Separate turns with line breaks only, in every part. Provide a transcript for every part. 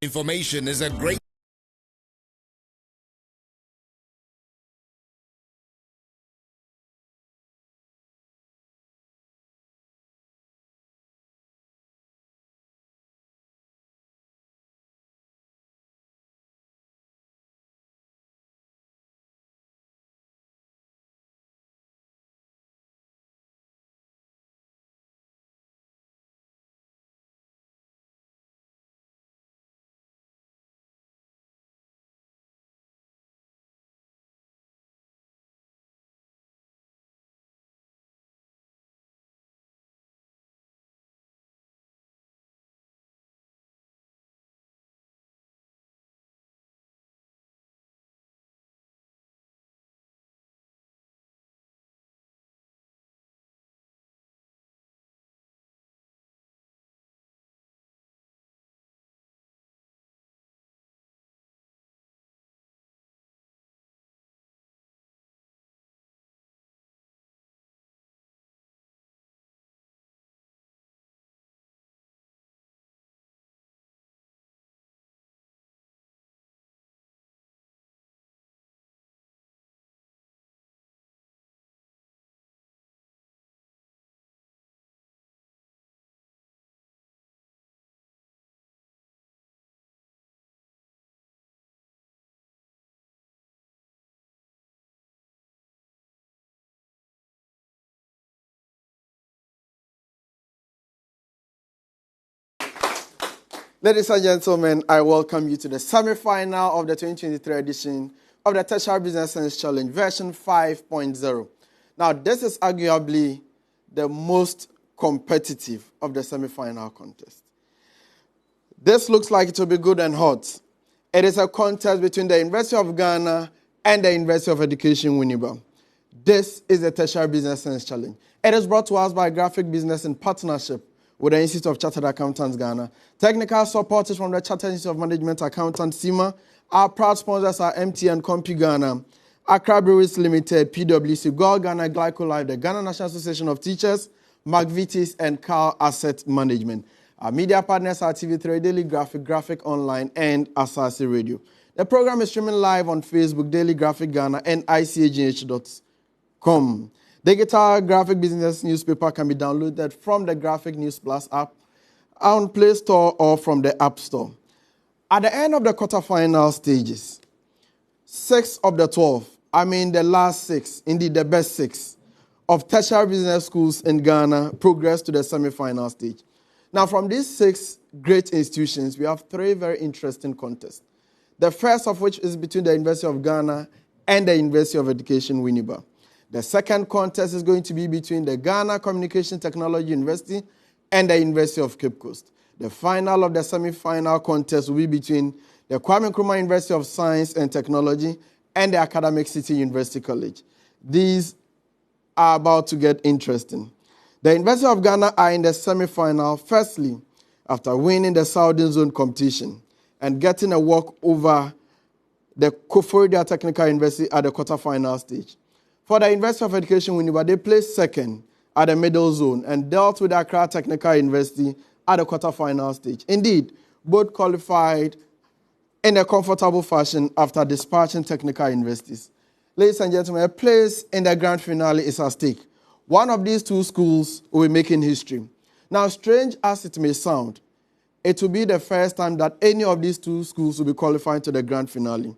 Information is a great.
Ladies and gentlemen, I welcome you to the semi-final of the 2023 edition of the Tertiary Business Science Challenge, version 5.0. Now, this is arguably the most competitive of the semi-final contest. This looks like it will be good and hot. It is a contest between the University of Ghana and the University of Education Winneba. This is the Tertiary Business Science Challenge. It is brought to us by Graphic Business in partnership with the Institute of Chartered Accountants Ghana. Technical support is from the Chartered Institute of Management Accountants, CIMA. Our proud sponsors are MTN, Compu Ghana, Accra Breweries Limited, PwC, Gold Ghana, Glycolife, the Ghana National Association of Teachers, McVitie's, and Car Asset Management. Our media partners are TV3, Daily Graphic, Graphic Online, and Asasi Radio. The program is streaming live on Facebook, Daily Graphic Ghana, and ICAGH.com. Digital Graphic Business newspaper can be downloaded from the Graphic News Plus app on Play Store or from the App Store. At the end of the quarterfinal stages, 6 of the 12, the last 6, indeed the best 6 of tertiary business schools in Ghana progressed to the semi-final stage. Now, from these 6 great institutions, we have 3 very interesting contests. The first of which is between the University of Ghana and the University of Education Winneba. The second contest is going to be between the Ghana Communication Technology University and the University of Cape Coast. The final of the semi-final contest will be between the Kwame Nkrumah University of Science and Technology and the Academic City University College. These are about to get interesting. The University of Ghana are in the semi-final, firstly, after winning the Southern Zone competition and getting a walk over the Koforidua Technical University at the quarterfinal stage. For the University of Education Winneba, they placed second at the middle zone and dealt with the Accra Technical University at the quarterfinal stage. Indeed, both qualified in a comfortable fashion after dispatching technical universities. Ladies and gentlemen, a place in the grand finale is at stake. One of these 2 schools will be making history. Now, strange as it may sound, it will be the first time that any of these 2 schools will be qualifying to the grand finale.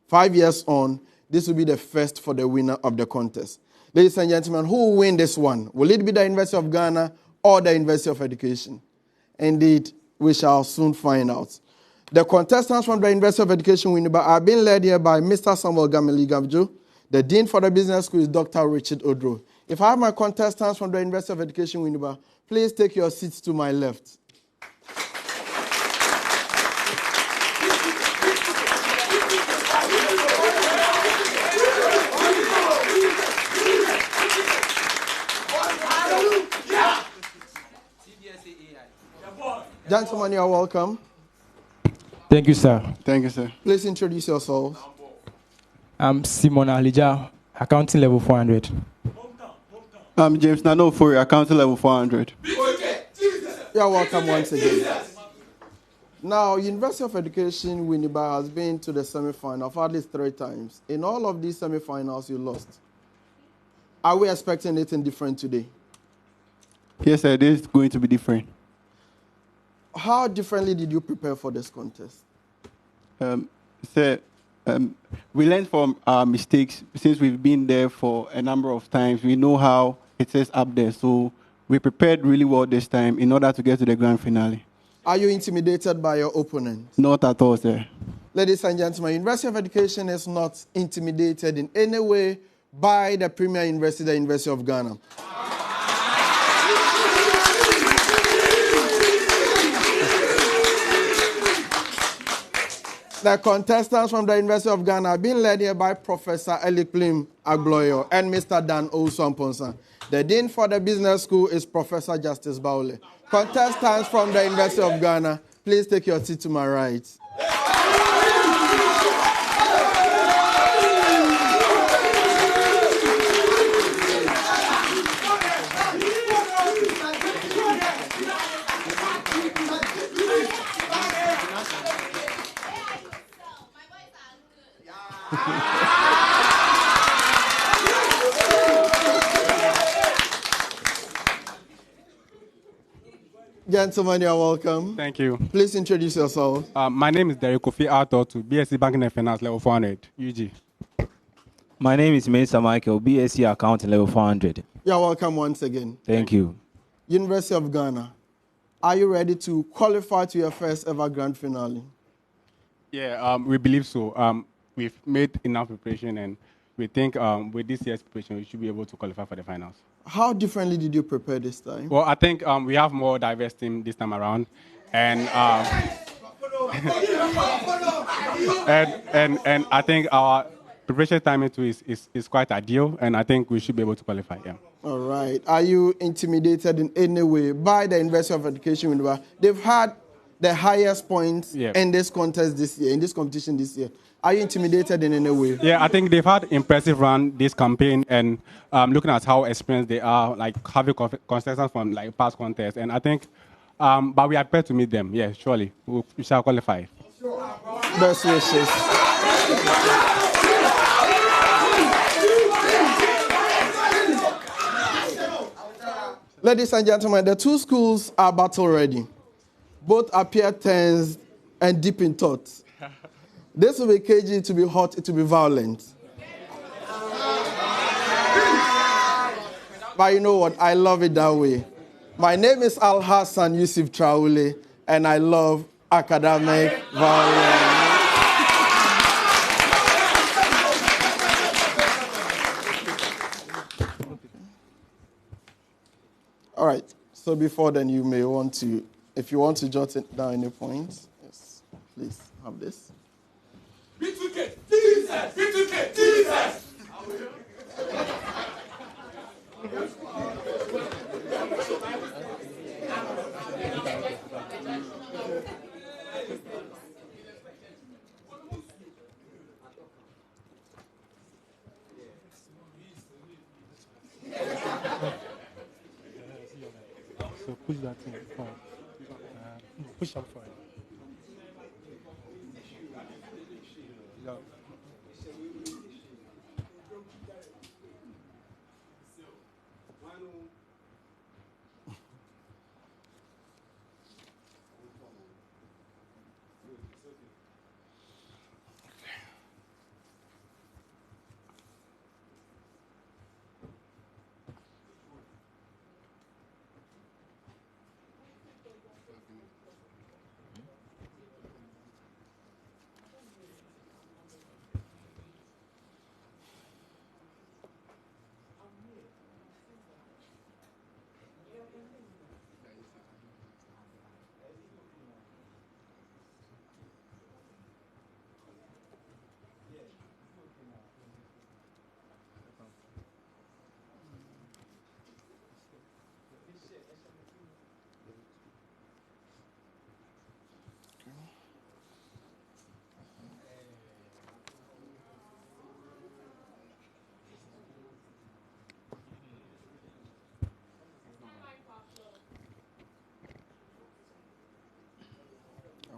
5 years on, this will be the first for the winner of the contest. Ladies and gentlemen, who will win this one? Will it be the University of Ghana or the University of Education? Indeed, we shall soon find out. The contestants from the University of Education Winneba are being led here by Mr. Samuel Gameli Gavjo. The Dean for the Business School is Dr. Richard Odro. If I have my contestants from the University of Education Winneba, please take your seats to my left. Gentlemen, you are welcome.
Thank you, sir.
Thank you, sir. Please introduce yourselves.
I'm Simon Alija, accounting level 400.
I'm James Nanofori, accounting level 400.
You are welcome once again. Now, University of Education Winneba has been to the semi-final for at least 3 times. In all of these semi-finals, you lost. Are we expecting anything different today?
Yes, sir, this is going to be different.
How differently did you prepare for this contest?
Sir, we learned from our mistakes since we've been there for a number of times. We know how it is up there, so we prepared really well this time in order to get to the grand finale.
Are you intimidated by your opponent?
Not at all, sir.
Ladies and gentlemen, University of Education is not intimidated in any way by the premier university, the University of Ghana. The contestants from the University of Ghana are being led here by Professor Elikplim Agloyo and Mr. Dan Ousomponsa. The Dean for the Business School is Professor Justice Baule. Contestants from the University of Ghana, please take your seat to my right. Gentlemen, you're welcome.
Thank you.
Please introduce yourself.
My name is Derek Kofi Arthur to BSc Banking and Finance level 400, UG.
My name is Mr. Michael, BSc Accounting level 400.
You're welcome once again.
Thank you.
University of Ghana, are you ready to qualify to your first ever grand finale?
Yeah, we believe so. We've made enough preparation, and we think with this year's preparation, we should be able to qualify for the finals.
How differently did you prepare this time?
Well, I think we have more diverse team this time around, and and I think our preparation timing too is quite ideal, and I think we should be able to qualify. Yeah.
All right. Are you intimidated in any way by the University of Education Winneba? They've had the highest points in this contest this year, in this competition this year. Are you intimidated in any way?
Yeah, I think they've had impressive run this campaign, and looking at how experienced they are, like having contestants from like past contests, and I think, but we are prepared to meet them. Yeah, surely we shall qualify.
Best wishes. Ladies and gentlemen, the 2 schools are battle ready. Both appear tense and deep in thought. This will be cagey, to be hot, it will be violent. But you know what? I love it that way. My name is Al Hassan Yusuf Traule, and I love academic violence. All right. So before then, you may want to, if you want to jot it down any points, yes, please have this.
B2K, Jesus! B2K, Jesus!
So push that thing forward. Push up forward.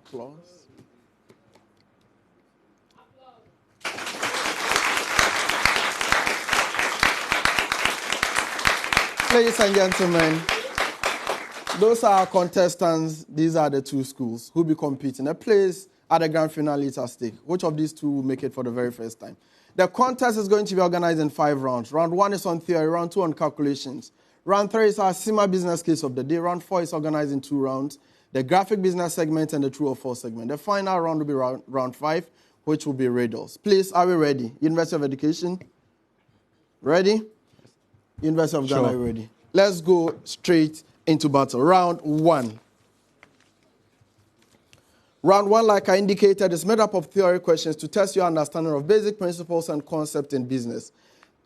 Applause. Ladies and gentlemen, those are our contestants. These are the two schools who will be competing. A place at the grand finale is at stake. Which of these two will make it for the very first time? The contest is going to be organized in 5 rounds. Round 1 is on theory, round 2 on calculations. Round 3 is our SEMA business case of the day. Round 4 is organized in 2 rounds. The graphic business segment and the true or false segment. The final round will be round 5, which will be riddles. Please, are we ready? University of Education? Ready? University of Ghana, are you ready? Let's go straight into battle. Round 1. Round 1, like I indicated, is made up of theory questions to test your understanding of basic principles and concepts in business.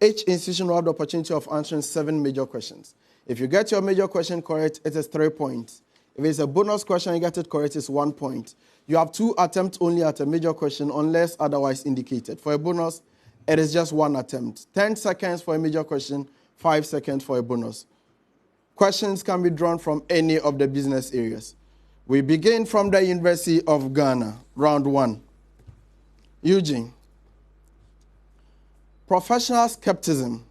Each institution will have the opportunity of answering 7 major questions. If you get your major question correct, it is 3 points. If it's a bonus question, you get it correct, it's 1 point. You have 2 attempts only at a major question unless otherwise indicated. For a bonus, it is just 1 attempt. 10 seconds for a major question, 5 seconds for a bonus. Questions can be drawn from any of the business areas. We begin from the University of Ghana, round 1. Eugene. Professional skepticism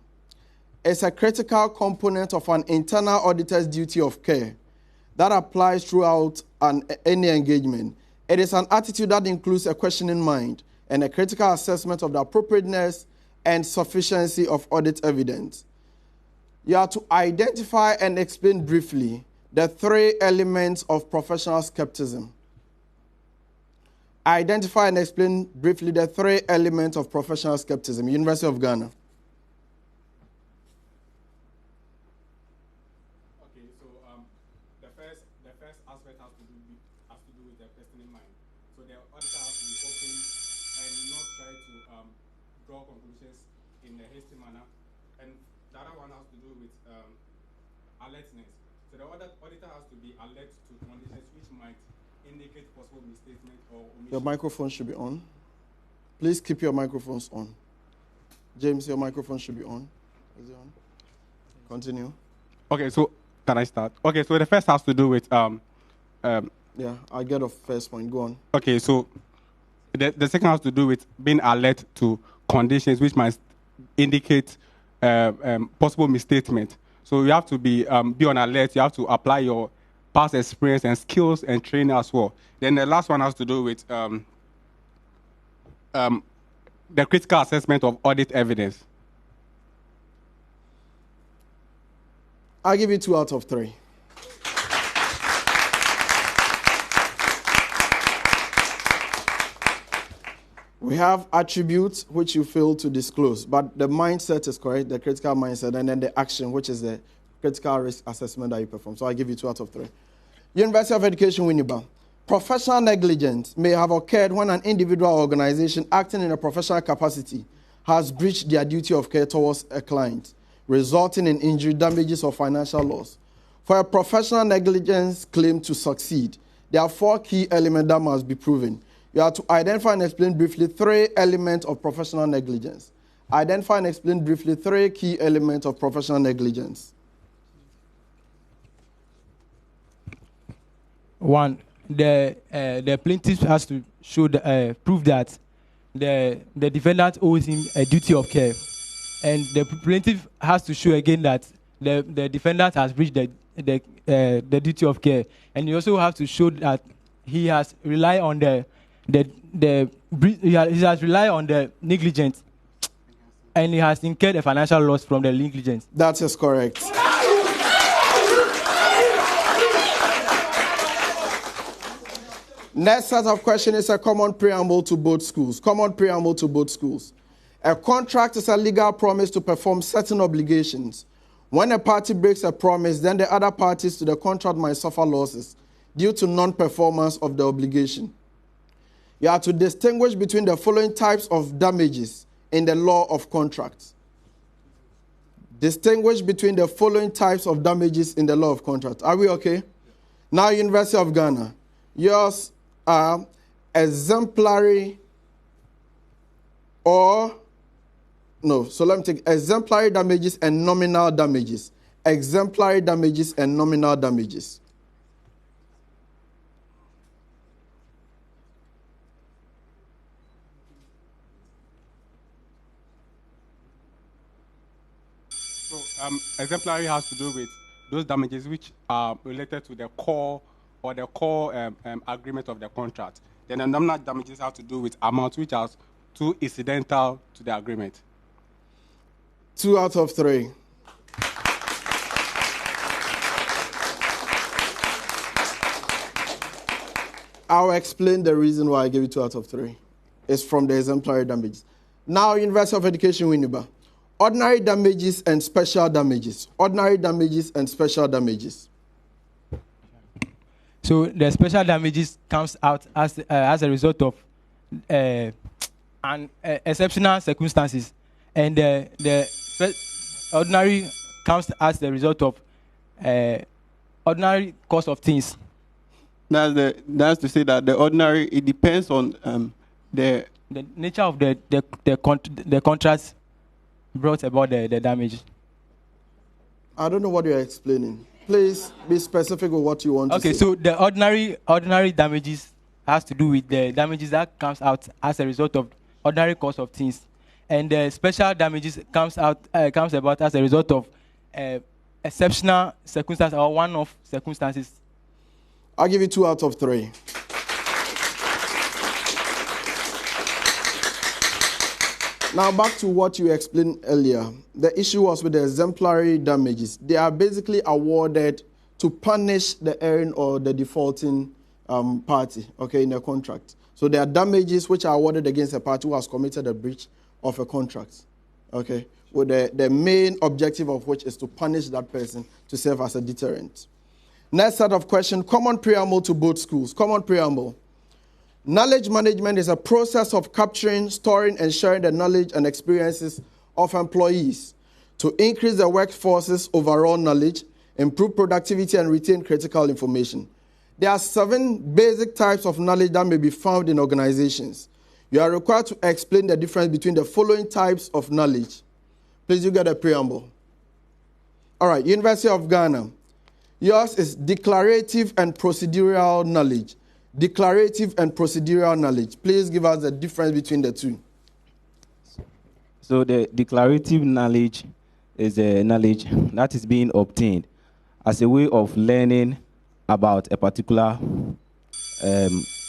is a critical component of an internal auditor's duty of care that applies throughout any engagement. It is an attitude that includes a questioning mind and a critical assessment of the appropriateness and sufficiency of audit evidence. You are to identify and explain briefly the 3 elements of professional skepticism. Identify and explain briefly the 3 elements of professional skepticism. University of Ghana.
Okay, so the first aspect has to do with the questioning mind. So the auditor has to be open and not try to draw conclusions in a hasty manner. And the other one has to do with alertness. So the auditor has to be alert to conditions which might indicate possible misstatement or omission.
Your microphone should be on. Please keep your microphones on. James, your microphone should be on. Is it on? Continue.
Okay, so can I start? Okay, so the first has to do with
yeah, I get a first point. Go on.
Okay, so the second has to do with being alert to conditions which might indicate possible misstatement. So you have to be on alert. You have to apply your past experience and skills and training as well. Then the last one has to do with the critical assessment of audit evidence.
I'll give you 2 out of 3. We have attributes which you fail to disclose, but the mindset is correct, the critical mindset, and then the action, which is the critical risk assessment that you perform. So I give you 2 out of 3. University of Education Winneba. Professional negligence may have occurred when an individual or organization acting in a professional capacity has breached their duty of care towards a client, resulting in injury, damages, or financial loss. For a professional negligence claim to succeed, there are 4 key elements that must be proven. You have to identify and explain briefly 3 elements of professional negligence. Identify and explain briefly 3 key elements of professional negligence.
1, the plaintiff has to show prove that the defendant owes him a duty of care, and the plaintiff has to show again that the defendant has breached the duty of care, and you also have to show that he has relied on the negligence, and he has incurred a financial loss from the negligence.
That is correct. Next set of questions is a common preamble to both schools. Common preamble to both schools. A contract is a legal promise to perform certain obligations. When a party breaks a promise, then the other parties to the contract might suffer losses due to non-performance of the obligation. You have to distinguish between the following types of damages in the law of contracts. Distinguish between the following types of damages in the law of contracts. Are we okay? Now, University of Ghana. Yours are exemplary so let me take exemplary damages and nominal damages. Exemplary damages and nominal damages.
Exemplary has to do with those damages which are related to the core or the core agreement of the contract. Then the nominal damages have to do with amounts which are too incidental to the agreement.
2 out of 3. I'll explain the reason why I gave you 2 out of 3. It's from the exemplary damages. Now, University of Education Winneba. Ordinary damages and special damages. Ordinary damages and special damages.
So the special damages comes out as a result of exceptional circumstances, and the ordinary comes as the result of ordinary course of things.
That's to say that the ordinary, it depends on the
nature of the contracts brought about the damage.
I don't know what you're explaining. Please be specific with what you want to say.
Okay, so the ordinary damages has to do with the damages that comes out as a result of ordinary course of things, and the special damages comes about as a result of exceptional circumstances or one-off circumstances.
I'll give you 2 out of 3. Now, back to what you explained earlier. The issue was with the exemplary damages. They are basically awarded to punish the erring or the defaulting party, okay, in a contract. So there are damages which are awarded against a party who has committed a breach of a contract, okay, with the main objective of which is to punish that person to serve as a deterrent. Next set of questions, common preamble to both schools. Common preamble. Knowledge management is a process of capturing, storing, and sharing the knowledge and experiences of employees to increase the workforce's overall knowledge, improve productivity, and retain critical information. There are 7 basic types of knowledge that may be found in organizations. You are required to explain the difference between the following types of knowledge. Please, you get a preamble. All right, University of Ghana. Yours is declarative and procedural knowledge. Declarative and procedural knowledge. Please give us the difference between the two.
So the declarative knowledge is a knowledge that is being obtained as a way of learning about a particular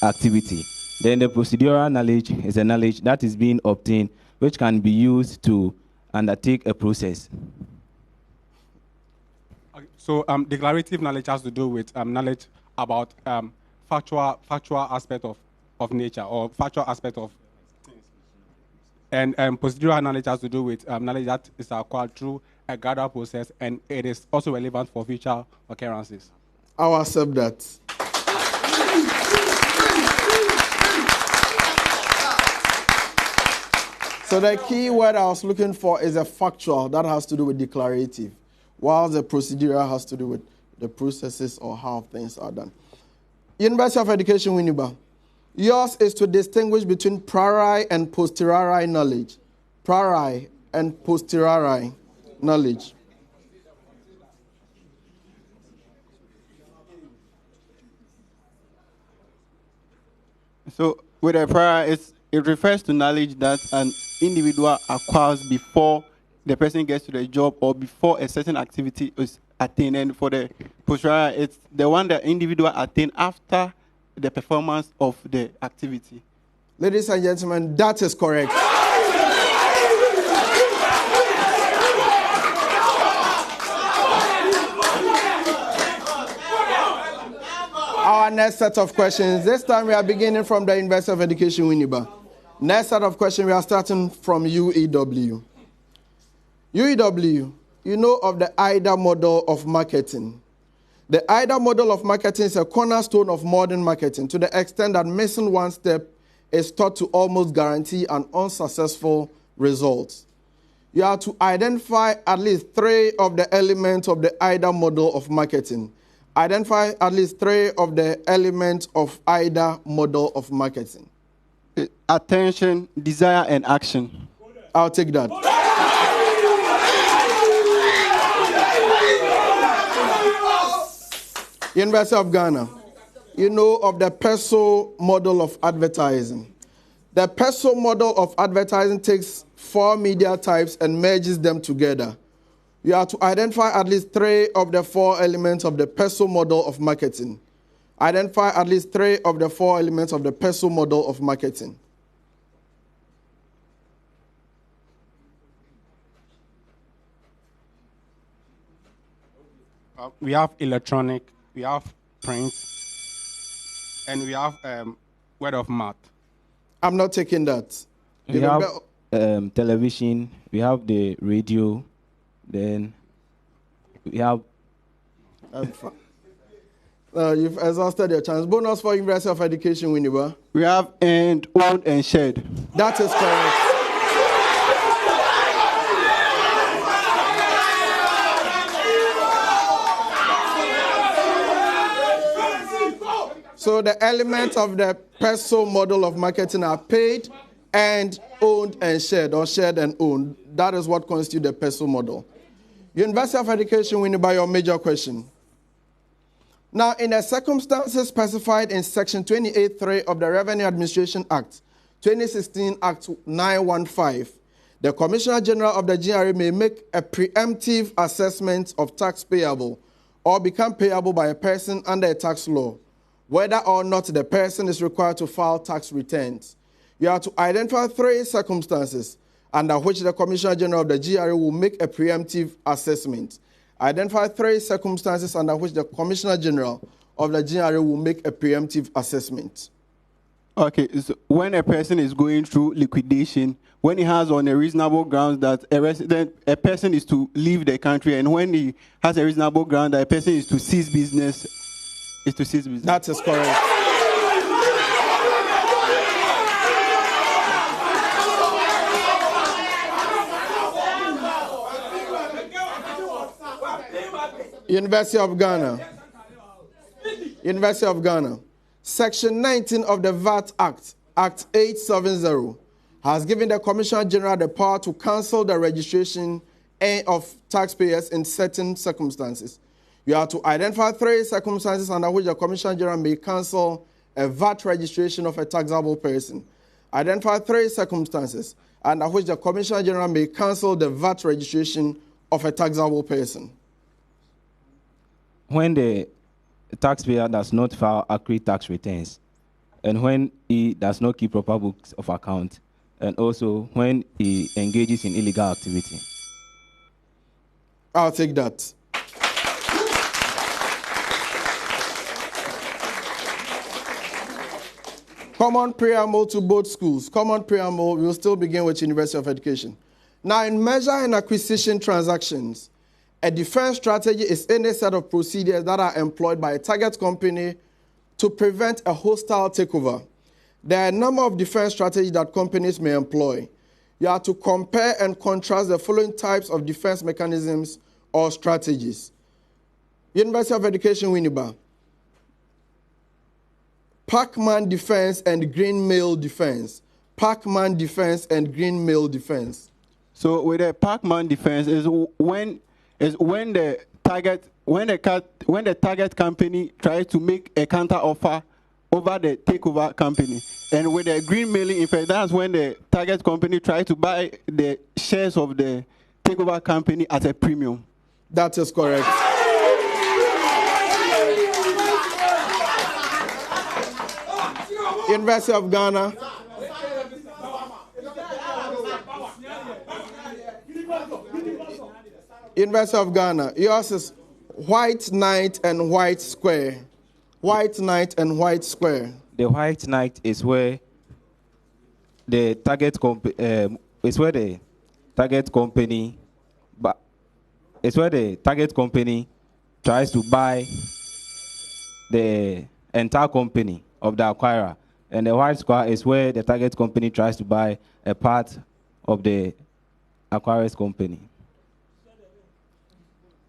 activity. Then the procedural knowledge is a knowledge that is being obtained which can be used to undertake a process.
Okay, so declarative knowledge has to do with knowledge about factual aspect of nature or factual aspect of things. And procedural knowledge has to do with knowledge that is acquired through a gradual process, and it is also relevant for future occurrences.
I'll accept that. So the key word I was looking for is a factual that has to do with declarative, while the procedural has to do with the processes or how things are done. University of Education Winneba. Yours is to distinguish between priori and posteriori knowledge. Priori and posteriori knowledge.
So with a prior, it refers to knowledge that an individual acquires before the person gets to the job or before a certain activity is attained. And for the posterior, it's the one that individual attained after the performance of the activity.
Ladies and gentlemen, that is correct. Our next set of questions. This time we are beginning from the University of Education Winneba. Next set of questions, we are starting from UEW. UEW, you know of the IDA model of marketing. The IDA model of marketing is a cornerstone of modern marketing to the extent that missing one step is thought to almost guarantee an unsuccessful result. You are to identify at least 3 of the elements of the IDA model of marketing. Identify at least 3 of the elements of IDA model of marketing.
Attention, desire, and action.
I'll take that. University of Ghana. You know of the PESO model of advertising. The PESO model of advertising takes 4 media types and merges them together. You are to identify at least 3 of the 4 elements of the PESO model of marketing. Identify at least 3 of the 4 elements of the PESO model of marketing.
We have electronic, we have print, and we have word of mouth.
I'm not taking that.
We have television, we have the radio, then we have...
You've exhausted your chance. Bonus for University of Education Winneba.
We have and, owned, and shared.
That is correct. So the elements of the PESO model of marketing are paid and owned and shared, or shared and owned. That is what constitutes the PESO model. University of Education Winneba, your major question. Now, in the circumstances specified in Section 28(3) of the Revenue Administration Act, 2016 Act 915, the Commissioner General of the GRA may make a preemptive assessment of tax payable or become payable by a person under a tax law, whether or not the person is required to file tax returns. You have to identify 3 circumstances under which the Commissioner General of the GRA will make a preemptive assessment. Identify 3 circumstances under which the Commissioner General of the GRA will make a preemptive assessment.
Okay, so when a person is going through liquidation, when he has on a reasonable grounds that a person is to leave the country, and when he has a reasonable ground that a person is to cease business, That
is correct. University of Ghana. University of Ghana. Section 19 of the VAT Act, Act 870, has given the Commissioner General the power to cancel the registration of taxpayers in certain circumstances. You have to identify 3 circumstances under which the Commissioner General may cancel a VAT registration of a taxable person. Identify 3 circumstances under which the Commissioner General may cancel the VAT registration of a taxable person.
When the taxpayer does not file accurate tax returns, and when he does not keep proper books of account, and also when he engages in illegal activity.
I'll take that. Common preamble to both schools. Common preamble, we'll still begin with University of Education. Now, in merger and acquisition transactions, a defense strategy is any set of procedures that are employed by a target company to prevent a hostile takeover. There are a number of defense strategies that companies may employ. You have to compare and contrast the following types of defense mechanisms or strategies. University of Education Winneba. Pac-Man defense and green mail defense. Pac-Man defense and green mail defense.
So with the Pac-Man defense is when the target company tries to make a counter offer over the takeover company. And with the green mailing, in fact, that's when the target company tries to buy the shares of the takeover company at a premium.
That is correct. University of Ghana. University of Ghana. Yours is white knight and white square. White knight and white square.
The white knight is where the target company tries to buy the entire company of the acquirer, and the white square is where the target company tries to buy a part of the acquirer's company.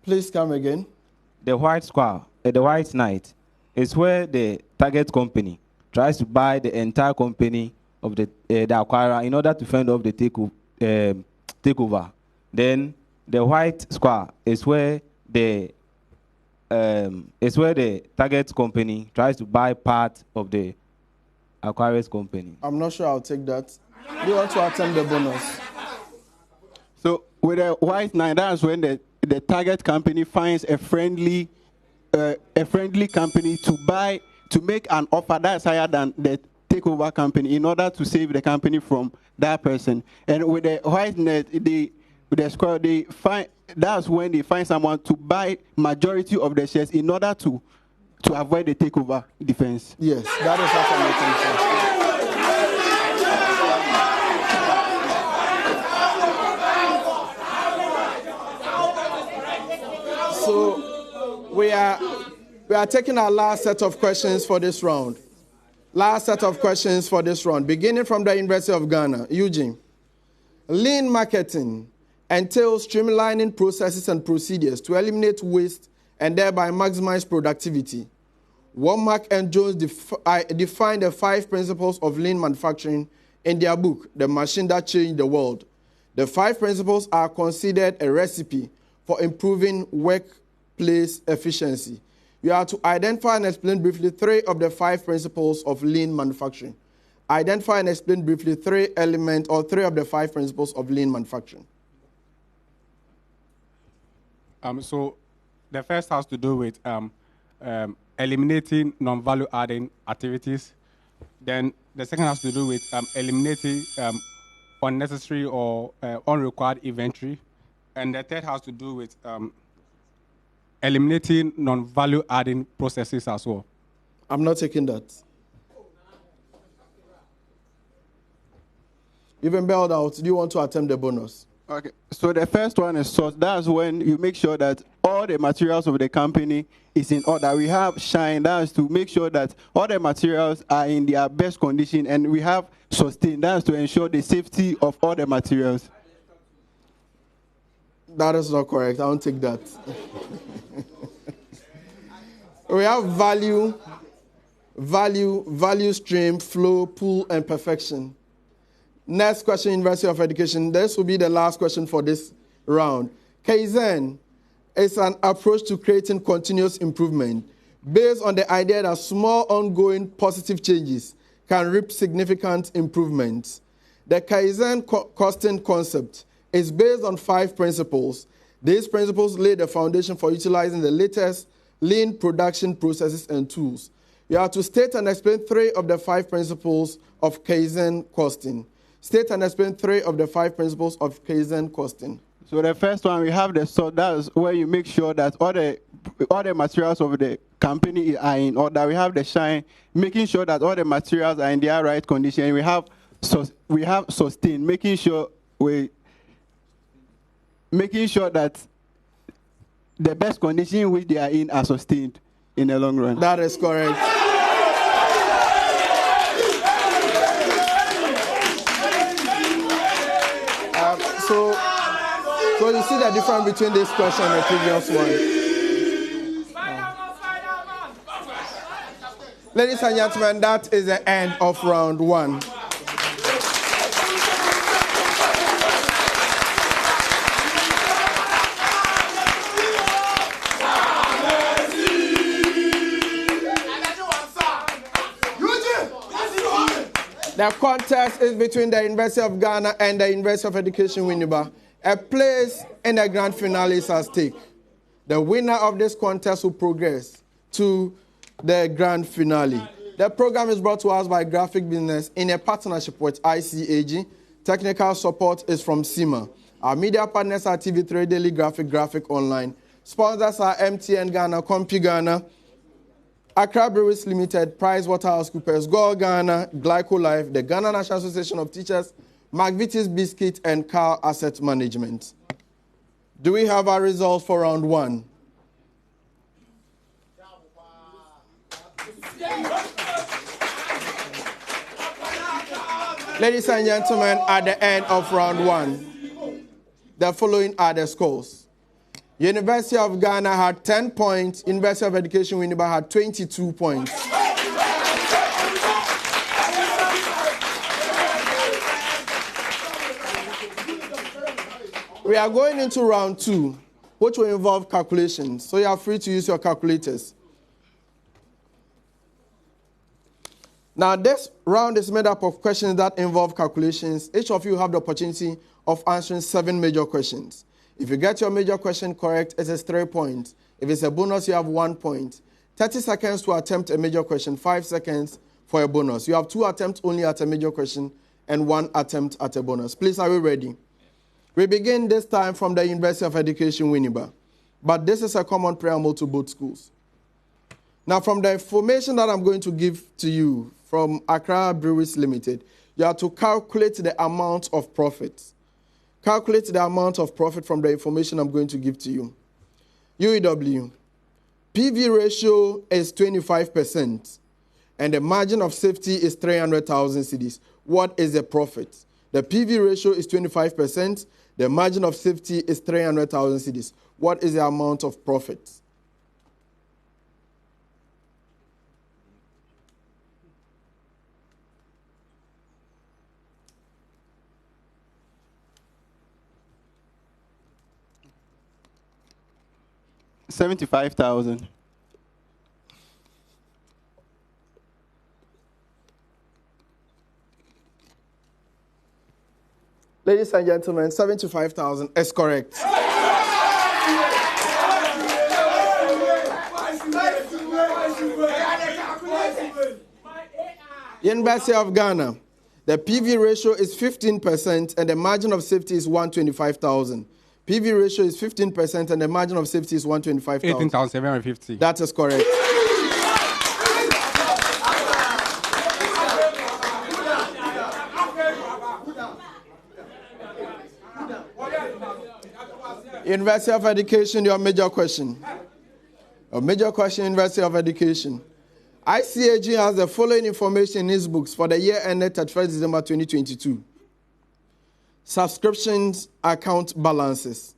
Please come again.
The white square, the white knight, is where the target company tries to buy the entire company of the acquirer in order to fend off the takeover. Then the white square is where the target company tries to buy part of the acquirer's company.
I'm not sure I'll take that. Do you want to attempt the bonus?
So with the white knight, that's when the the target company finds a friendly company to make an offer that's higher than the takeover company in order to save the company from that person. And with the white net, with the square, that's when they find someone to buy majority of the shares in order to avoid the takeover defense.
Yes, that is what I'm looking for. So we are taking our last set of questions for this round. Beginning from the University of Ghana. Eugene. Lean marketing entails streamlining processes and procedures to eliminate waste and thereby maximize productivity. Womack and Jones defined the 5 principles of lean manufacturing in their book, The Machine That Changed the World. The 5 principles are considered a recipe for improving workplace efficiency. You are to identify and explain briefly 3 of the 5 principles of lean manufacturing. Identify and explain briefly 3 elements or 3 of the 5 principles of lean manufacturing.
So the first has to do with eliminating non-value adding activities. Then the second has to do with eliminating unnecessary or unrequired inventory. And the third has to do with eliminating non-value adding processes as well.
I'm not taking that. You've been bailed out. Do you want to attempt the bonus?
Okay, so the first one is source. That's when you make sure that all the materials of the company is in order. We have shine. That's to make sure that all the materials are in their best condition. And we have sustain. That's to ensure the safety of all the materials.
That is not correct. I won't take that. We have value stream, flow, pool, and perfection. Next question, University of Education. This will be the last question for this round. Kaizen is an approach to creating continuous improvement based on the idea that small ongoing positive changes can reap significant improvements. The Kaizen costing concept is based on 5 principles. These principles lay the foundation for utilizing the latest lean production processes and tools. You have to state and explain 3 of the 5 principles of Kaizen costing. State and explain 3 of the 5 principles of Kaizen costing.
So the first one, we have the sort. That's where you make sure that all the materials of the company are in order. We have the shine, making sure that all the materials are in their right condition. We have sustain, making sure that the best condition in which they are in are sustained in the long run.
That is correct. So you see the difference between this question and the previous one. Ladies and gentlemen, that is the end of round 1. The contest is between the University of Ghana and the University of Education Winneba. A place in the grand finale is at stake. The winner of this contest will progress to the grand finale. The program is brought to us by Graphic Business in a partnership with ICAG. Technical support is from SEMA. Our media partners are TV3 Daily Graphic Online. Sponsors are MTN Ghana, Compi Ghana, Accra Breweries Limited, PricewaterhouseCoopers, Gore Ghana, Glyco Life, the Ghana National Association of Teachers, McVitie's Biscuit, and Car Asset Management. Do we have our results for round 1? Ladies and gentlemen, at the end of round 1, the following are the scores. University of Ghana had 10 points. University of Education Winneba had 22 points. We are going into round 2, which will involve calculations. So you are free to use your calculators. Now, this round is made up of questions that involve calculations. Each of you have the opportunity of answering 7 major questions. If you get your major question correct, it is 3 points. If it's a bonus, you have 1 point. 30 seconds to attempt a major question, 5 seconds for a bonus. You have 2 attempts only at a major question and 1 attempt at a bonus. Please, are we ready? We begin this time from the University of Education Winneba, but this is a common preamble to both schools. Now, from the information that I'm going to give to you from Accra Breweries Limited, you have to calculate the amount of profit. Calculate the amount of profit from the information I'm going to give to you. UEW, PV ratio is 25%, and the margin of safety is 300,000 cedis. What is the profit? The PV ratio is 25%, the margin of safety is 300,000 cedis. What is the amount of profit?
$75,000.
Ladies and gentlemen, 75,000 is correct. University of Ghana, the PV ratio is 15% and the margin of safety is 125,000. PV ratio is 15% and the margin of safety is 125,000.
18,750.
That is correct. University of Education, your major question. Your major question, University of Education. ICAG has the following information in its books for the year ended 31st December 2022. Subscriptions account balances.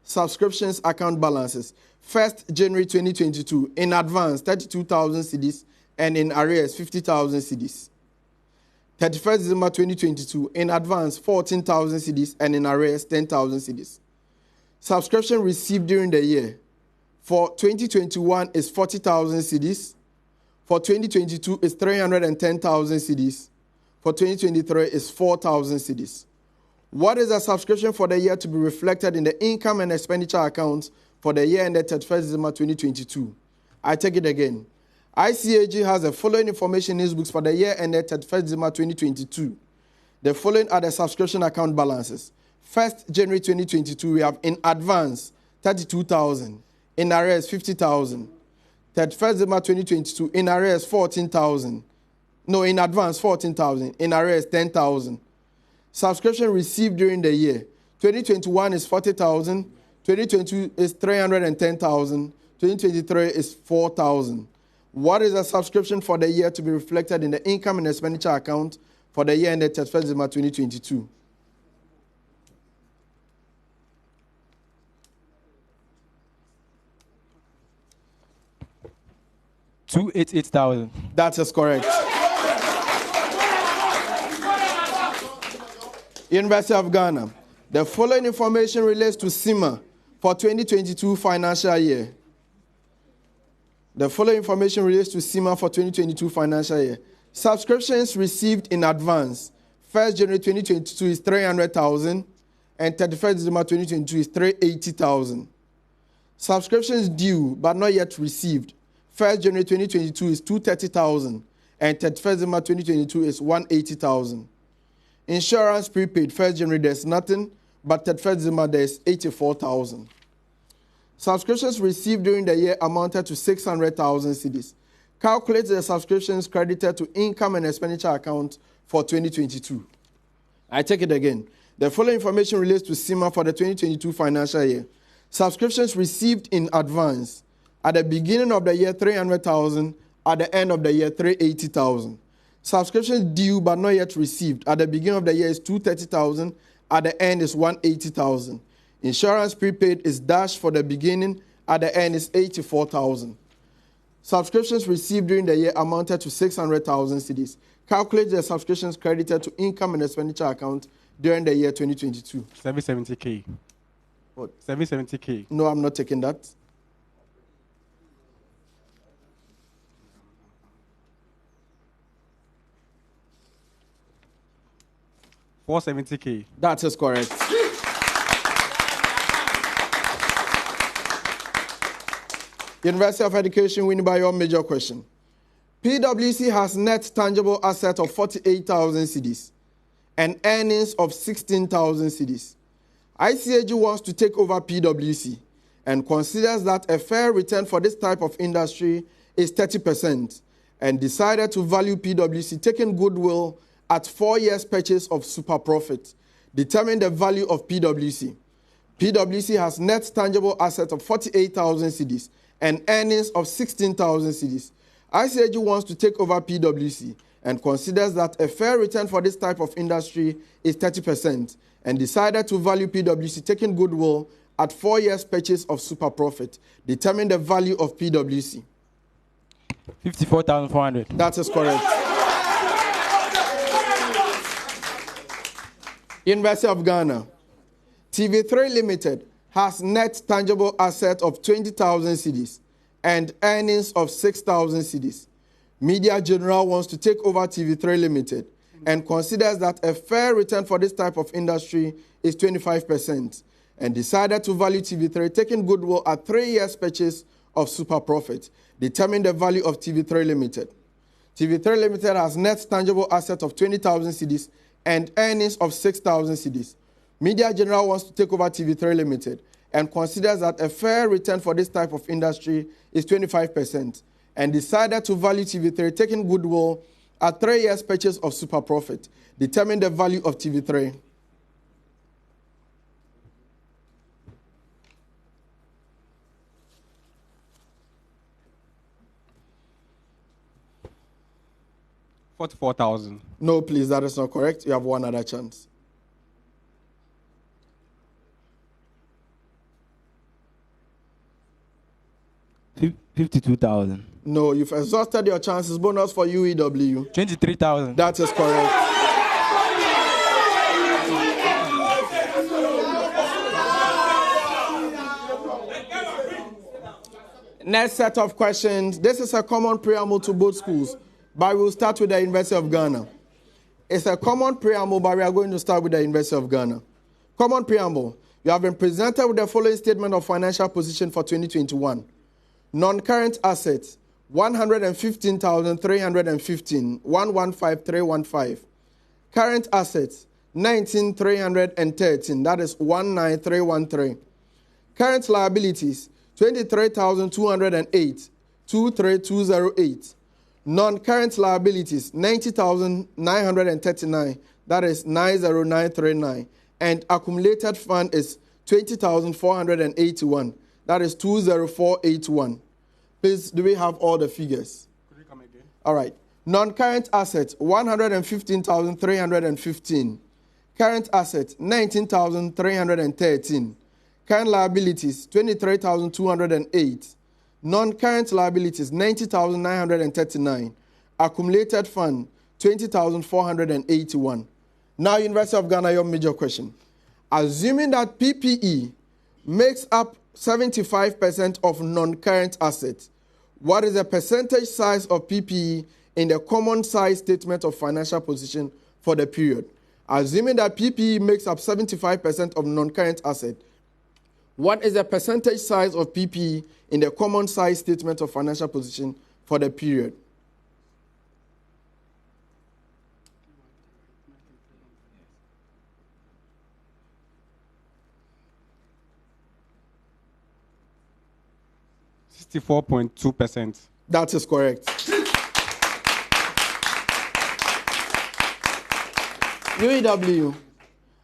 Subscriptions account balances. 1st January 2022, in advance 32,000 cedis and in arrears 50,000 cedis. 31st December 2022, in advance 14,000 cedis and in arrears 10,000 cedis. Subscription received during the year for 2021 is 40,000 cedis. For 2022 is 310,000 cedis. For 2023 is 4,000 cedis. What is the subscription for the year to be reflected in the income and expenditure accounts for the year ended 31st December 2022? I take it again. ICAG has the following information in its books for the year ended 31st December 2022. The following are the subscription account balances. 1st January 2022, we have in advance 32,000, in arrears 50,000. 31st December 2022, in arrears 14,000. No, in advance 14,000, in arrears 10,000. Subscription received during the year. 2021 is 40,000, 2022 is 310,000, 2023 is 4,000. What is the subscription for the year to be reflected in the income and expenditure account for the year ended 31st December 2022?
$288,000.
That is correct. University of Ghana. The following information relates to CIMA for 2022 financial year. The following information relates to CIMA for 2022 financial year. Subscriptions received in advance. 1st January 2022 is 300,000 and 31st December 2022 is 380,000. Subscriptions due but not yet received. 1st January 2022 is 230,000 and 31st December 2022 is 180,000. Insurance prepaid, 1st January there's nothing, but 31st December there's 84,000. Subscriptions received during the year amounted to 600,000 cedis. Calculate the subscriptions credited to income and expenditure account for 2022. I take it again. The following information relates to CIMA for the 2022 financial year. Subscriptions received in advance. At the beginning of the year, 300,000. At the end of the year, 380,000. Subscriptions due but not yet received. At the beginning of the year is 230,000. At the end is 180,000. Insurance prepaid is dash for the beginning. At the end is 84,000. Subscriptions received during the year amounted to 600,000 cedis. Calculate the subscriptions credited to income and expenditure account during the year 2022.
770K.
What?
770K.
No, I'm not taking that.
$470K.
That is correct. University of Education Winneba, your major question. PwC has net tangible asset of 48,000 cedis and earnings of 16,000 cedis. ICAG wants to take over PwC and considers that a fair return for this type of industry is 30% and decided to value PwC, taking goodwill at 4 years purchase of super profit. Determine the value of PwC. PwC has net tangible asset of 48,000 cedis and earnings of 16,000 cedis. ICAG wants to take over PwC and considers that a fair return for this type of industry is 30% and decided to value PwC, taking goodwill at 4 years purchase of super profit. Determine the value of PwC.
54,400.
That is correct. University of Ghana. TV3 Limited has net tangible asset of 20,000 cedis and earnings of 6,000 cedis. Media General wants to take over TV3 Limited and considers that a fair return for this type of industry is 25% and decided to value TV3, taking goodwill at 3 years purchase of super profit. Determine the value of TV3 Limited. TV3 Limited has net tangible asset of 20,000 cedis and earnings of 6,000 cedis. Media General wants to take over TV3 Limited and considers that a fair return for this type of industry is 25% and decided to value TV3, taking goodwill at 3 years purchase of super profit. Determine the value of TV3.
$44,000.
No, please, that is not correct. You have one other chance.
$52,000.
No, you've exhausted your chances. Bonus for UEW.
23,000.
That is correct. Next set of questions. This is a common preamble to both schools, but we'll start with the University of Ghana. It's a common preamble, but we are going to start with the University of Ghana. Common preamble. You have been presented with the following statement of financial position for 2021. Non-current assets, 115,315, 115,315. Current assets, 19,313, that is 19,313. Current liabilities, 23,208, 23,208. Non-current liabilities, 90,939, that is 90939. And accumulated fund is 20,481, that is 20481. Please, do we have all the figures?
Could you come again?
All right. Non-current assets, 115,315. Current assets, 19,313. Current liabilities, 23,208. Non-current liabilities, 90,939. Accumulated fund, 20,481. Now, University of Ghana, your major question. Assuming that PPE makes up 75% of non-current assets, what is the percentage size of PPE in the common size statement of financial position for the period? Assuming that PPE makes up 75% of non-current assets, what is the percentage size of PPE in the common size statement of financial position for the period?
$64.2%.
That is correct. UEW,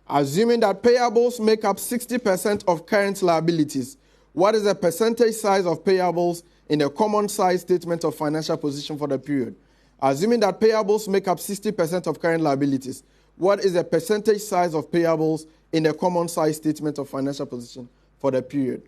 assuming that payables make up 60% of current liabilities, what is the percentage size of payables in the common size statement of financial position for the period? Assuming that payables make up 60% of current liabilities, what is the percentage size of payables in the common size statement of financial position for the period?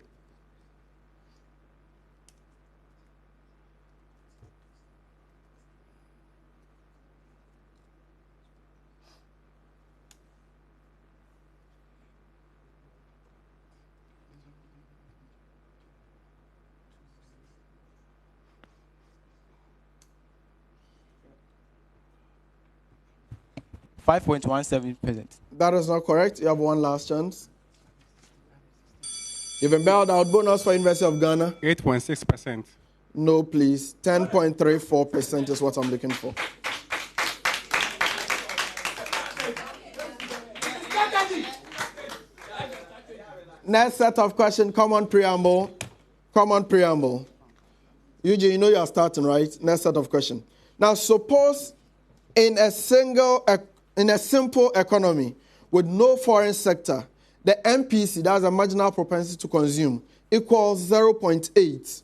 $5.17%.
That is not correct. You have one last chance. You've been bailed out. Bonus for University of Ghana.
8.6%.
No, please. 10.34% is what I'm looking for. Next set of questions, common preamble. Common preamble. Eugene, you know you are starting, right? Next set of questions. Now, suppose in a simple economy with no foreign sector, the MPC, that's a marginal propensity to consume, equals 0.8.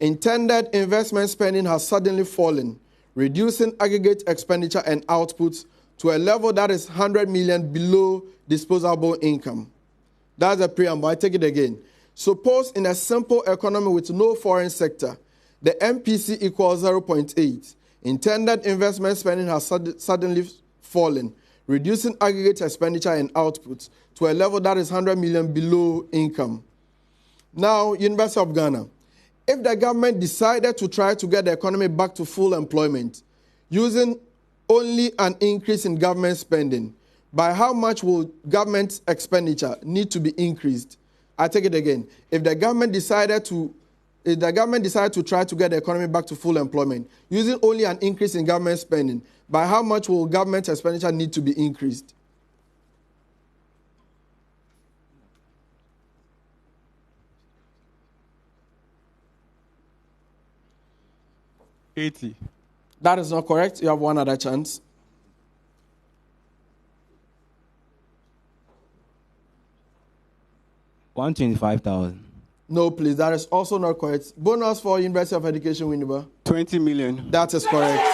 Intended investment spending has suddenly fallen, reducing aggregate expenditure and output to a level that is 100 million below disposable income. That's a preamble. I take it again. Suppose in a simple economy with no foreign sector, the MPC equals 0.8. Intended investment spending has suddenly fallen, reducing aggregate expenditure and output to a level that is 100 million below income. Now, University of Ghana, if the government decided to try to get the economy back to full employment using only an increase in government spending, by how much will government expenditure need to be increased? I take it again. If the government decided to try to get the economy back to full employment using only an increase in government spending, by how much will government expenditure need to be increased?
$80.
That is not correct. You have one other chance.
$125,000.
No, please. That is also not correct. Bonus for University of Education Winneba.
20 million.
That is correct.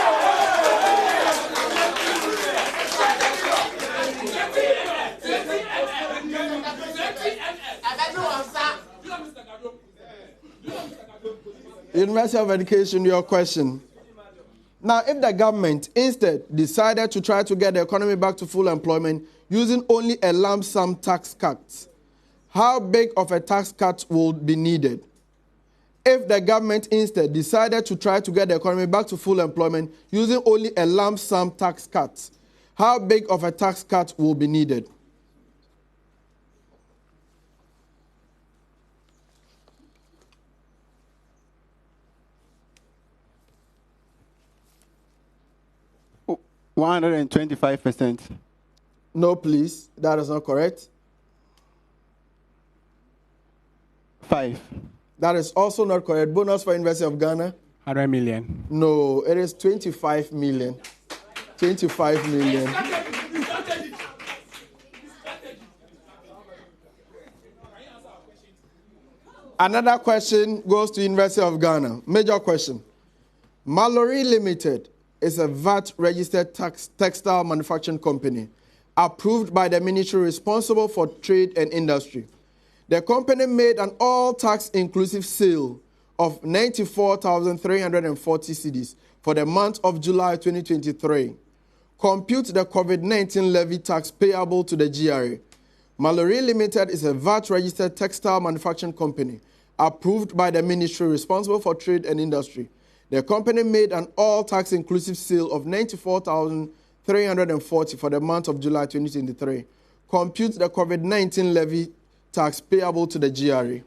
University of Education, your question. Now, if the government instead decided to try to get the economy back to full employment using only a lump sum tax cut, how big of a tax cut would be needed? If the government instead decided to try to get the economy back to full employment using only a lump sum tax cut, how big of a tax cut will be needed?
Oh, 125%.
No, please. That is not correct.
5.
That is also not correct. Bonus for University of Ghana.
100 million.
No, it is 25 million. 25 million. Another question goes to University of Ghana. Major question. Mallory Limited is a VAT-registered textile manufacturing company approved by the ministry responsible for trade and industry. The company made an all-tax inclusive sale of 94,340 cedis for the month of July 2023. Compute the COVID-19 levy tax payable to the GRA. Mallory Limited is a VAT-registered textile manufacturing company approved by the ministry responsible for trade and industry. The company made an all-tax inclusive sale of 94,340 for the month of July 2023. Compute the COVID-19 levy tax payable to the GRA.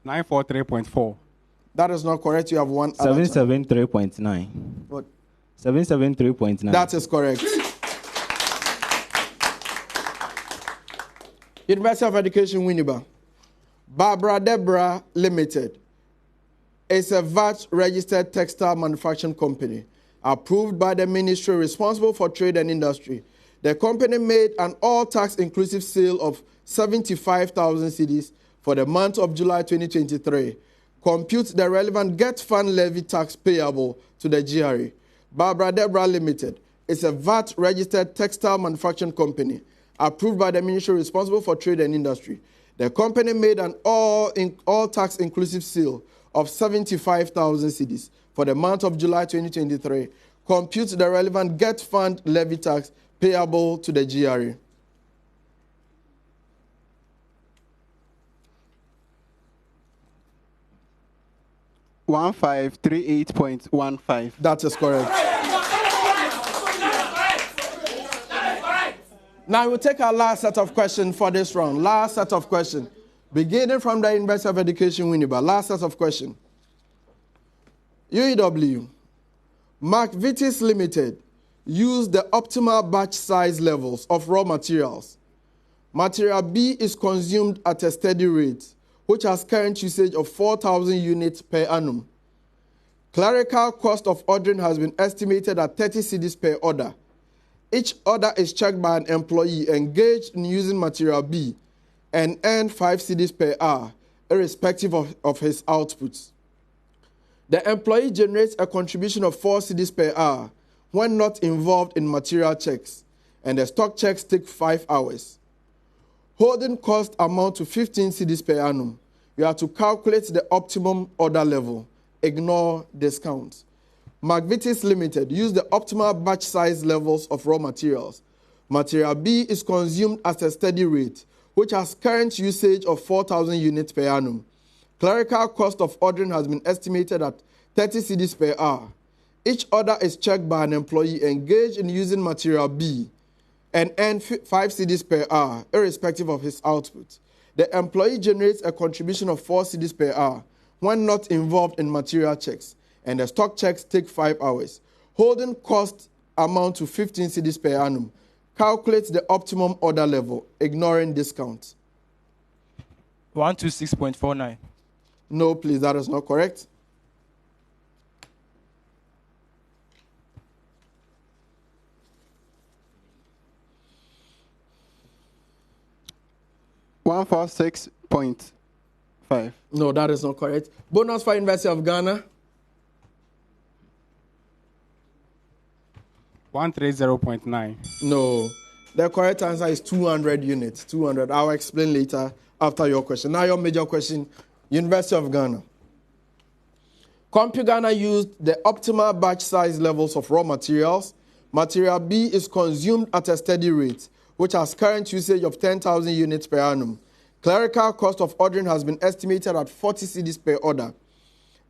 943.4.
That is not correct. You have one other chance.
773.9.
What?
773.9.
That is correct. University of Education Winneba. Barbara Deborah Limited is a VAT-registered textile manufacturing company approved by the ministry responsible for trade and industry. The company made an all-tax inclusive sale of 75,000 cedis for the month of July 2023. Compute the relevant Get Fund levy tax payable to the GRA. Barbara Deborah Limited is a VAT-registered textile manufacturing company approved by the ministry responsible for trade and industry. The company made an all-tax inclusive sale of 75,000 cedis for the month of July 2023. Compute the relevant Get Fund levy tax payable to the GRA. That is correct. Now we'll take our last set of questions for this round. Last set of questions. Beginning from the University of Education Winneba. Last set of questions. UEW. McVitie's Limited use the optimal batch size levels of raw materials. Material B is consumed at a steady rate, which has current usage of 4,000 units per annum. Clerical cost of ordering has been estimated at 30 cedis per order. Each order is checked by an employee engaged in using material B and earned 5 cedis per hour, irrespective of his outputs. The employee generates a contribution of 4 cedis per hour when not involved in material checks, and the stock checks take 5 hours. Holding costs amount to 15 cedis per annum. You have to calculate the optimum order level. Ignore discounts. McVitie's Limited use the optimal batch size levels of raw materials. Material B is consumed at a steady rate, which has current usage of 4,000 units per annum. Clerical cost of ordering has been estimated at 30 cedis per hour. Each order is checked by an employee engaged in using material B and earned 5 cedis per hour, irrespective of his output. The employee generates a contribution of 4 cedis per hour when not involved in material checks, and the stock checks take 5 hours. Holding costs amount to 15 cedis per annum. Calculate the optimum order level, ignoring discounts.
126.49.
No, please, that is not correct.
$146.5.
No, that is not correct. Bonus for University of Ghana.
130.9.
No. The correct answer is 200 units. 200. I'll explain later after your question. Now your major question, University of Ghana. CompuGhana used the optimal batch size levels of raw materials. Material B is consumed at a steady rate, which has current usage of 10,000 units per annum. Clerical cost of ordering has been estimated at 40 cedis per order.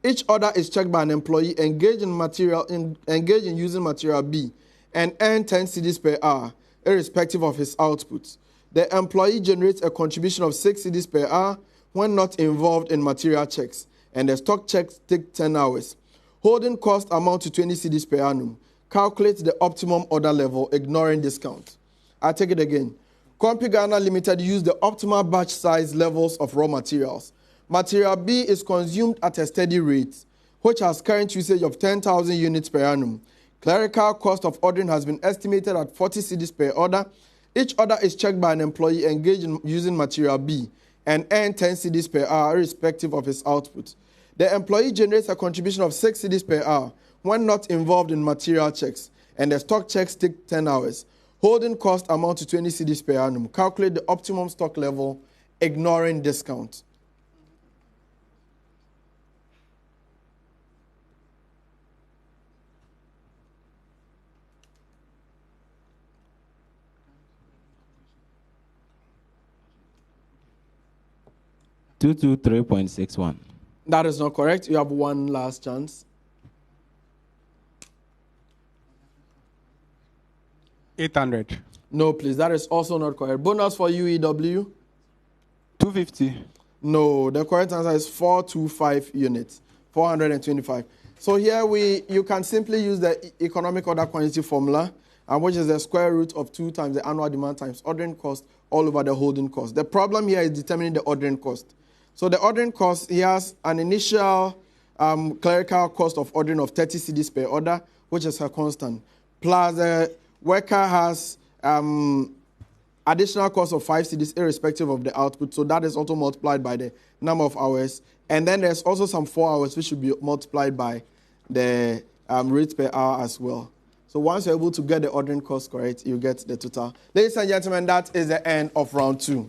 Each order is checked by an employee engaged in using material B and earn 10 cedis per hour, irrespective of his output. The employee generates a contribution of 6 cedis per hour when not involved in material checks, and the stock checks take 10 hours. Holding cost amount to 20 cedis per annum. Calculate the optimum order level, ignoring discount. I take it again. CompuGhana Limited use the optimal batch size levels of raw materials. Material B is consumed at a steady rate, which has current usage of 10,000 units per annum. Clerical cost of ordering has been estimated at 40 cedis per order. Each order is checked by an employee engaged in using material B and earn 10 cedis per hour, irrespective of his output. The employee generates a contribution of 6 cedis per hour when not involved in material checks, and the stock checks take 10 hours. Holding cost amount to 20 cedis per annum. Calculate the optimum stock level, ignoring discount.
$223.61.
That is not correct. You have one last chance.
800.
No, please. That is also not correct. Bonus for UEW.
250.
No, the correct answer is 425 units. 425. So here you can simply use the economic order quantity formula, which is the square root of 2 times the annual demand times ordering cost all over the holding cost. The problem here is determining the ordering cost. So the ordering cost, he has an initial clerical cost of ordering of 30 cedis per order, which is a constant, plus the worker has additional cost of 5 cedis irrespective of the output. So that is also multiplied by the number of hours. And then there's also some 4 hours, which should be multiplied by the rate per hour as well. So once you're able to get the ordering cost correct, you get the total. Ladies and gentlemen, that is the end of round 2.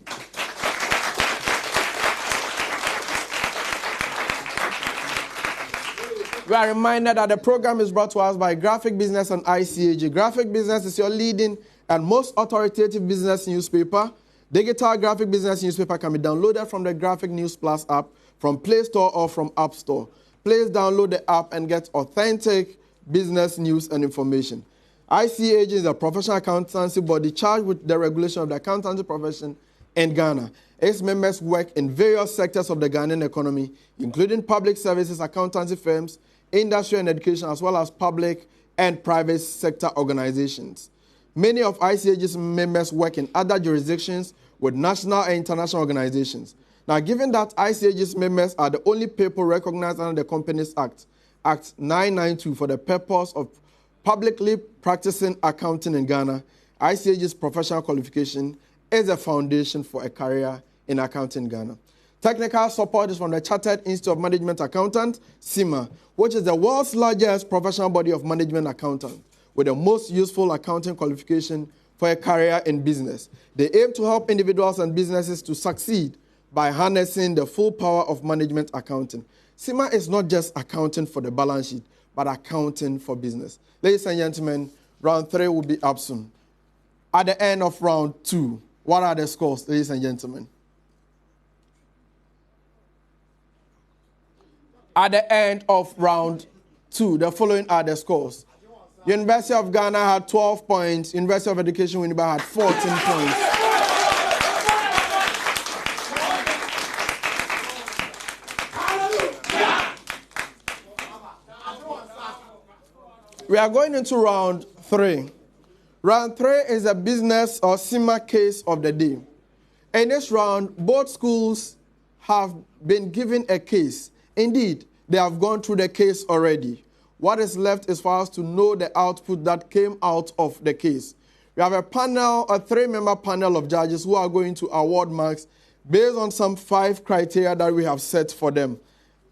We are reminded that the program is brought to us by Graphic Business and ICAG. Graphic Business is your leading and most authoritative business newspaper. Digital Graphic Business newspaper can be downloaded from the Graphic News Plus app, from Play Store or from App Store. Please download the app and get authentic business news and information. ICAG is a professional accountancy body charged with the regulation of the accountancy profession in Ghana. Its members work in various sectors of the Ghanaian economy, including public services, accountancy firms, industry and education, as well as public and private sector organizations. Many of ICAG's members work in other jurisdictions with national and international organizations. Now, given that ICAG's members are the only people recognized under the Companies Act, Act 992, for the purpose of publicly practicing accounting in Ghana, ICAG's professional qualification is a foundation for a career in accounting in Ghana. Technical support is from the Chartered Institute of Management Accountants, CIMA, which is the world's largest professional body of management accountants, with the most useful accounting qualification for a career in business. They aim to help individuals and businesses to succeed by harnessing the full power of management accounting. CIMA is not just accounting for the balance sheet, but accounting for business. Ladies and gentlemen, round 3 will be up soon. At the end of round 2, what are the scores, ladies and gentlemen? At the end of round 2, the following are the scores. University of Ghana had 12 points. University of Education Winneba had 14 points. We are going into round 3. Round 3 is a business or CIMA case of the day. In this round, both schools have been given a case. Indeed, they have gone through the case already. What is left is for us to know the output that came out of the case. We have a panel, a 3-member panel of judges who are going to award marks based on some 5 criteria that we have set for them.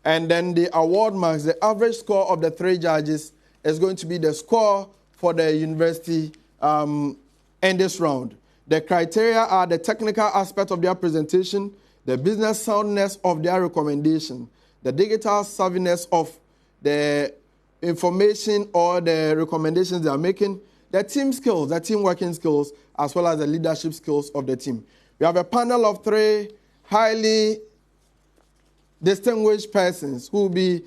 And then the award marks, the average score of the 3 judges is going to be the score for the university in this round. The criteria are the technical aspect of their presentation, the business soundness of their recommendation, the digital savviness of the information or the recommendations they are making, the team skills, the team working skills, as well as the leadership skills of the team. We have a panel of 3 highly distinguished persons who will be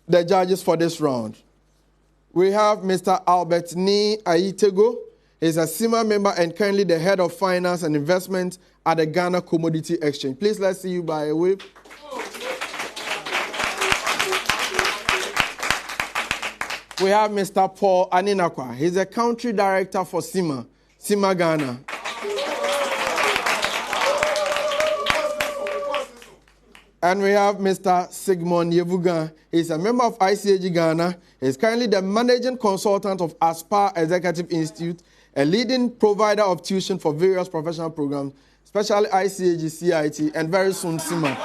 the judges for this round. We have Mr. Albert Ni Ayitego. He's a CIMA member and currently the head of finance and investment at the Ghana Commodity Exchange. Please, let's see you by a wave. We have Mr. Paul Aninakwa. He's a country director for CIMA Ghana. And we have Mr. Sigmund Yevugan. He's a member of ICAG Ghana. He's currently the managing consultant of Aspire Executive Institute, a leading provider of tuition for various professional programs, especially ICAG, CIT, and very soon CIMA.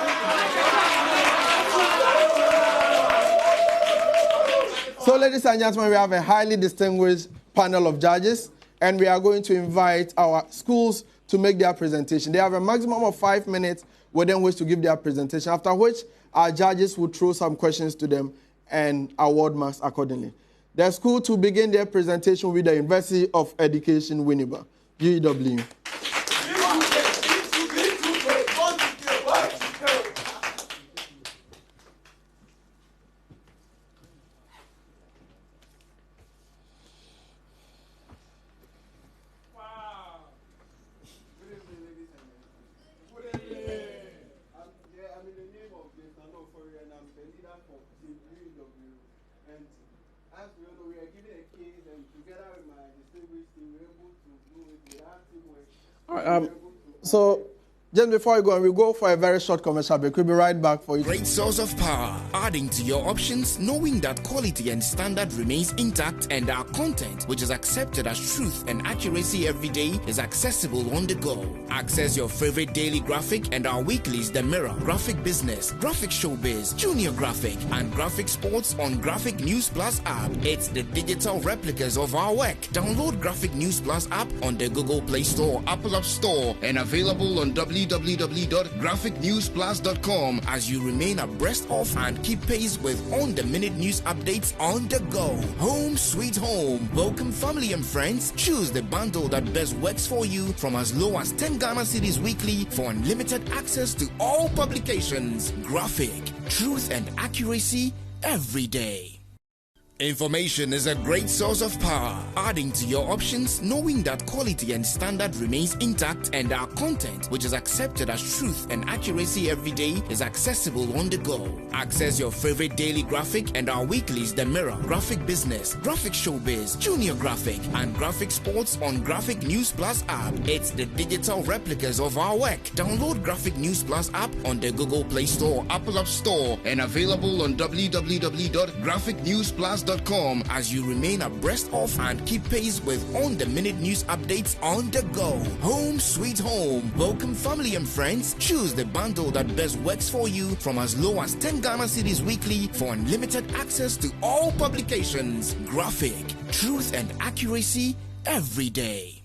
So, ladies and gentlemen, we have a highly distinguished panel of judges, and we are going to invite our schools to make their presentation. They have a maximum of 5 minutes within which to give their presentation, after which our judges will throw some questions to them and award marks accordingly. The school to begin their presentation with the University of Education Winneba, UEW. So, just before we go on, we'll go for a very short commercial break. We'll be right back for you.
Great source of power, adding to your options, knowing that quality and standard remains intact, and our content, which is accepted as truth and accuracy every day, is accessible on the go. Access your favorite daily graphic and our weeklies, The Mirror, Graphic Business, Graphic Showbiz, Junior Graphic, and Graphic Sports on Graphic News Plus app. It's the digital replicas of our work. Download Graphic News Plus app on the Google Play Store, Apple App Store, and available on www.graphicnewsplus.com as you remain abreast of and keep pace with on-the-minute news updates on the go. Home sweet home. Welcome family and friends. Choose the bundle that best works for you from as low as 10 Ghana cedis weekly for unlimited access to all publications. Graphic, truth and accuracy every day. Information is a great source of power, adding to your options, knowing that quality and standard remains intact and our content, which is accepted as truth and accuracy every day, is accessible on the go. Access your favorite daily graphic and our weeklies The Mirror, Graphic Business, Graphic Showbiz, Junior Graphic, and Graphic Sports on Graphic News Plus app. It's the digital replicas of our work. Download Graphic News Plus app on the Google Play Store, Apple App Store, and available on www.graphicnewsplus.com as you remain abreast of and keep pace with on-the-minute news updates on the go. Home sweet home. Welcome family and friends. Choose the bundle that best works for you from as low as 10 Ghana cedis weekly for unlimited access to all publications. Graphic, truth and accuracy every day.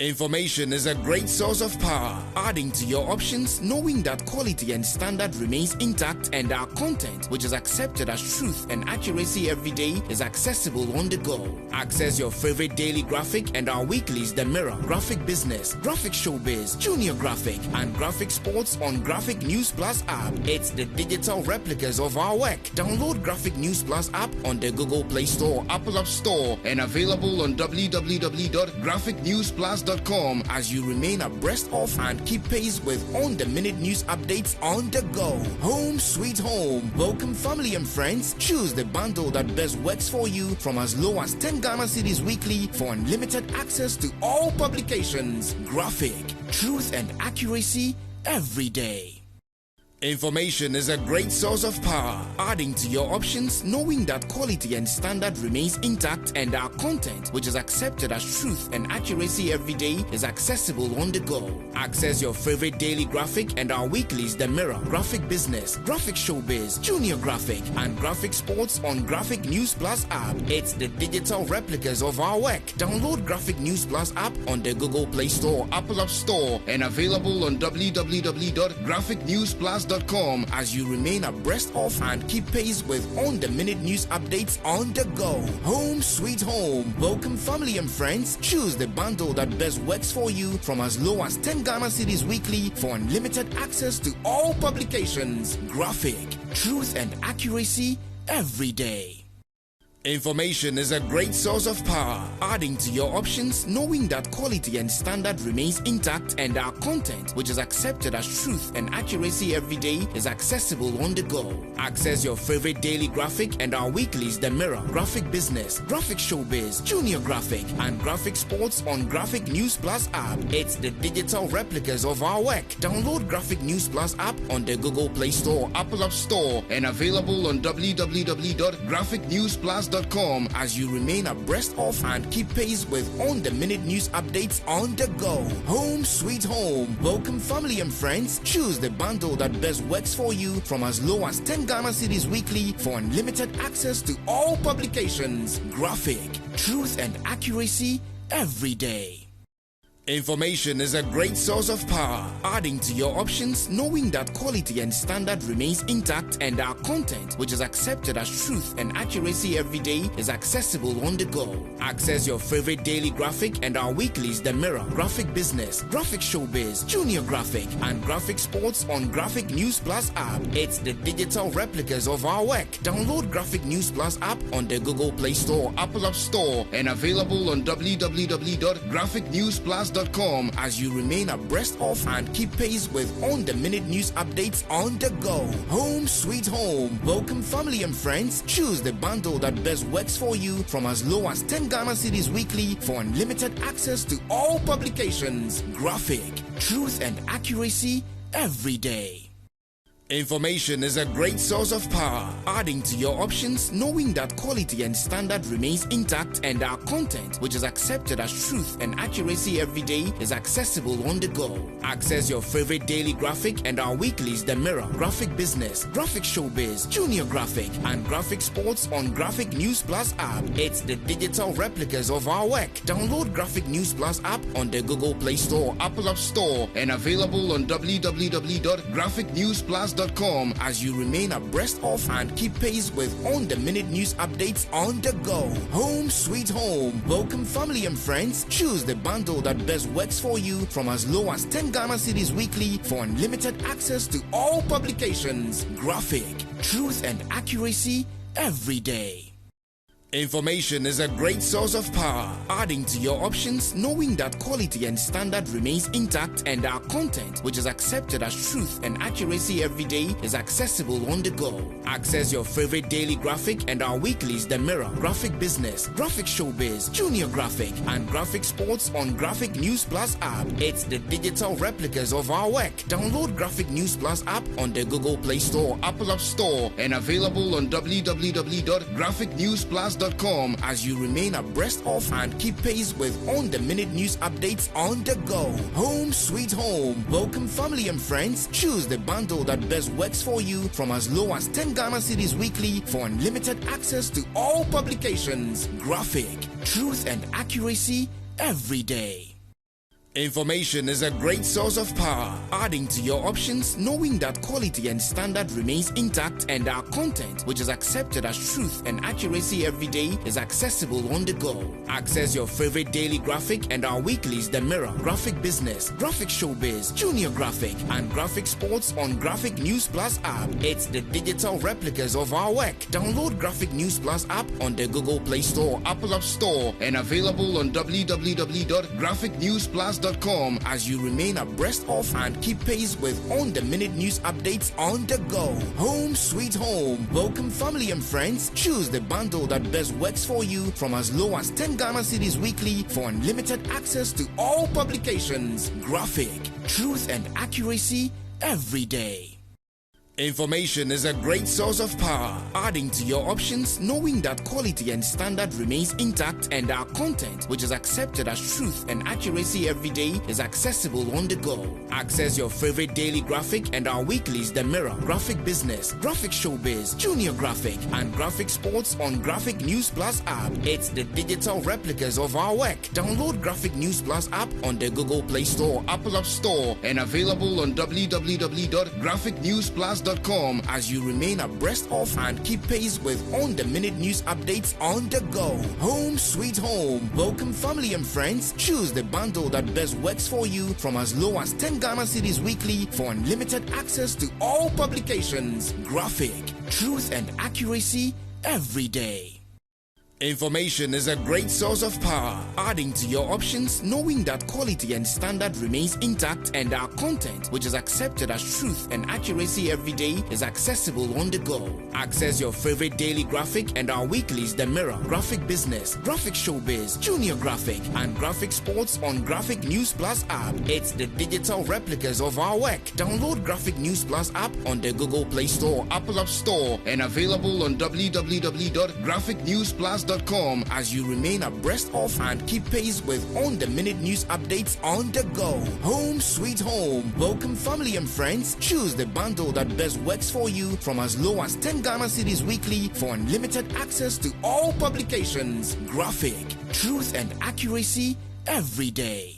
Information is a great source of power, adding to your options, knowing that quality and standard remains intact and our content, which is accepted as truth and accuracy every day, is accessible on the go. Access your favorite daily graphic and our weeklies The Mirror, Graphic Business, Graphic Showbiz, Junior Graphic, and Graphic Sports on Graphic News Plus app. It's the digital replicas of our work. Download Graphic News Plus app on the Google Play Store, Apple App Store, and available on www.graphicnewsplus.com as you remain abreast of and keep pace with on-the-minute news updates on the go. Home sweet home. Welcome family and friends. Choose the bundle that best works for you from as low as 10 Ghana cedis weekly for unlimited access to all publications. Graphic, truth and accuracy every day. Information is a great source of power, adding to your options, knowing that quality and standard remains intact and our content, which is accepted as truth and accuracy every day, is accessible on the go. Access your favorite daily graphic and our weeklies The Mirror, Graphic Business, Graphic Showbiz, Junior Graphic, and Graphic Sports on Graphic News Plus app. It's the digital replicas of our work. Download Graphic News Plus app on the Google Play Store, Apple App Store, and available on www.graphicnewsplus.com as you remain abreast of and keep pace with on-the-minute news updates on the go. Home sweet home. Welcome family and friends. Choose the bundle that best works for you from as low as 10 Ghana cedis weekly for unlimited access to all publications. Graphic, truth and accuracy every day. Information is a great source of power, adding to your options, knowing that quality and standard remains intact and our content, which is accepted as truth and accuracy every day, is accessible on the go. Access your favorite daily graphic and our weeklies The Mirror, Graphic Business, Graphic Showbiz, Junior Graphic, and Graphic Sports on Graphic News Plus app. It's the digital replicas of our work. Download Graphic News Plus app on the Google Play Store, Apple App Store, and available on www.graphicnewsplus.com as you remain abreast of and keep pace with on-the-minute news updates on the go. Home sweet home. Welcome family and friends. Choose the bundle that best works for you from as low as 10 Ghana cedis weekly for unlimited access to all publications. Graphic, truth and accuracy every day. Information is a great source of power, adding to your options, knowing that quality and standard remains intact and our content, which is accepted as truth and accuracy every day, is accessible on the go. Access your favorite daily graphic and our weeklies The Mirror, Graphic Business, Graphic Showbiz, Junior Graphic, and Graphic Sports on Graphic News Plus app. It's the digital replicas of our work. Download Graphic News Plus app on the Google Play Store, Apple App Store, and available on www.graphicnewsplus.com as you remain abreast of and keep pace with on-the-minute news updates on the go. Home sweet home. Welcome family and friends. Choose the bundle that best works for you from as low as 10 Ghana cedis weekly for unlimited access to all publications. Graphic, truth and accuracy every day. Information is a great source of power, adding to your options, knowing that quality and standard remains intact and our content, which is accepted as truth and accuracy every day, is accessible on the go. Access your favorite daily graphic and our weeklies The Mirror, Graphic Business, Graphic Showbiz, Junior Graphic, and Graphic Sports on Graphic News Plus app. It's the digital replicas of our work. Download Graphic News Plus app on the Google Play Store, Apple App Store, and available on www.graphicnewsplus.com as you remain abreast of and keep pace with on-the-minute news updates on the go. Home sweet home. Welcome family and friends. Choose the bundle that best works for you from as low as 10 Ghana cedis weekly for unlimited access to all publications. Graphic, truth and accuracy every day. Information is a great source of power, adding to your options, knowing that quality and standard remains intact, and our content, which is accepted as truth and accuracy every day, is accessible on the go. Access your favorite daily graphic and our weeklies The Mirror, Graphic Business, Graphic Showbiz, Junior Graphic, and Graphic Sports on Graphic News Plus app. It's the digital replicas of our work. Download Graphic News Plus app on the Google Play Store, Apple App Store, and available on www.graphicnewsplus.com as you remain abreast of and keep pace with on-the-minute news updates on the go. Home sweet home. Welcome family and friends. Choose the bundle that best works for you from as low as 10 Ghana cedis weekly for unlimited access to all publications. Graphic, truth and accuracy every day. Information is a great source of power, adding to your options, knowing that quality and standard remains intact, and our content, which is accepted as truth and accuracy every day, is accessible on the go. Access your favorite daily graphic and our weeklies The Mirror, Graphic Business, Graphic Showbiz, Junior Graphic, and Graphic Sports on Graphic News Plus app. It's the digital replicas of our work. Download Graphic News Plus app on the Google Play Store, Apple App Store, and available on www.graphicnewsplus.com as you remain abreast of and keep pace with on-the-minute news updates on the go. Home sweet home. Welcome family and friends. Choose the bundle that best works for you from as low as 10 Ghana cedis weekly for unlimited access to all publications. Graphic, truth and accuracy every day. Information is a great source of power, adding to your options, knowing that quality and standard remains intact, and our content, which is accepted as truth and accuracy every day, is accessible on the go. Access your favorite daily graphic and our weeklies The Mirror, Graphic Business, Graphic Showbiz, Junior Graphic, and Graphic Sports on Graphic News Plus app. It's the digital replicas of our work. Download Graphic News Plus app on the Google Play Store, Apple App Store, and available on www.graphicnewsplus.com as you remain abreast of and keep pace with on-the-minute news updates on the go. Home sweet home. Welcome family and friends. Choose the bundle that best works for you from as low as 10 Ghana cedis weekly for unlimited access to all publications. Graphic, truth and accuracy every day. Information is a great source of power, adding to your options, knowing that quality and standard remains intact, and our content, which is accepted as truth and accuracy every day, is accessible on the go. Access your favorite daily graphic and our weeklies The Mirror, Graphic Business, Graphic Showbiz, Junior Graphic, and Graphic Sports on Graphic News Plus app. It's the digital replicas of our work. Download Graphic News Plus app on the Google Play Store, Apple App Store, and available on www.graphicnewsplus.com as you remain abreast of and keep pace with on-the-minute news updates on the go. Home sweet home. Welcome family and friends. Choose the bundle that best works for you from as low as 10 Ghana cedis weekly for unlimited access to all publications. Graphic, truth and accuracy every day.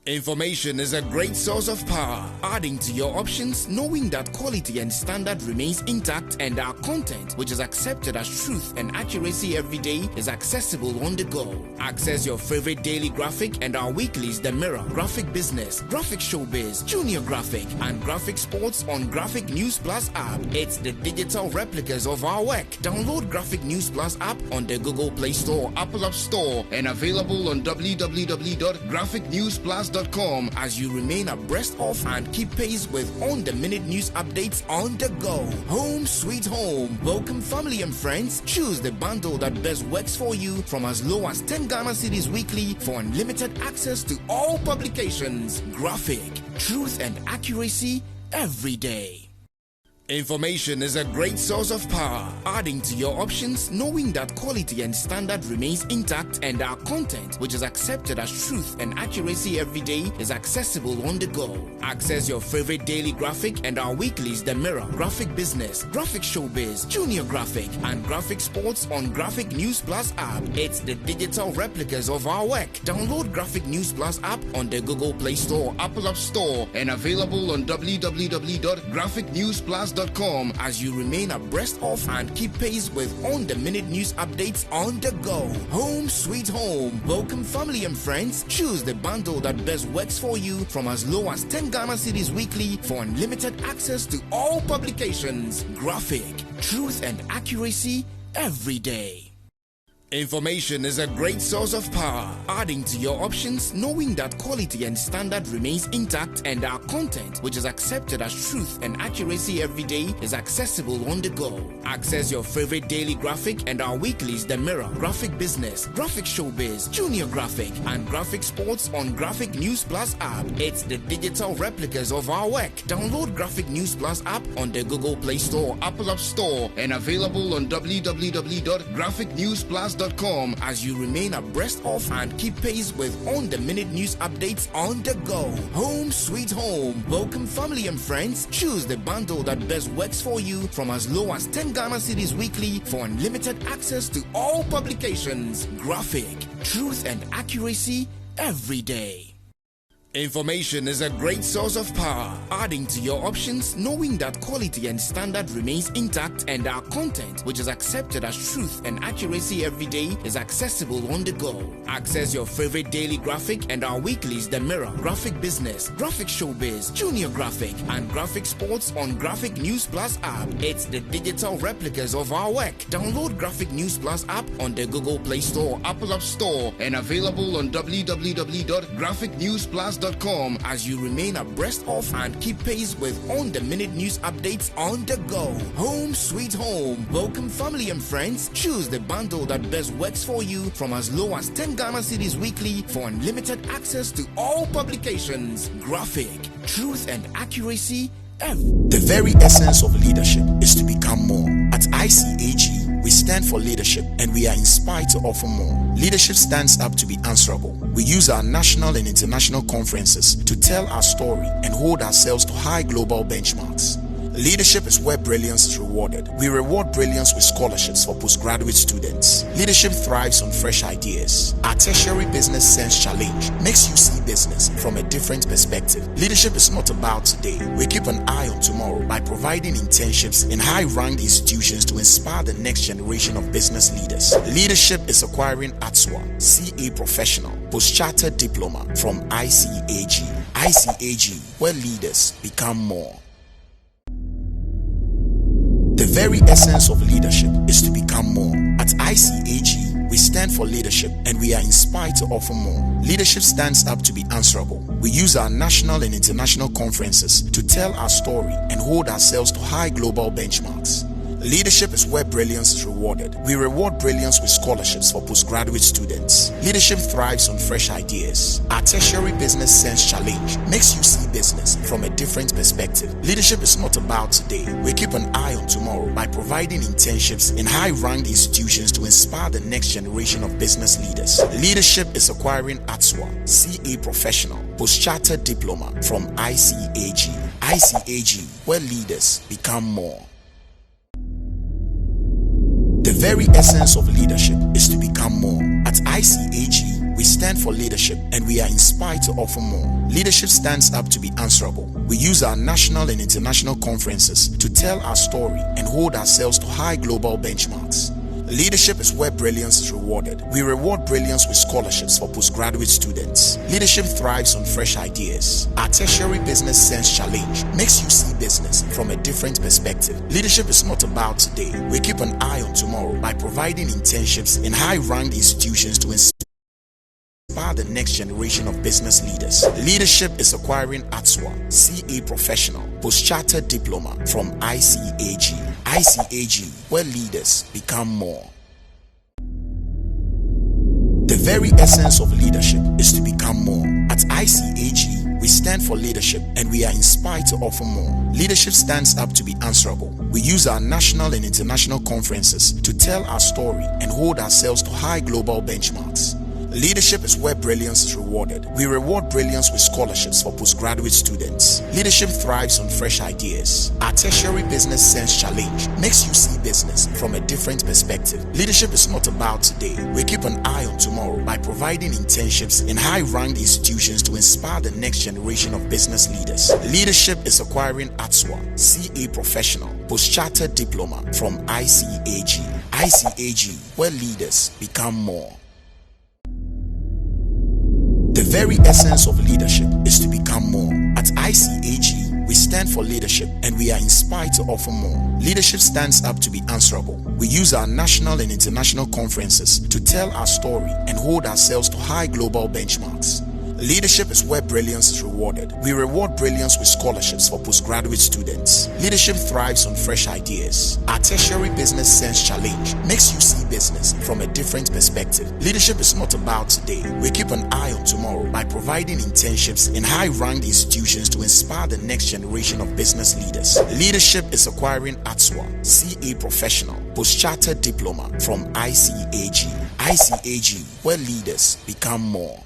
Information is a great source of power, adding to your options, knowing that quality and standard remains intact, and our content, which is accepted as truth and accuracy every day, is accessible on the go. Access your favorite daily graphic and our weeklies The Mirror, Graphic Business, Graphic Showbiz, Junior Graphic, and Graphic Sports on Graphic News Plus app. It's the digital replicas of our work. Download Graphic News Plus app on the Google Play Store, Apple App Store, and available on www.graphicnewsplus.com as you remain abreast of and keep pace with on-the-minute news updates on the go. Home sweet home. Welcome family and friends. Choose the bundle that best works for you from as low as 10 Ghana cedis weekly for unlimited access to all publications. Graphic, truth and accuracy every day. Information is a great source of power, adding to your options, knowing that quality and standard remains intact, and our content, which is accepted as truth and accuracy every day, is accessible on the go. Access your favorite daily graphic and our weeklies The Mirror, Graphic Business, Graphic Showbiz, Junior Graphic, and Graphic Sports on Graphic News Plus app. It's the digital replicas of our work. Download Graphic News Plus app on the Google Play Store, Apple App Store, and available on www.graphicnewsplus.com as you remain abreast of and keep pace with on-the-minute news updates on the go. Home sweet home. Welcome family and friends. Choose the bundle that best works for you from as low as 10 Ghana cedis weekly for unlimited access to all publications. Graphic, truth and accuracy every day. Information is a great source of power, adding to your options, knowing that quality and standard remains intact, and our content, which is accepted as truth and accuracy every day, is accessible on the go. Access your favorite daily graphic and our weeklies, The Mirror, Graphic Business, Graphic Showbiz, Junior Graphic, and Graphic Sports on Graphic News Plus app. It's the digital replicas of our work. Download Graphic News Plus app on the Google Play Store, Apple App Store, and available on www.graphicnewsplus.com as you remain abreast of and keep pace with on-the-minute news updates on the go. Home sweet home. Welcome family and friends. Choose the bundle that best works for you from as low as 10 Ghana cedis weekly for unlimited access to all publications. Graphic, truth and accuracy every day. Information is a great source of power, adding to your options, knowing that quality and standard remains intact, and our content, which is accepted as truth and accuracy every day, is accessible on the go. Access your favorite daily graphic and our weeklies, The Mirror, Graphic Business, Graphic Showbiz, Junior Graphic, and Graphic Sports on Graphic News Plus app. It's the digital replicas of our work. Download Graphic News Plus app on the Google Play Store, Apple App Store, and available on www.graphicnewsplus.com as you remain abreast of and keep pace with on-the-minute news updates on the go. Home sweet home. Welcome family and friends. Choose the bundle that best works for you from as low as 10 Ghana cedis weekly for unlimited access to all publications. Graphic, truth and accuracy.
The very essence of leadership is to become more. At ICAG, we stand for leadership and we are inspired to offer more. Leadership stands up to be answerable. We use our national and international conferences to tell our story and hold ourselves to high global benchmarks. Leadership is where brilliance is rewarded. We reward brilliance with scholarships for postgraduate students. Leadership thrives on fresh ideas. Our Tertiary Business Sense Challenge makes you see business from a different perspective. Leadership is not about today. We keep an eye on tomorrow by providing internships in high-ranked institutions to inspire the next generation of business leaders. Leadership is acquiring ATSWA, CA Professional, Post-Chartered Diploma from ICAG. ICAG, where leaders become more. The very essence of leadership is to become more. At ICAG, we stand for leadership and we are inspired to offer more. Leadership stands up to be answerable. We use our national and international conferences to tell our story and hold ourselves to high global benchmarks. Leadership is where brilliance is rewarded. We reward brilliance with scholarships for postgraduate students. Leadership thrives on fresh ideas. Our Tertiary Business Sense Challenge makes you see business from a different perspective. Leadership is not about today. We keep an eye on tomorrow by providing internships in high-ranked institutions to inspire the next generation of business leaders. Leadership is acquiring ATSWA, CA Professional, Post-Chartered Diploma from ICAG. ICAG, where leaders become more. The very essence of leadership is to become more. At ICAG, we stand for leadership and we are inspired to offer more. Leadership stands up to be answerable. We use our national and international conferences to tell our story and hold ourselves to high global benchmarks. Leadership is where brilliance is rewarded. We reward brilliance with scholarships for postgraduate students. Leadership thrives on fresh ideas. Our Tertiary Business Sense Challenge makes you see business from a different perspective. Leadership is not about today. We keep an eye on tomorrow by providing internships in high-ranked institutions to inspire the next generation of business leaders. Leadership is acquiring ATSWA, CA Professional, Post-Chartered Diploma from ICAG. ICAG, where leaders become more. The very essence of leadership is to become more. At ICAG, we stand for leadership and we are inspired to offer more. Leadership stands up to be answerable. We use our national and international conferences to tell our story and hold ourselves to high global benchmarks. Leadership is where brilliance is rewarded. We reward brilliance with scholarships for postgraduate students. Leadership thrives on fresh ideas. Our Tertiary Business Sense Challenge makes you see business from a different perspective. Leadership is not about today. We keep an eye on tomorrow by providing internships in high-ranked institutions to inspire the next generation of business leaders. Leadership is acquiring ATSWA, CA Professional, Post-Chartered Diploma from ICAG. ICAG, where leaders become more. The very essence of leadership is to become more. At ICAG, we We stand for leadership, and we are inspired to offer more. Leadership stands up to be answerable. We use our national and international conferences to tell our story and hold ourselves to high global benchmarks. Leadership is where brilliance is rewarded. We reward brilliance with scholarships for postgraduate students. Leadership thrives on fresh ideas. Our Tertiary Business Sense Challenge makes you see business from a different perspective. Leadership is not about today. We keep an eye on tomorrow by providing internships in high-ranked institutions to inspire the next generation of business leaders. Leadership is acquiring ATSWA, CA Professional, Post-Chartered Diploma from ICAG. ICAG, where leaders become more.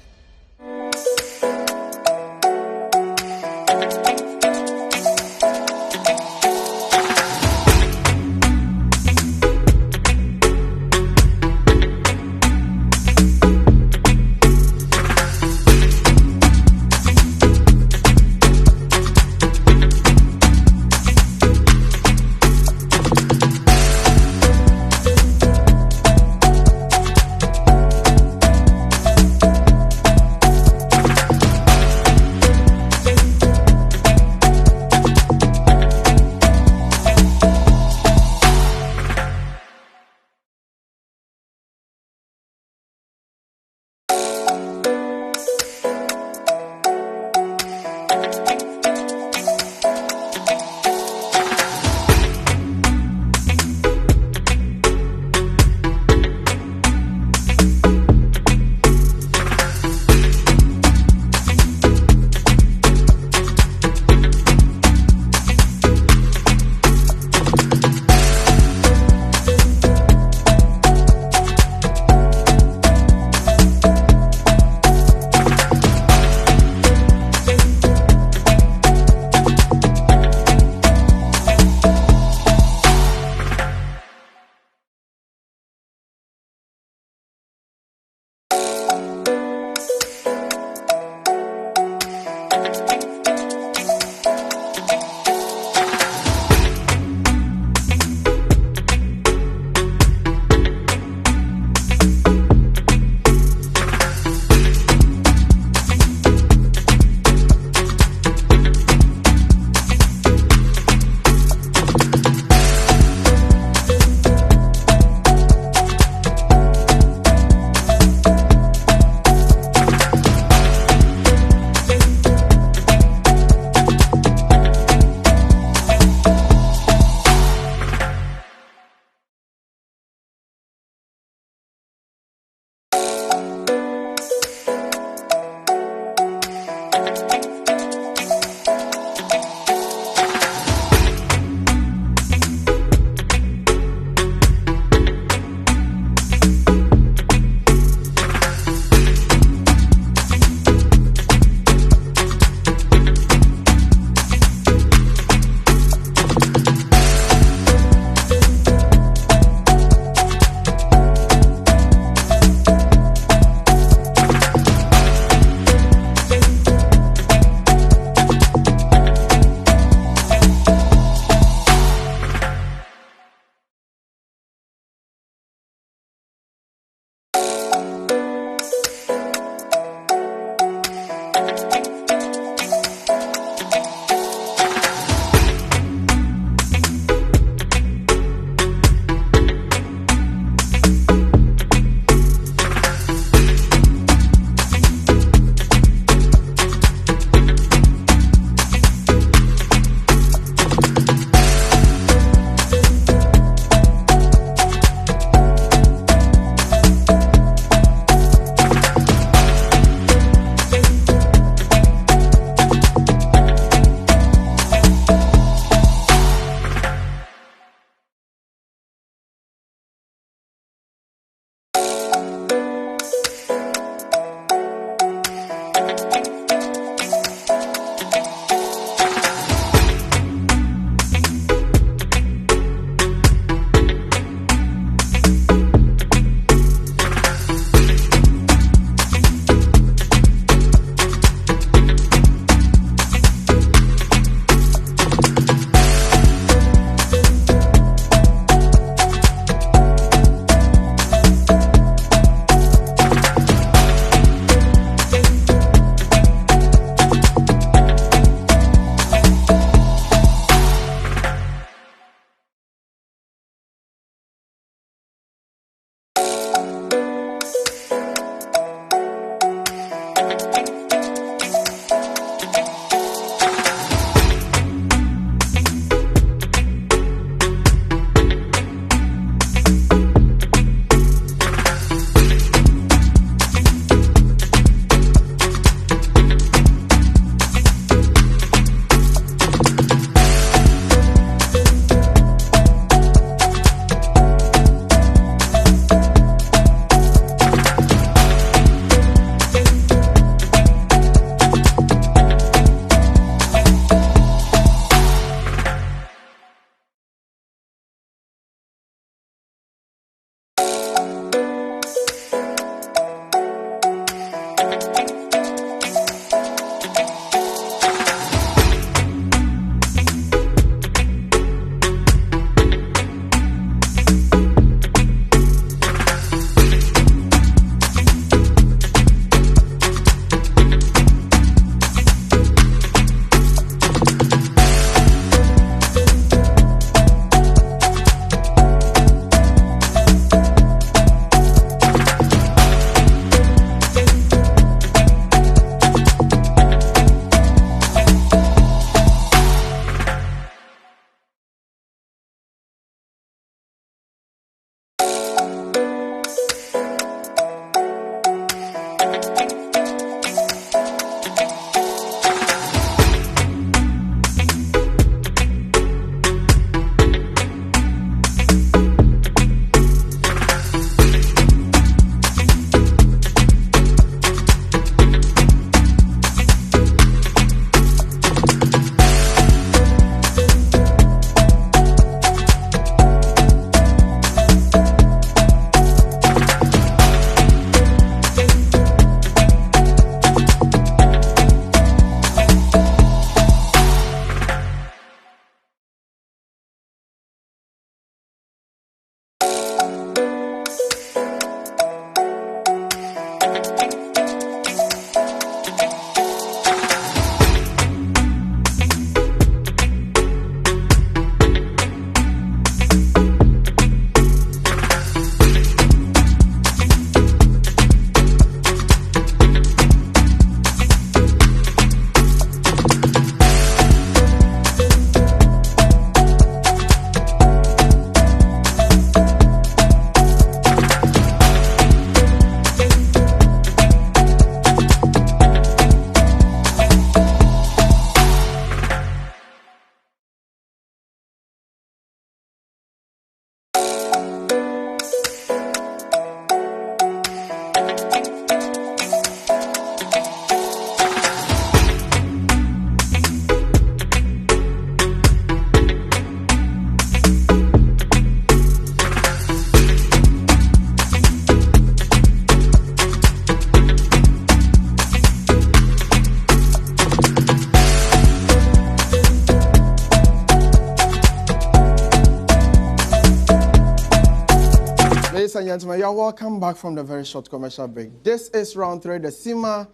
Ladies and gentlemen, you are welcome back from the very short commercial break. This is round 3, the SEMA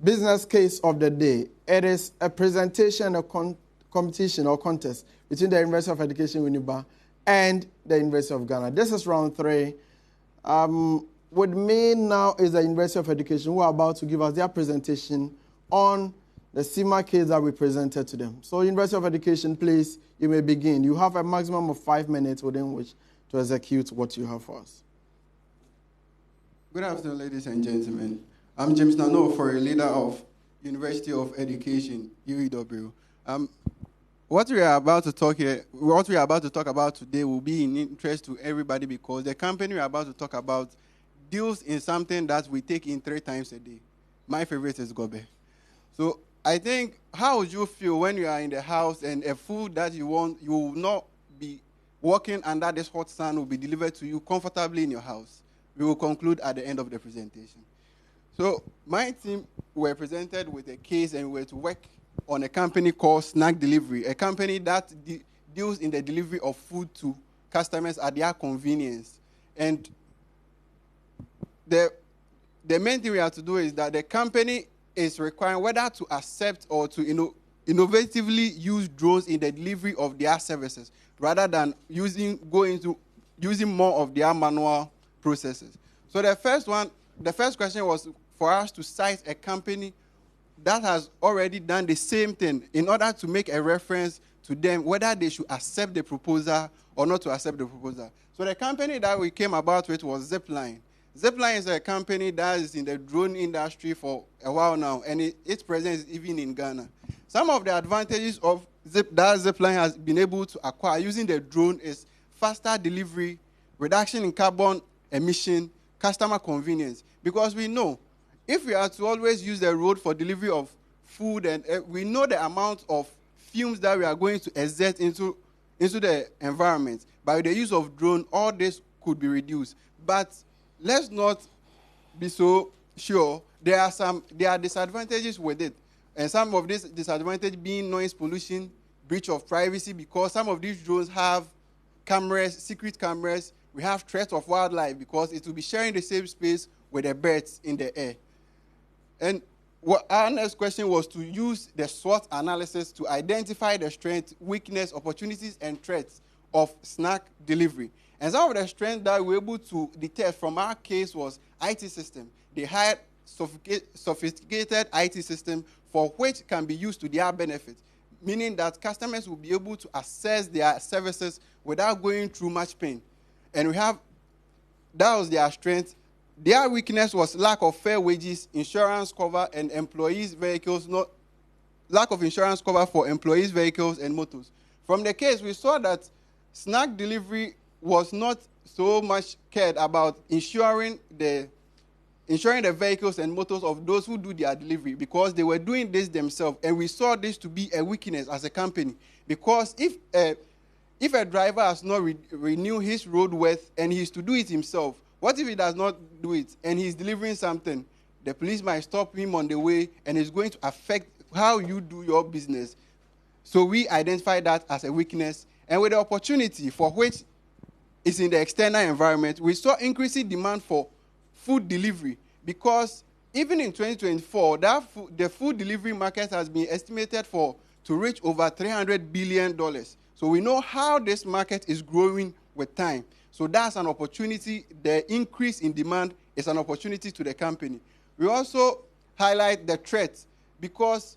business case of the day. It is a presentation, a competition or contest between the University of Education Winneba and the University of Ghana. This is round 3. With me now is the University of Education, who are about to give us their presentation on the SEMA case that we presented to them. So, University of Education, please, you may begin. You have a maximum of 5 minutes within which to execute what you have for us.
Good afternoon, ladies and gentlemen. I'm James Nano, for a leader of University of Education, UEW. What we are about to talk about today will be in interest to everybody because the company we are about to talk about deals in something that we take in 3 times a day. My favorite is gobe. So I think, how would you feel when you are in the house and a food that you want, you will not be walking under this hot sun, will be delivered to you comfortably in your house? We will conclude at the end of the presentation. So my team were presented with a case and we were to work on a company called Snack Delivery, a company that deals in the delivery of food to customers at their convenience. And the main thing we have to do is that the company is requiring whether to accept or to innovatively use drones in the delivery of their services, rather than using more of their manual processes. So the first question was for us to cite a company that has already done the same thing in order to make a reference to them whether they should accept the proposal or not to accept the proposal. So the company that we came about with was Zipline. Zipline is a company that is in the drone industry for a while now, and its presence is even in Ghana. Some of the advantages of that Zipline has been able to acquire using the drone is faster delivery, reduction in carbon emission, customer convenience. Because we know, if we are to always use the road for delivery of food, and we know the amount of fumes that we are going to exert into the environment. By the use of drone, all this could be reduced. But let's not be so sure. There are disadvantages with it. And some of these disadvantages being noise pollution, breach of privacy, because some of these drones have cameras, secret cameras. We have threat of wildlife because it will be sharing the same space with the birds in the air. And our next question was to use the SWOT analysis to identify the strengths, weakness, opportunities, and threats of snack delivery. And some of the strengths that we were able to detect from our case was IT system. They had sophisticated IT system for which can be used to their benefit, meaning that customers will be able to access their services without going through much pain. And that was their strength. Their weakness was lack of fair wages, insurance cover, and employees' vehicles, lack of insurance cover for employees' vehicles and motors. From the case, we saw that snack delivery was not so much cared about ensuring the vehicles and motors of those who do their delivery, because they were doing this themselves. And we saw this to be a weakness as a company, because if a driver has not renewed his roadworthy and he is to do it himself, what if he does not do it and he's delivering something? The police might stop him on the way and it's going to affect how you do your business. So we identified that as a weakness. And with the opportunity for which is in the external environment, we saw increasing demand for food delivery, because even in 2024, the food delivery market has been estimated to reach over $300 billion. So we know how this market is growing with time. So that's an opportunity. The increase in demand is an opportunity to the company. We also highlight the threats, because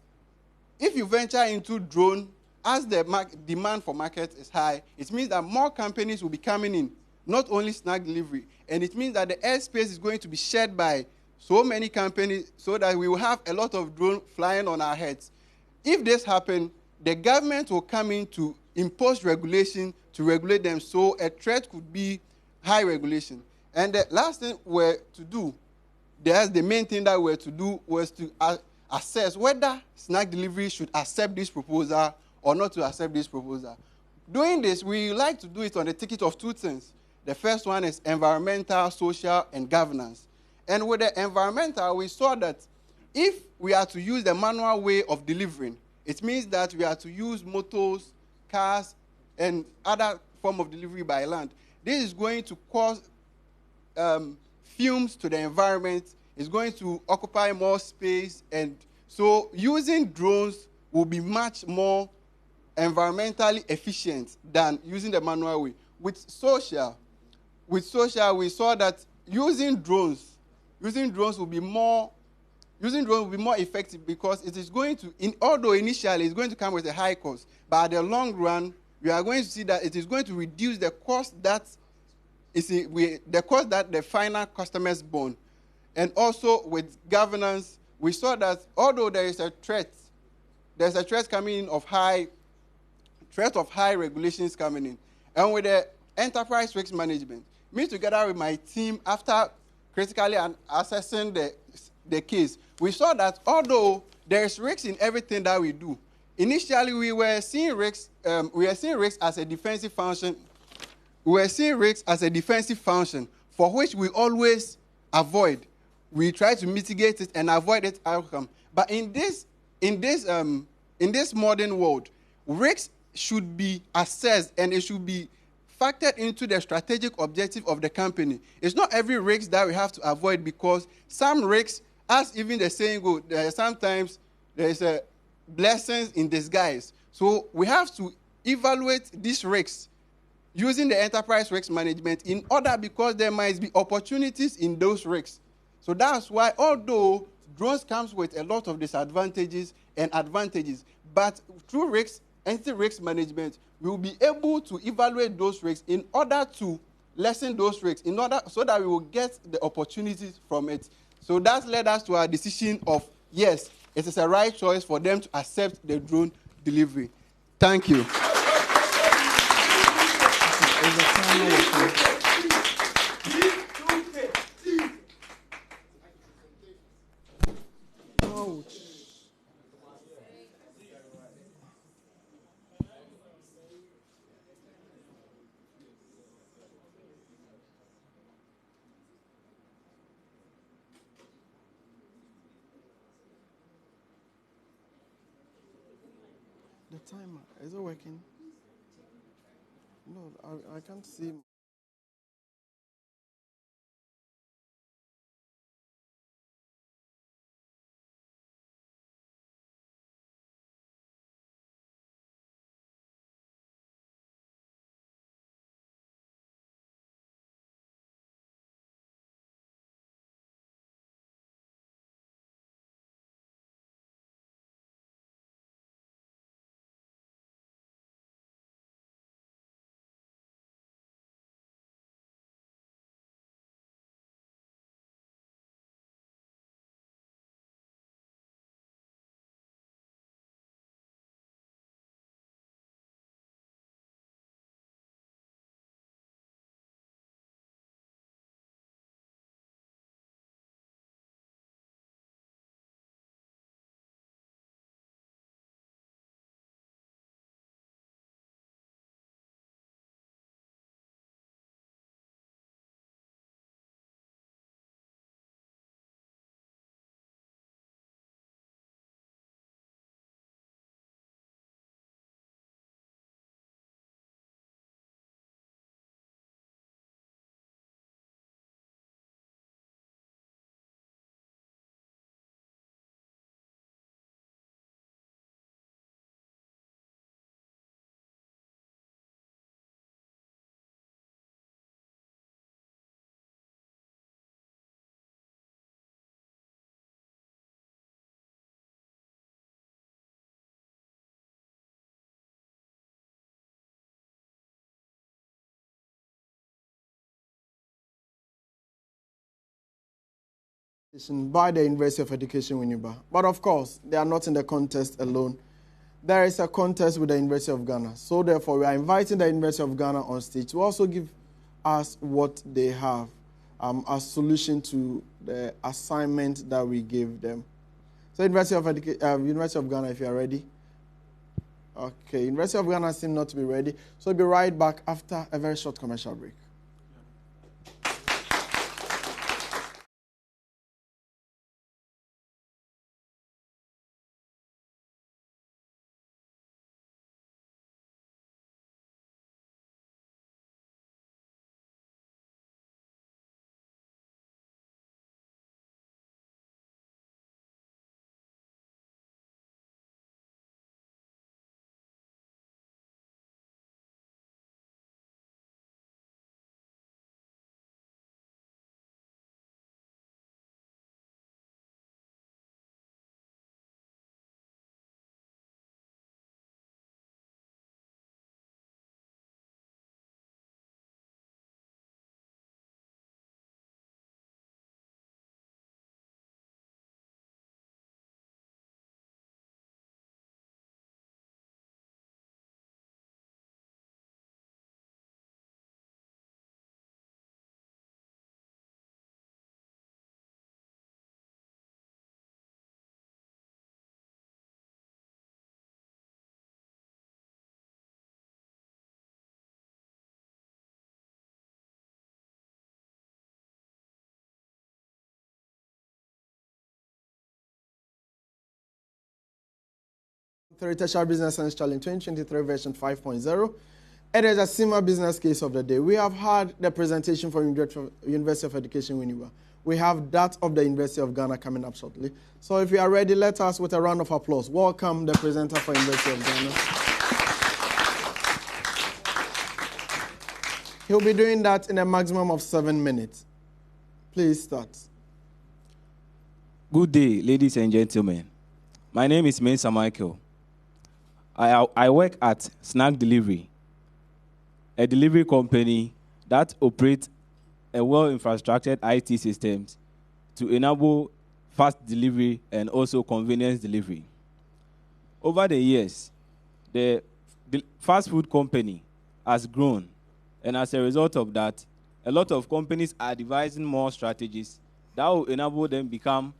if you venture into drone, as the demand for market is high, it means that more companies will be coming in, not only snack delivery. And it means that the airspace is going to be shared by so many companies, so that we will have a lot of drones flying on our heads. If this happens, the government will come in to impose regulation to regulate them. So a threat could be high regulation. And the last thing we're to do, the main thing that we're to do was to assess whether snack delivery should accept this proposal or not to accept this proposal. Doing this, we like to do it on the ticket of 2 things. The first one is environmental, social, and governance. And with the environmental, we saw that if we are to use the manual way of delivering, it means that we are to use motors, cars, and other form of delivery by land. This is going to cause fumes to the environment. It's going to occupy more space, and so using drones will be much more environmentally efficient than using the manual way. With social, we saw that using drones will be more effective, because it is going to, although initially it's going to come with a high cost, but at the long run, we are going to see that it is going to reduce the cost that the final customers born. And also with governance, we saw that although there's a threat coming in of high regulations coming in, and with the enterprise risk management, me together with my team, after critically assessing the case, we saw that although there's risks in everything that we do, initially we were seeing risks as a defensive function. We were seeing risks as a defensive function for which we always avoid. We try to mitigate it and avoid its outcome. But in this modern world, risks should be assessed and it should be factored into the strategic objective of the company. It's not every risk that we have to avoid, because some risks, as even the saying goes, sometimes there's a blessings in disguise. So we have to evaluate these risks using the enterprise risk management in order, because there might be opportunities in those risks. So that's why, although drones comes with a lot of disadvantages and advantages, but through entity risk management, we will be able to evaluate those risks in order to lessen those risks, so that we will get the opportunities from it. So that led us to our decision of, yes, it is a right choice for them to accept the drone delivery. Thank you.
The timer, is it working? No, I can't see. By the University of Education Winneba. But of course, they are not in the contest alone. There is a contest with the University of Ghana. So therefore, we are inviting the University of Ghana on stage to also give us what they have as solution to the assignment that we gave them. So University of Ghana, if you are ready. Okay, University of Ghana seem not to be ready. So we'll be right back after a very short commercial break. Tertiary Business Science Challenge 2023 version 5.0. It is a similar business case of the day. We have had the presentation from University of Education Winneba. We have that of the University of Ghana coming up shortly. So if you are ready, let us, with a round of applause, welcome the presenter for University of Ghana. He'll be doing that in a maximum of 7 minutes. Please start.
Good day, ladies and gentlemen. My name is Mensa Michael. I work at Snack Delivery, a delivery company that operates a well-infrastructured IT systems to enable fast delivery and also convenience delivery. Over the years, the fast food company has grown, and as a result of that, a lot of companies are devising more strategies that will enable them become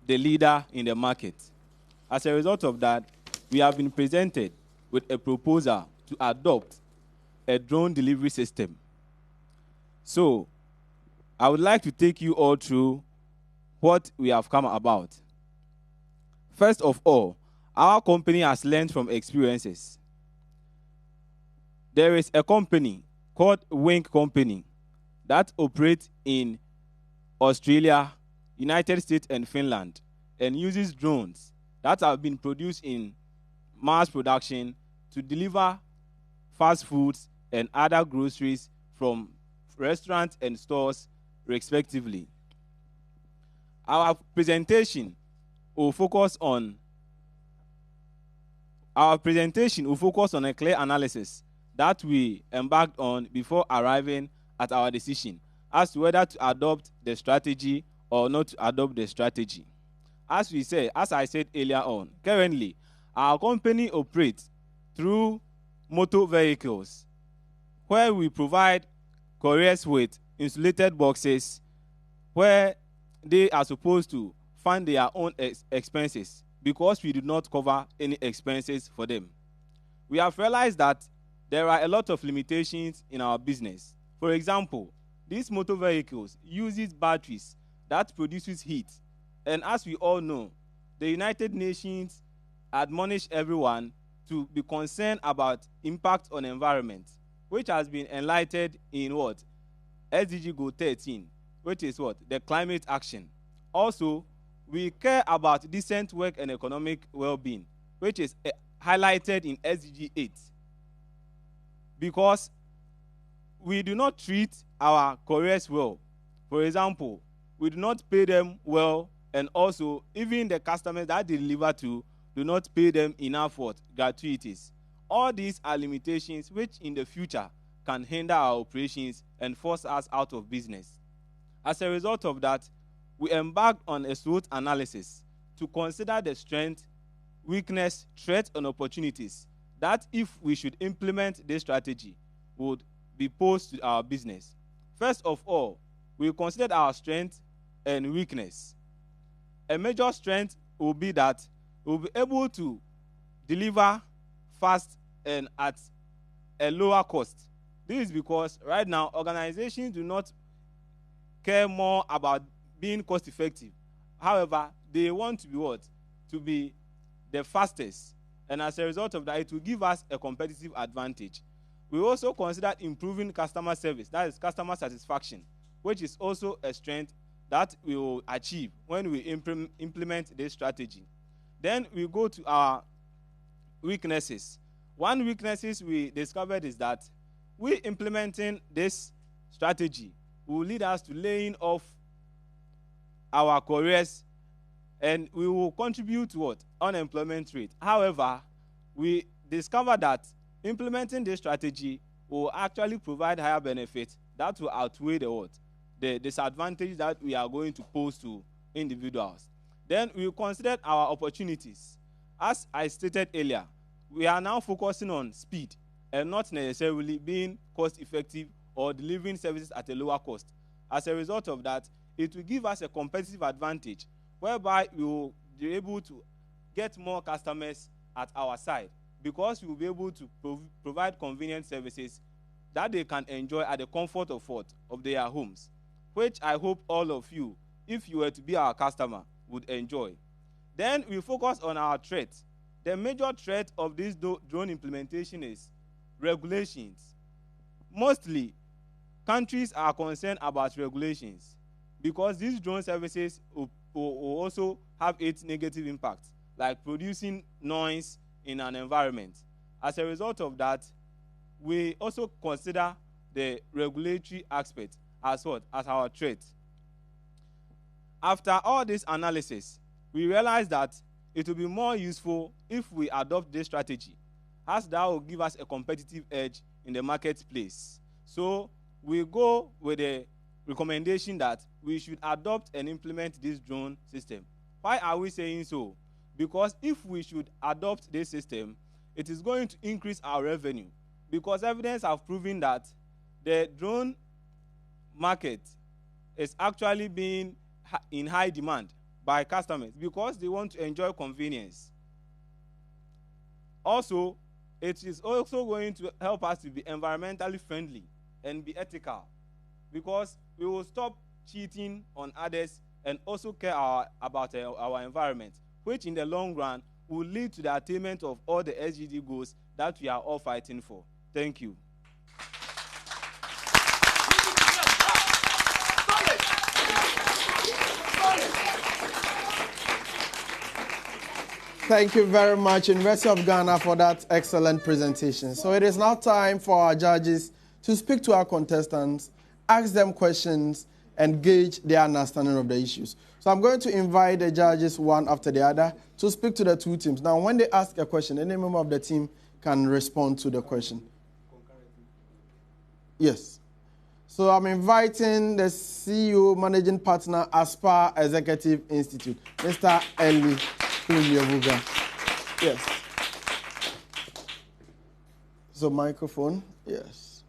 the leader in the market. As a result of that, we have been presented with a proposal to adopt a drone delivery system. So, I would like to take you all through what we have come about. First of all, our company has learned from experiences. There is a company called Wink Company that operates in Australia, United States, and Finland, and uses drones that have been produced in mass production to deliver fast foods and other groceries from restaurants and stores, respectively. Our presentation will focus on a clear analysis that we embarked on before arriving at our decision as to whether to adopt the strategy or not to adopt the strategy. As I said earlier on, currently, our company operates through motor vehicles where we provide couriers with insulated boxes where they are supposed to fund their own expenses because we do not cover any expenses for them. We have realized that there are a lot of limitations in our business. For example, these motor vehicles uses batteries that produces heat. And as we all know, the United Nations admonish everyone to be concerned about impact on environment, which has been enlightened in what? SDG Goal 13, which is what? The climate action. Also, we care about decent work and economic well-being, which is highlighted in SDG 8. Because we do not treat our couriers well. For example, we do not pay them well, and also even the customers that they deliver to do not pay them enough gratuities. All these are limitations which in the future can hinder our operations and force us out of business. As a result of that, we embarked on a SWOT analysis to consider the strength, weakness, threats, and opportunities that if we should implement this strategy would be posed to our business. First of all, we considered our strength and weakness. A major strength will be that we'll be able to deliver fast and at a lower cost. This is because right now organizations do not care more about being cost effective. However, they want to be what? To be the fastest. And as a result of that, it will give us a competitive advantage. We also considered improving customer service, that is customer satisfaction, which is also a strength that we will achieve when we implement this strategy. Then we go to our weaknesses. One weaknesses we discovered is that we implementing this strategy will lead us to laying off our couriers, and we will contribute to what? Unemployment rate. However, we discovered that implementing this strategy will actually provide higher benefits that will outweigh the what? The disadvantage that we are going to pose to individuals. Then we considered our opportunities. As I stated earlier, we are now focusing on speed and not necessarily being cost effective or delivering services at a lower cost. As a result of that, it will give us a competitive advantage whereby we will be able to get more customers at our side because we will be able to provide convenient services that they can enjoy at the comfort of their homes, which I hope all of you, if you were to be our customer, would enjoy. Then we focus on our threats. The major threat of this drone implementation is regulations. Mostly, countries are concerned about regulations because these drone services will also have its negative impacts, like producing noise in an environment. As a result of that, we also consider the regulatory aspect as what? As our threat. After all this analysis, we realize that it will be more useful if we adopt this strategy, as that will give us a competitive edge in the marketplace. So we go with the recommendation that we should adopt and implement this drone system. Why are we saying so? Because if we should adopt this system, it is going to increase our revenue, because evidence have proven that the drone market is actually being in high demand by customers because they want to enjoy convenience. Also, it is also going to help us to be environmentally friendly and be ethical, because we will stop cheating on others and also care about our environment, which in the long run will lead to the attainment of all the SDG goals that we are all fighting for. Thank you.
Thank you very much, University of Ghana, for that excellent presentation. So it is now time for our judges to speak to our contestants, ask them questions, and gauge their understanding of the issues. So I'm going to invite the judges one after the other to speak to the two teams. Now, when they ask a question, any member of the team can respond to the question. Yes. So I'm inviting the CEO, Managing Partner, Aspire Executive Institute, Mr. Eli. Yes. So microphone, yes.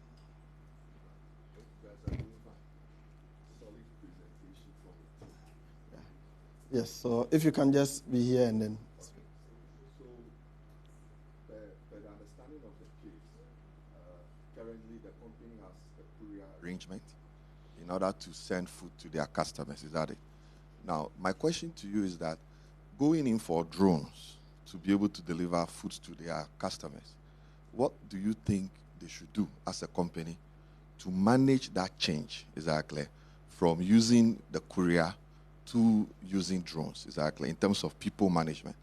Yes, so if you can just be here and then.
So the understanding of the case, currently the company has a courier arrangement in order to send food to their customers, is that it? Now, my question to you is that going in for drones to be able to deliver food to their customers, what do you think they should do as a company to manage that change, exactly, from using the courier to using drones, exactly, in terms of people management?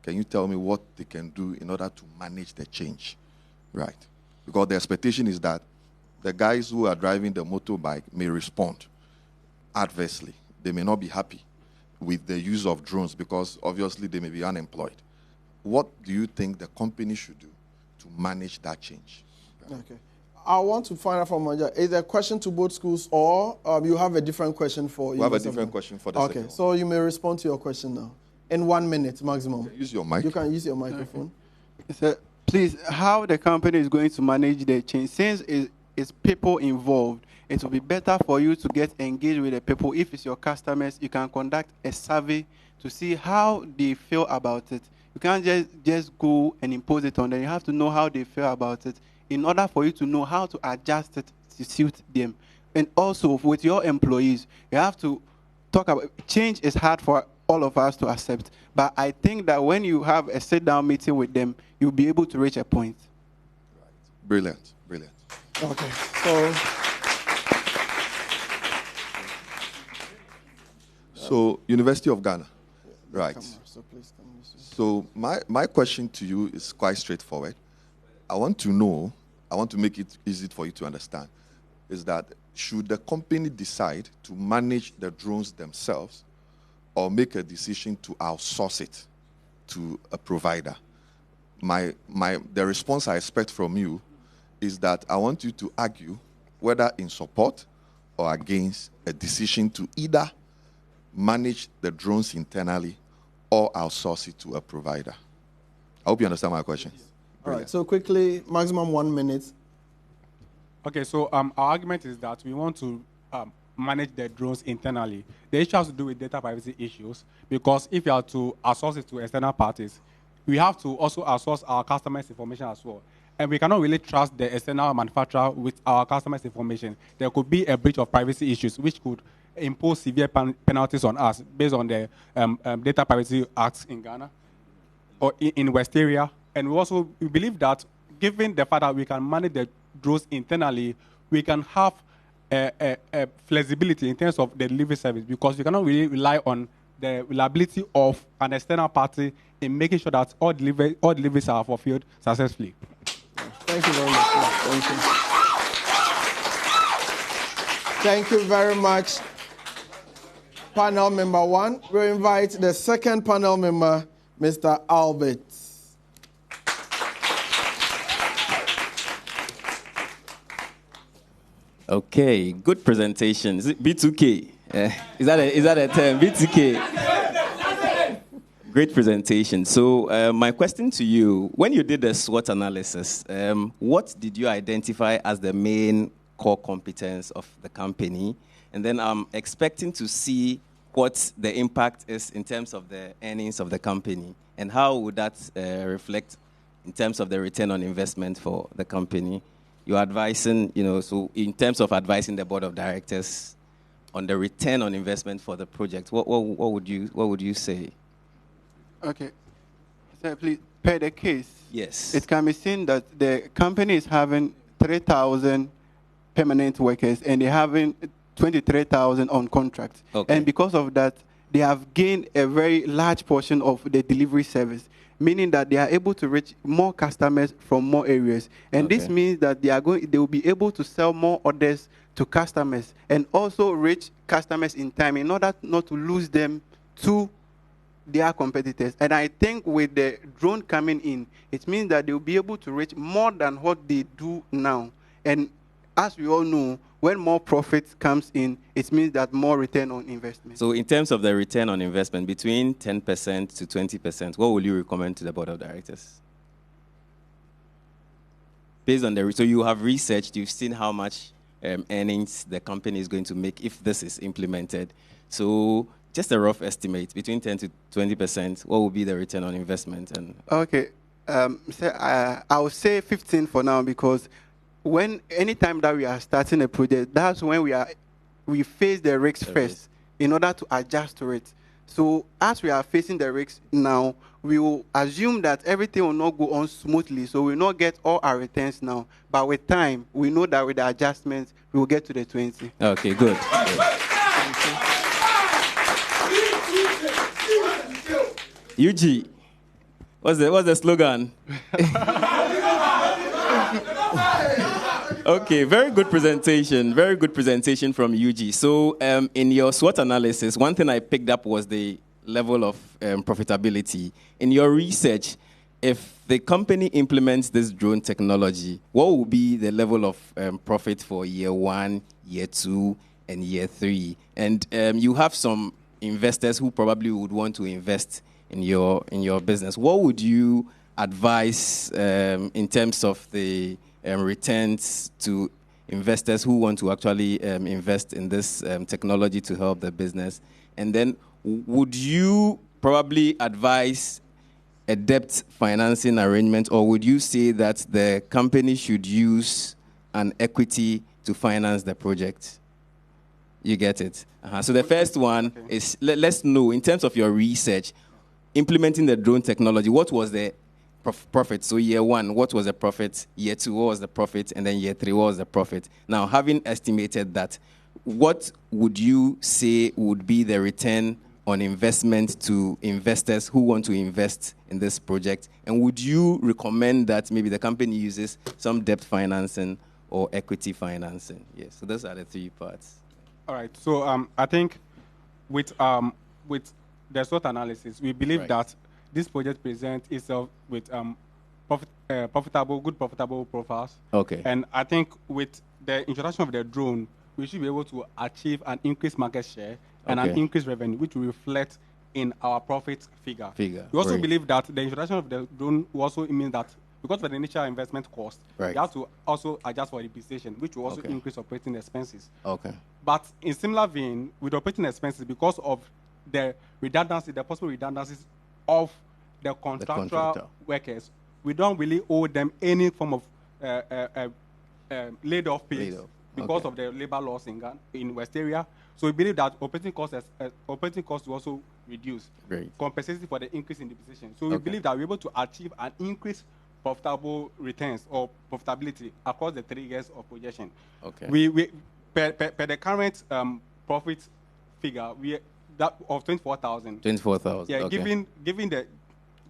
Can you tell me what they can do in order to manage the change? Right. Because the expectation is that the guys who are driving the motorbike may respond adversely. They may not be happy with the use of drones because obviously they may be unemployed. What do you think the company should do to manage that change?
Okay. I want to find out from Manja, is there a question to both schools or you have a different question for you?
We have a different question for the second one.
So you may respond to your question now. In 1 minute maximum.
You can use your mic.
You can use your microphone.
Okay. So, please, how the company is going to manage the change? Since it's people involved, it will be better for you to get engaged with the people. If it's your customers, you can conduct a survey to see how they feel about it. You can't just go and impose it on them. You have to know how they feel about it in order for you to know how to adjust it to suit them. And also, with your employees, you have to talk about change is hard for all of us to accept. But I think that when you have a sit-down meeting with them, you'll be able to reach a point.
Right. Brilliant. Brilliant.
Okay.
So University of Ghana. Right.
So
my question to you is quite straightforward. I want to make it easy for you to understand, is that should the company decide to manage the drones themselves or make a decision to outsource it to a provider? The response I expect from you is that I want you to argue whether in support or against a decision to either manage the drones internally or outsource it to a provider. I hope you understand my question.
All right, so quickly, maximum 1 minute.
Okay, so our argument is that we want to manage the drones internally. The issue has to do with data privacy issues, because if you are to outsource it to external parties, we have to also outsource our customers' information as well. And we cannot really trust the external manufacturer with our customers' information. There could be a breach of privacy issues, which could impose severe penalties on us based on the Data Privacy Act in Ghana. or in West area. And we believe that given the fact that we can manage the drones internally, we can have a flexibility in terms of the delivery service, because we cannot really rely on the reliability of an external party in making sure that all deliveries are fulfilled successfully.
Thank you very much. Thank you. Thank you very much, panel member 1. We invite the second panel member, Mr. Albert.
Okay, good presentation. Is it B2K? Is that a term? B2K. Great presentation. So my question to you, when you did the SWOT analysis, what did you identify as the main core competence of the company? And then I'm expecting to see what the impact is in terms of the earnings of the company, and how would that reflect in terms of the return on investment for the company. You're advising, so in terms of advising the board of directors on the return on investment for the project, what would you say?
Okay. So please, per the case,
yes,
it can be seen that the company is having 3,000 permanent workers and they're having 23,000 on contract.
Okay.
And because of that, they have gained a very large portion of the delivery service, meaning that they are able to reach more customers from more areas. And this means that they will be able to sell more orders to customers and also reach customers in time in order not to lose them to their competitors. And I think with the drone coming in, it means that they will be able to reach more than what they do now. And as we all know, when more profit comes in, it means that more return on investment.
So in terms of the return on investment, between 10% to 20%, what will you recommend to the board of directors? Based on so you have researched, you've seen how much earnings the company is going to make if this is implemented. So just a rough estimate, between 10 to 20%, what will be the return on investment? And
okay, I would say 15 for now, because anytime that we are starting a project, that's when we face the risks first in order to adjust to it. So as we are facing the risks now, we will assume that everything will not go on smoothly, so we will not get all our returns now. But with time, we know that with the adjustments, we will get to the 20.
Okay, good. UG, what's the slogan? Okay, very good presentation. Very good presentation from UG. So in your SWOT analysis, one thing I picked up was the level of profitability. In your research, if the company implements this drone technology, what will be the level of profit for year 1, year 2, and year 3? And you have some investors who probably would want to invest in your business. What would you advise in terms of the returns to investors who want to actually invest in this technology to help the business? And then would you probably advise a debt financing arrangement, or would you say that the company should use an equity to finance the project? You get it? So the first one is, let's know, in terms of your research, implementing the drone technology, what was the profit? So year 1, what was the profit? Year 2, what was the profit? And then year 3, what was the profit? Now, having estimated that, what would you say would be the return on investment to investors who want to invest in this project? And would you recommend that maybe the company uses some debt financing or equity financing? Yes, so those are the 3 parts.
All right, so I think with the SWOT analysis, we believe that this project presents itself with good profitable profiles.
Okay.
And I think with the introduction of the drone, we should be able to achieve an increased market share and an increased revenue, which will reflect in our profit figure. We also believe that the introduction of the drone will also mean that because of the initial investment cost, we have to also adjust for depreciation, which will also increase operating expenses.
Okay.
But in similar vein, with operating expenses, because of the redundancy, the possible redundancies of the contractual workers, we don't really owe them any form of laid-off pay because of the labor laws in West area. So we believe that operating costs will also reduce,
Great.
compensating for the increase in depreciation. So we believe that we're able to achieve an increased profitable returns or profitability across the 3 years of projection.
Okay.
We per the current profit figure, that of 24,000.
24,000.
Yeah,
okay.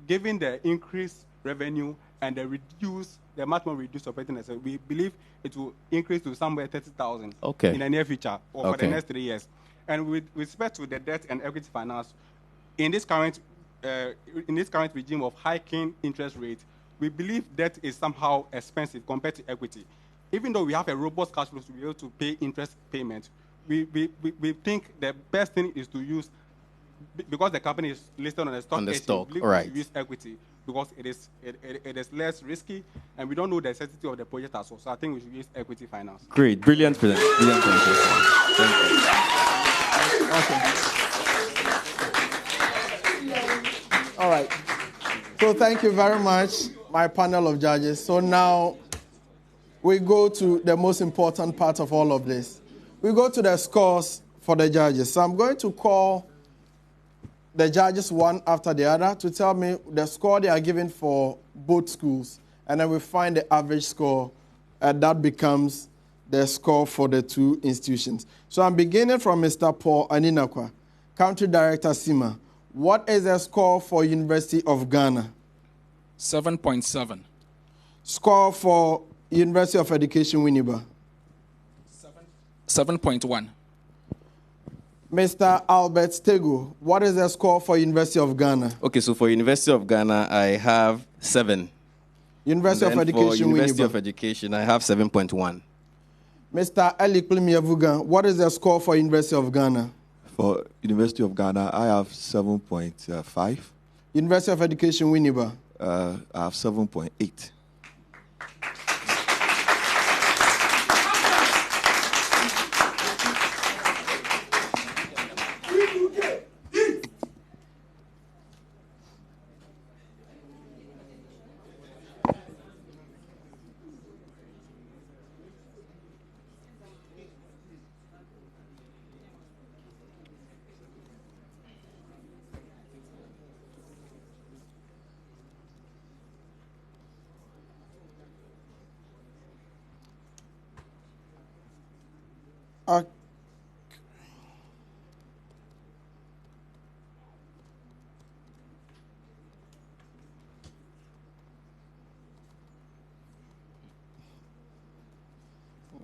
given the increased revenue and the much more reduced operating expense, we believe it will increase to somewhere 30,000
Okay.
in the near future or for the
Okay.
next 3 years. And with respect to the debt and equity finance, in this current regime of hiking interest rates, we believe debt is somehow expensive compared to equity. Even though we have a robust cash flow to be able to pay interest payments, we think the best thing is to use, because the company is listed on the stock exchange, we
right.
use equity because it is less risky, and we don't know the sensitivity of the project as well. So I think we should use equity finance.
Great, brilliant presentation. Thank you.
Okay. All right. So thank you very much, my panel of judges. So now we go to the most important part of all of this. We go to the scores for the judges. So I'm going to call the judges one after the other to tell me the score they are giving for both schools. And then we find the average score, and that becomes the score for the 2 institutions. So I'm beginning from Mr. Paul Aninakwa, Country Director SEMA. What is the score for University of Ghana?
7.7.
Score for University of Education Winneba?
7.1.
Mr. Albert Stego, what is the score for University of Ghana?
Okay, so for University of Ghana, I have 7.
University of Education
for University
Winneba?
of Education, I have 7.1.
Mr. Eli Kulimiavuga, what is the score for University of Ghana?
For University of Ghana, I have 7.5.
University of Education Winneba?
I have 7.8.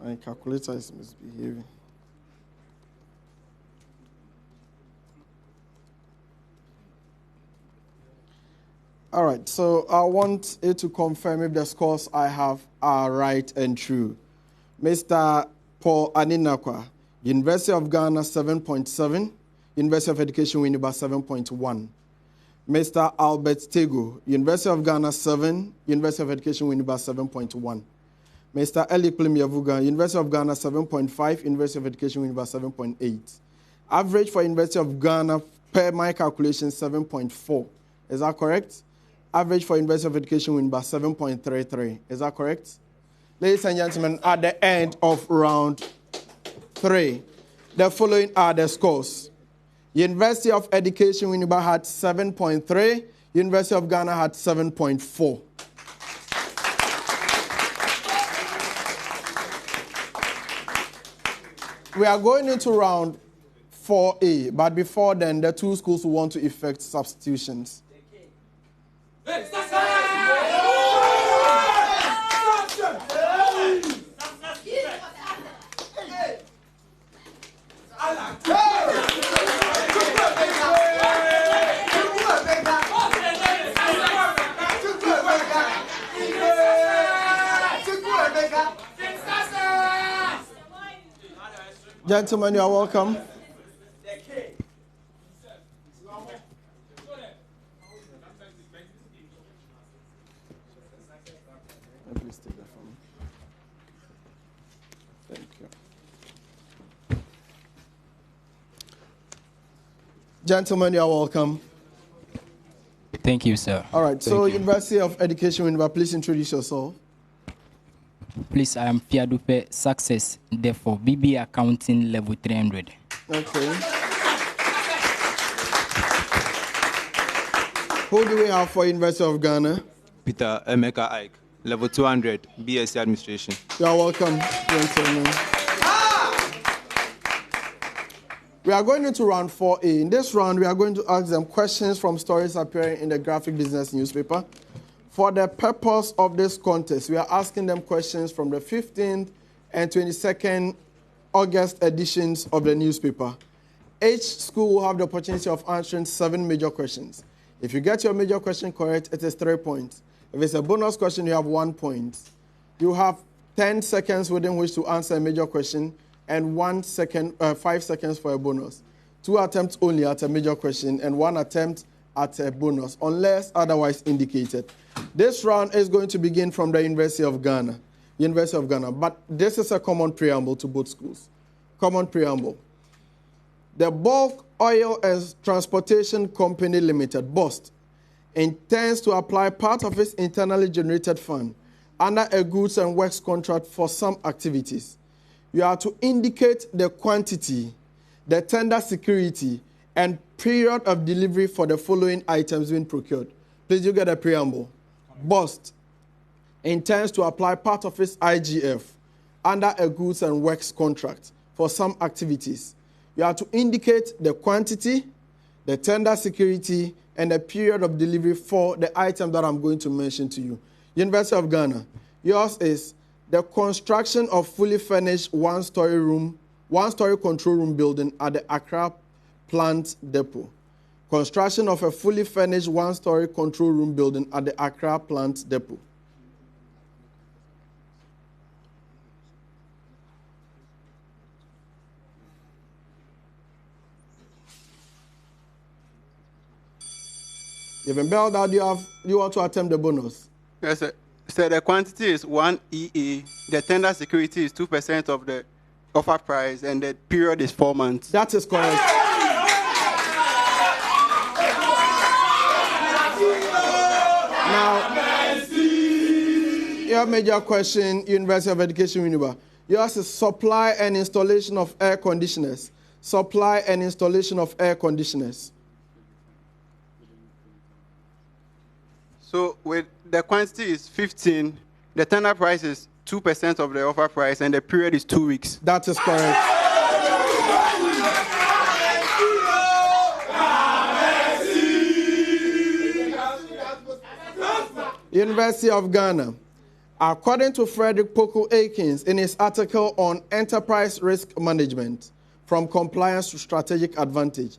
My calculator is misbehaving. All right, so I want you to confirm if the scores I have are right and true. Mr. Paul Aninakwa, University of Ghana 7.7, University of Education Winneba 7.1. Mr. Albert Stego, University of Ghana 7, University of Education Winneba 7.1. Mr. Eli Kulimiavuga, University of Ghana 7.5, University of Education Winneba 7.8. Average for University of Ghana, per my calculation, 7.4. Is that correct? Average for University of Education Winneba 7.33. Is that correct? Ladies and gentlemen, at the end of round 3, the following are the scores. University of Education Winneba had 7.3. University of Ghana had 7.4. We are going into round 4A, but before then, the 2 schools will want to effect substitutions. Gentlemen, you are welcome. Please take that from me. Thank you. Gentlemen, you are welcome.
Thank you, sir.
All right, so University of Education Winneba, please introduce yourself.
Please, I am Fiadupe Success, therefore BB Accounting Level 300.
Okay. Who do we have for University of Ghana?
Peter Emeka Ike, level 200, BSc Administration.
You are welcome, gentlemen. We are going into round 4A. In this round, we are going to ask them questions from stories appearing in the graphic business newspaper. For the purpose of this contest, we are asking them questions from the 15th and 22nd August editions of the newspaper. Each school will have the opportunity of answering 7 major questions. If you get your major question correct, it is 3 points. If it's a bonus question, you have 1 point. You have 10 seconds within which to answer a major question and 5 seconds for a bonus. 2 attempts only at a major question and 1 attempt at a bonus, unless otherwise indicated. This round is going to begin from the University of Ghana. But this is a common preamble to both schools. Common preamble. The Bulk Oil and Transportation Company Limited, BOST, intends to apply part of its internally generated fund under a goods and works contract for some activities. You are to indicate the quantity, the tender security, and period of delivery for the following items being procured. Please, you get a preamble. BOST intends to apply part of its IGF under a goods and works contract for some activities. You are to indicate the quantity, the tender security, and the period of delivery for the item that I'm going to mention to you. University of Ghana, yours is the construction of fully furnished one-story control room building at the Accra Plant Depot. Construction of a fully furnished one-story control room building at the Accra Plant Depot. You've been bailed out. You want to attempt the bonus?
Yes, sir. So the quantity is 1 EA. The tender security is 2% of the offer price, and the period is 4 months.
That is correct. Now, your major question, University of Education Winneba. Yours is supply and installation of air conditioners. Supply and installation of air conditioners.
So with the quantity is 15, the tender price is 2% of the offer price, and the period is 2 weeks.
That is correct. University of Ghana. According to Frederick Poku Akins in his article on enterprise risk management, from compliance to strategic advantage,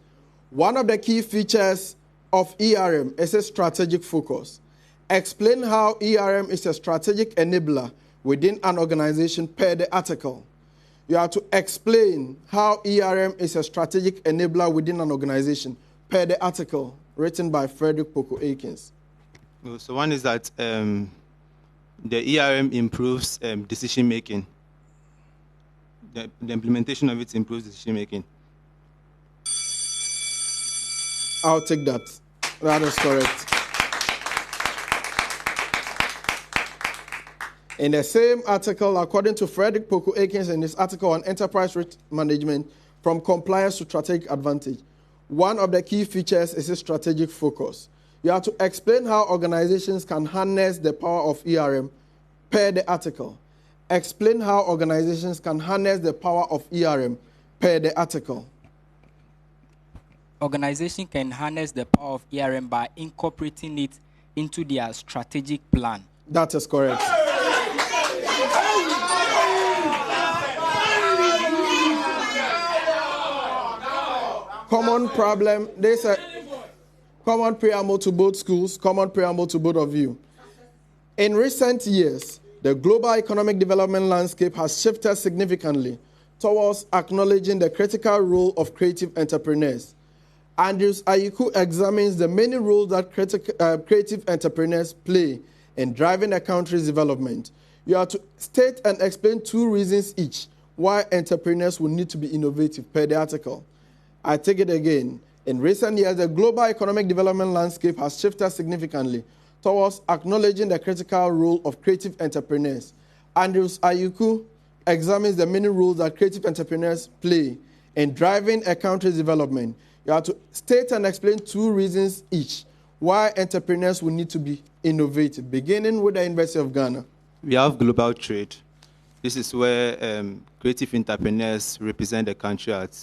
one of the key features of ERM is a strategic focus. Explain how ERM is a strategic enabler within an organization per the article. You have to explain how ERM is a strategic enabler within an organization per the article written by Frederick Poku Akins.
So one is that the ERM improves decision making. The implementation of it improves decision making.
I'll take that. That is correct. In the same article, according to Frederick Poku Akins in his article on enterprise risk management, from compliance to strategic advantage, one of the key features is a strategic focus. You have to explain how organizations can harness the power of ERM per the article. Explain how organizations can harness the power of ERM per the article.
Organization can harness the power of ERM by incorporating it into their strategic plan.
That is correct. Common problem. There's a common preamble to both schools, common preamble to both of you. In recent years, the global economic development landscape has shifted significantly towards acknowledging the critical role of creative entrepreneurs. Andrews Ayiku examines the many roles that creative entrepreneurs play in driving a country's development. You have to state and explain 2 reasons each why entrepreneurs will need to be innovative per the article. I take it again. In recent years, the global economic development landscape has shifted significantly towards acknowledging the critical role of creative entrepreneurs. Andrews Ayiku examines the many roles that creative entrepreneurs play and driving a country's development. You have to state and explain 2 reasons each why entrepreneurs will need to be innovative, beginning with the University of Ghana.
We have global trade. This is where creative entrepreneurs represent the country at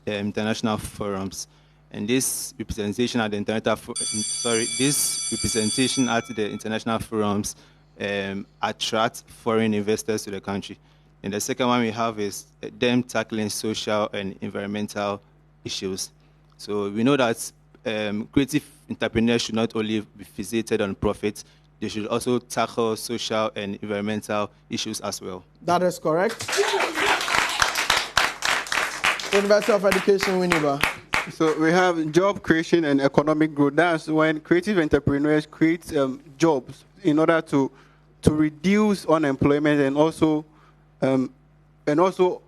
international forums. And this representation at the international forums attract foreign investors to the country. And the second one we have is them tackling social and environmental issues. So we know that creative entrepreneurs should not only be fixated on profit, they should also tackle social and environmental issues as well.
That is correct. University of Education Winneba.
So we have job creation and economic growth. That's when creative entrepreneurs create jobs in order to reduce unemployment and also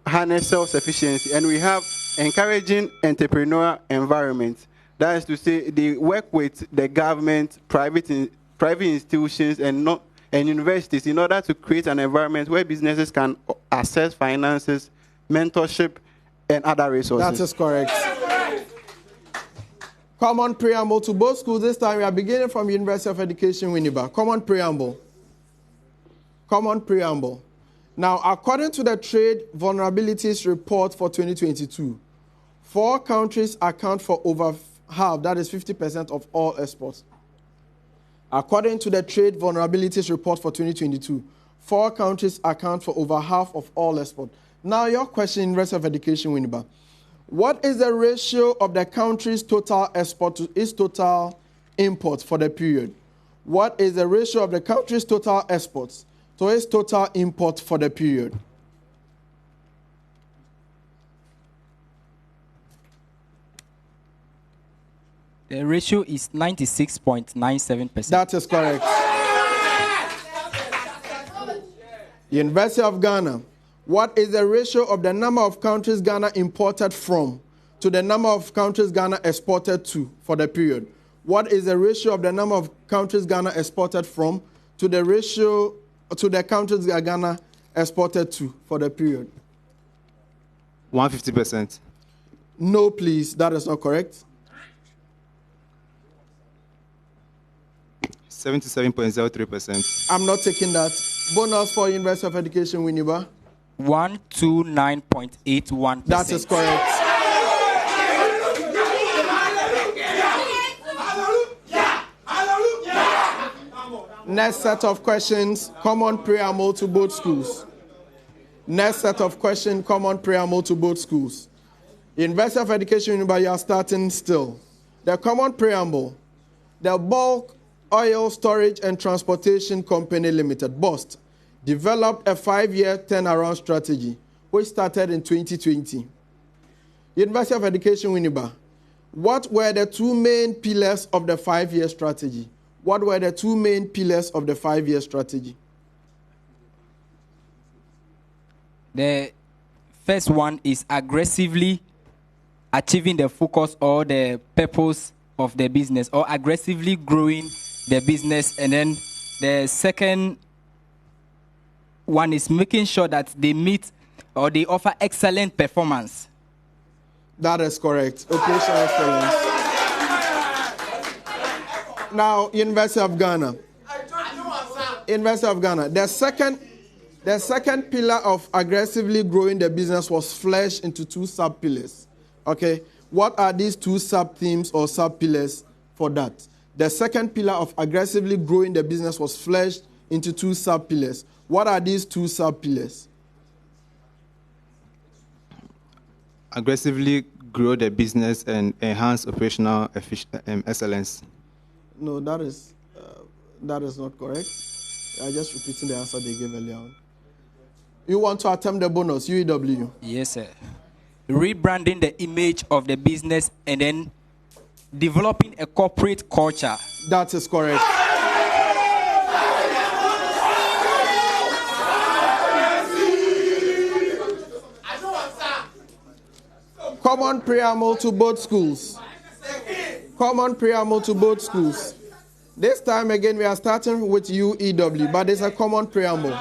harness self-sufficiency. And we have encouraging entrepreneurial environment. That is to say, they work with the government, private institutions, and universities in order to create an environment where businesses can access finances, mentorship, and other resources.
That is correct. Common preamble to both schools. This time we are beginning from University of Education Winneba. Common preamble. Common preamble. Now, according to the Trade Vulnerabilities Report for 2022, 4 countries account for over half, that is 50% of all exports. According to the Trade Vulnerabilities Report for 2022, 4 countries account for over half of all exports. Now, your question, University of Education Winneba. What is the ratio of the country's total export to its total imports for the period? What is the ratio of the country's total exports to its total import for the period?
The ratio is 96.97%.
That is correct. University of Ghana. What is the ratio of the number of countries Ghana imported from to the number of countries Ghana exported to for the period? What is the ratio of the number of countries Ghana exported from to the ratio to the countries Ghana exported to for the period?
150%.
No, please. That is not correct.
77.03%.
I'm not taking that. Bonus for University of Education Winneba.
129.81%.
That is correct. Next set of questions, common preamble to both schools. Next set of questions, common preamble to both schools. University of Education Winneba, you are starting still. The common preamble, the Bulk Oil Storage and Transportation Company Limited, BOST, developed a 5-year turnaround strategy, which started in 2020. University of Education Winneba, what were the 2 main pillars of the 5-year strategy? What were the 2 main pillars of the 5-year strategy?
The first one is aggressively achieving the focus or the purpose of the business, or aggressively growing the business. And then the second one is making sure that they meet or they offer excellent performance.
That is correct. Operational excellence. Now, University of Ghana. University of Ghana. The second pillar of aggressively growing the business was fleshed into 2 sub-pillars. Okay? What are these 2 sub-themes or sub-pillars for that? The second pillar of aggressively growing the business was fleshed into 2 sub-pillars. What are these 2 sub-pillars?
Aggressively grow the business and enhance operational excellence.
No, that is not correct. I'm just repeating the answer they gave earlier on. You want to attempt the bonus, UEW?
Yes, sir. Rebranding the image of the business and then developing a corporate culture.
That is correct. Common preamble to both schools. Common preamble to both schools. This time again, we are starting with UEW, but it's a common preamble.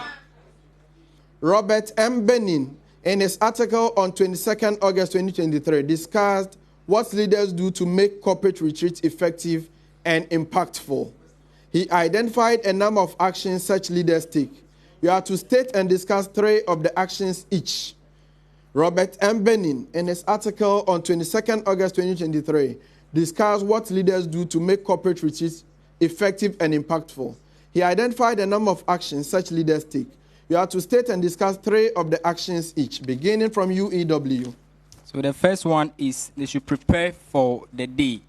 Robert M. Benin in his article on 22nd August 2023, discussed what leaders do to make corporate retreats effective and impactful. He identified a number of actions such leaders take. You are to state and discuss 3 of the actions each. Robert M. Benin, in his article on 22nd August 2023, discussed what leaders do to make corporate retreats effective and impactful. He identified a number of actions such leaders take. You are to state and discuss 3 of the actions each, beginning from UEW.
So the first one is they should prepare for the day.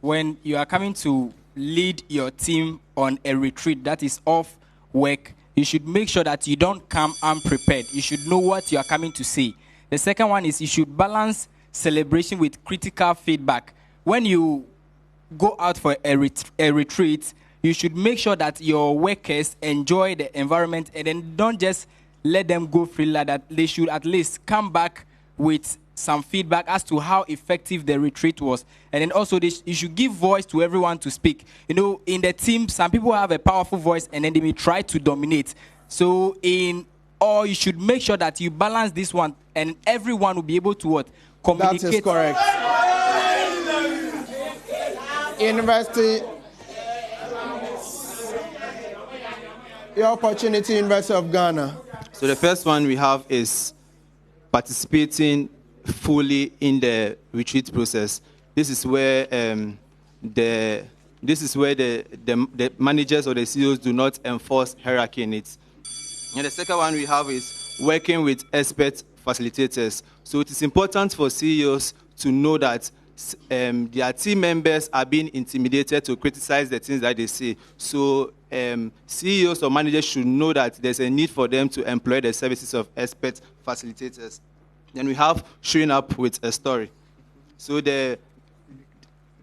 When you are coming to lead your team on a retreat that is off work, you should make sure that you don't come unprepared. You should know what you are coming to say. The second one is you should balance celebration with critical feedback. When you go out for a retreat, you should make sure that your workers enjoy the environment and then don't just let them go free like that. They should at least come back with some feedback as to how effective the retreat was. And then also you should give voice to everyone to speak. You know, in the team, some people have a powerful voice and then they may try to dominate. So you should make sure that you balance this one and everyone will be able to what? Communicate.
That is correct. University, your opportunity, University of Ghana.
So the first one we have is participating fully in the retreat process. This is where the managers or the CEOs do not enforce hierarchy in it. And the second one we have is working with expert facilitators. So it is important for CEOs to know that their team members are being intimidated to criticize the things that they say. So CEOs or managers should know that there's a need for them to employ the services of expert facilitators. Then we have showing up with a story. So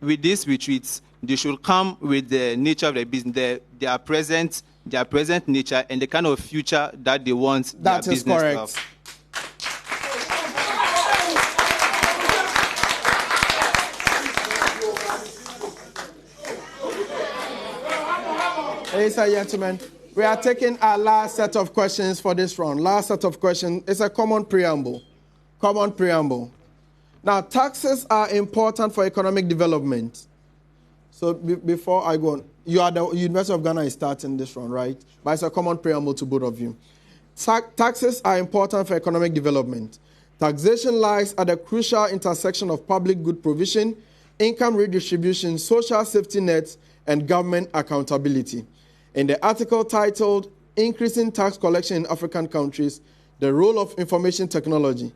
with these retreats, they should come with the nature of the business, their present nature, and the kind of future that they want their business to have.
Ladies and gentlemen, we are taking our last set of questions for this round. Last set of questions is a common preamble. Common preamble. Now, taxes are important for economic development. So before I go on, the University of Ghana is starting this round, right? But it's a common preamble to both of you. Taxes are important for economic development. Taxation lies at the crucial intersection of public good provision, income redistribution, social safety nets, and government accountability. In the article titled Increasing Tax Collection in African Countries, the Role of Information Technology,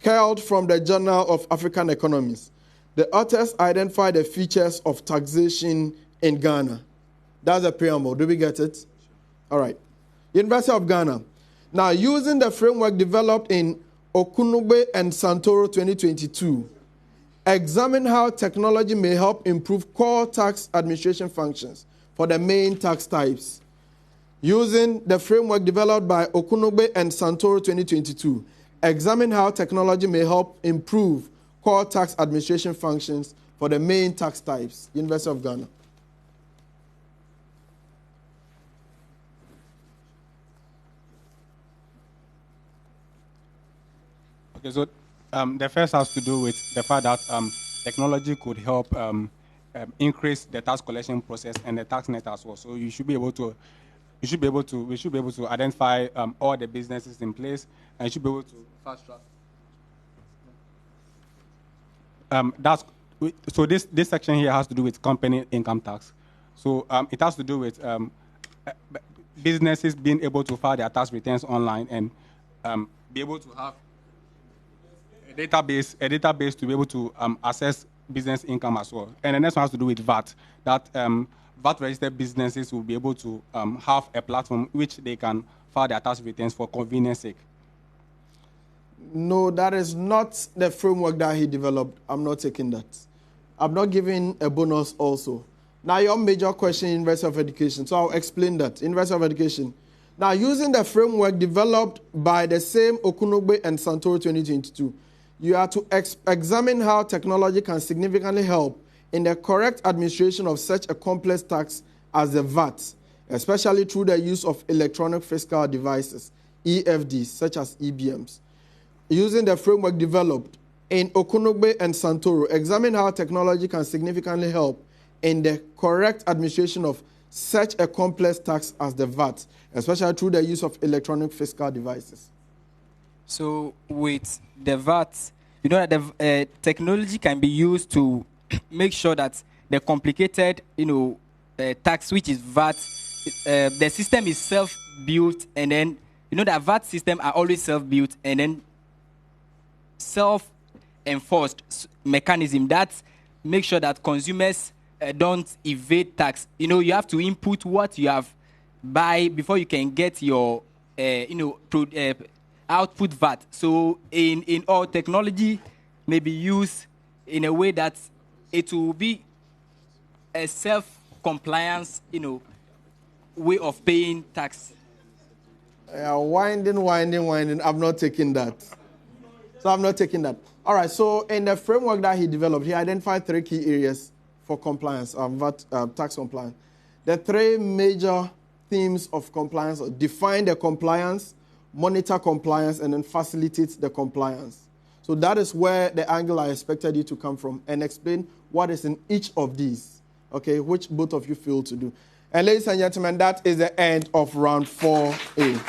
culled from the Journal of African Economies, the authors identify the features of taxation in Ghana. That's a preamble. Do we get it? All right. University of Ghana. Now, using the framework developed in Okunugbe and Santoro 2022, examine how technology may help improve core tax administration functions for the main tax types. Using the framework developed by Okunugbe and Santoro 2022, examine how technology may help improve core tax administration functions for the main tax types. University of Ghana.
Okay, so the first has to do with the fact that technology could help increase the tax collection process and the tax net as well. So we should be able to identify all the businesses in place, and you should be able to fast track. So this section here has to do with company income tax. So it has to do with businesses being able to file their tax returns online and be able to have a database to be able to assess business income as well. And the next one has to do with VAT. That VAT registered businesses will be able to have a platform which they can file their tax returns for convenience sake.
No, that is not the framework that he developed. I'm not taking that. I'm not giving a bonus also. Now, your major question, University of Education. So I'll explain that. University of Education. Now, using the framework developed by the same Okunugbe and Santoro 2022, you are to examine how technology can significantly help in the correct administration of such a complex tax as the VAT, especially through the use of electronic fiscal devices, EFDs, such as EBMs. using the framework developed in Okunogbe and Santoro, examine how technology can significantly help in the correct administration of such a complex tax as the VAT, especially through the use of electronic fiscal devices.
So with the VAT, you know that the technology can be used to make sure that the complicated, tax, which is VAT, the system is self-built, and then, that VAT system are always self-built, and then self-enforced mechanism that make sure that consumers don't evade tax. You have to input what you have buy before you can get your, output VAT. So in all, technology may be used in a way that it will be a self-compliance, way of paying tax.
Winding. I'm not taking that. All right, so in the framework that he developed, he identified 3 key areas for compliance, VAT, tax compliance. The 3 major themes of compliance: define the compliance, monitor compliance, and then facilitate the compliance. So that is where the angle I expected you to come from and explain what is in each of these, okay, which both of you feel to do. And ladies and gentlemen, that is the end of round 4A.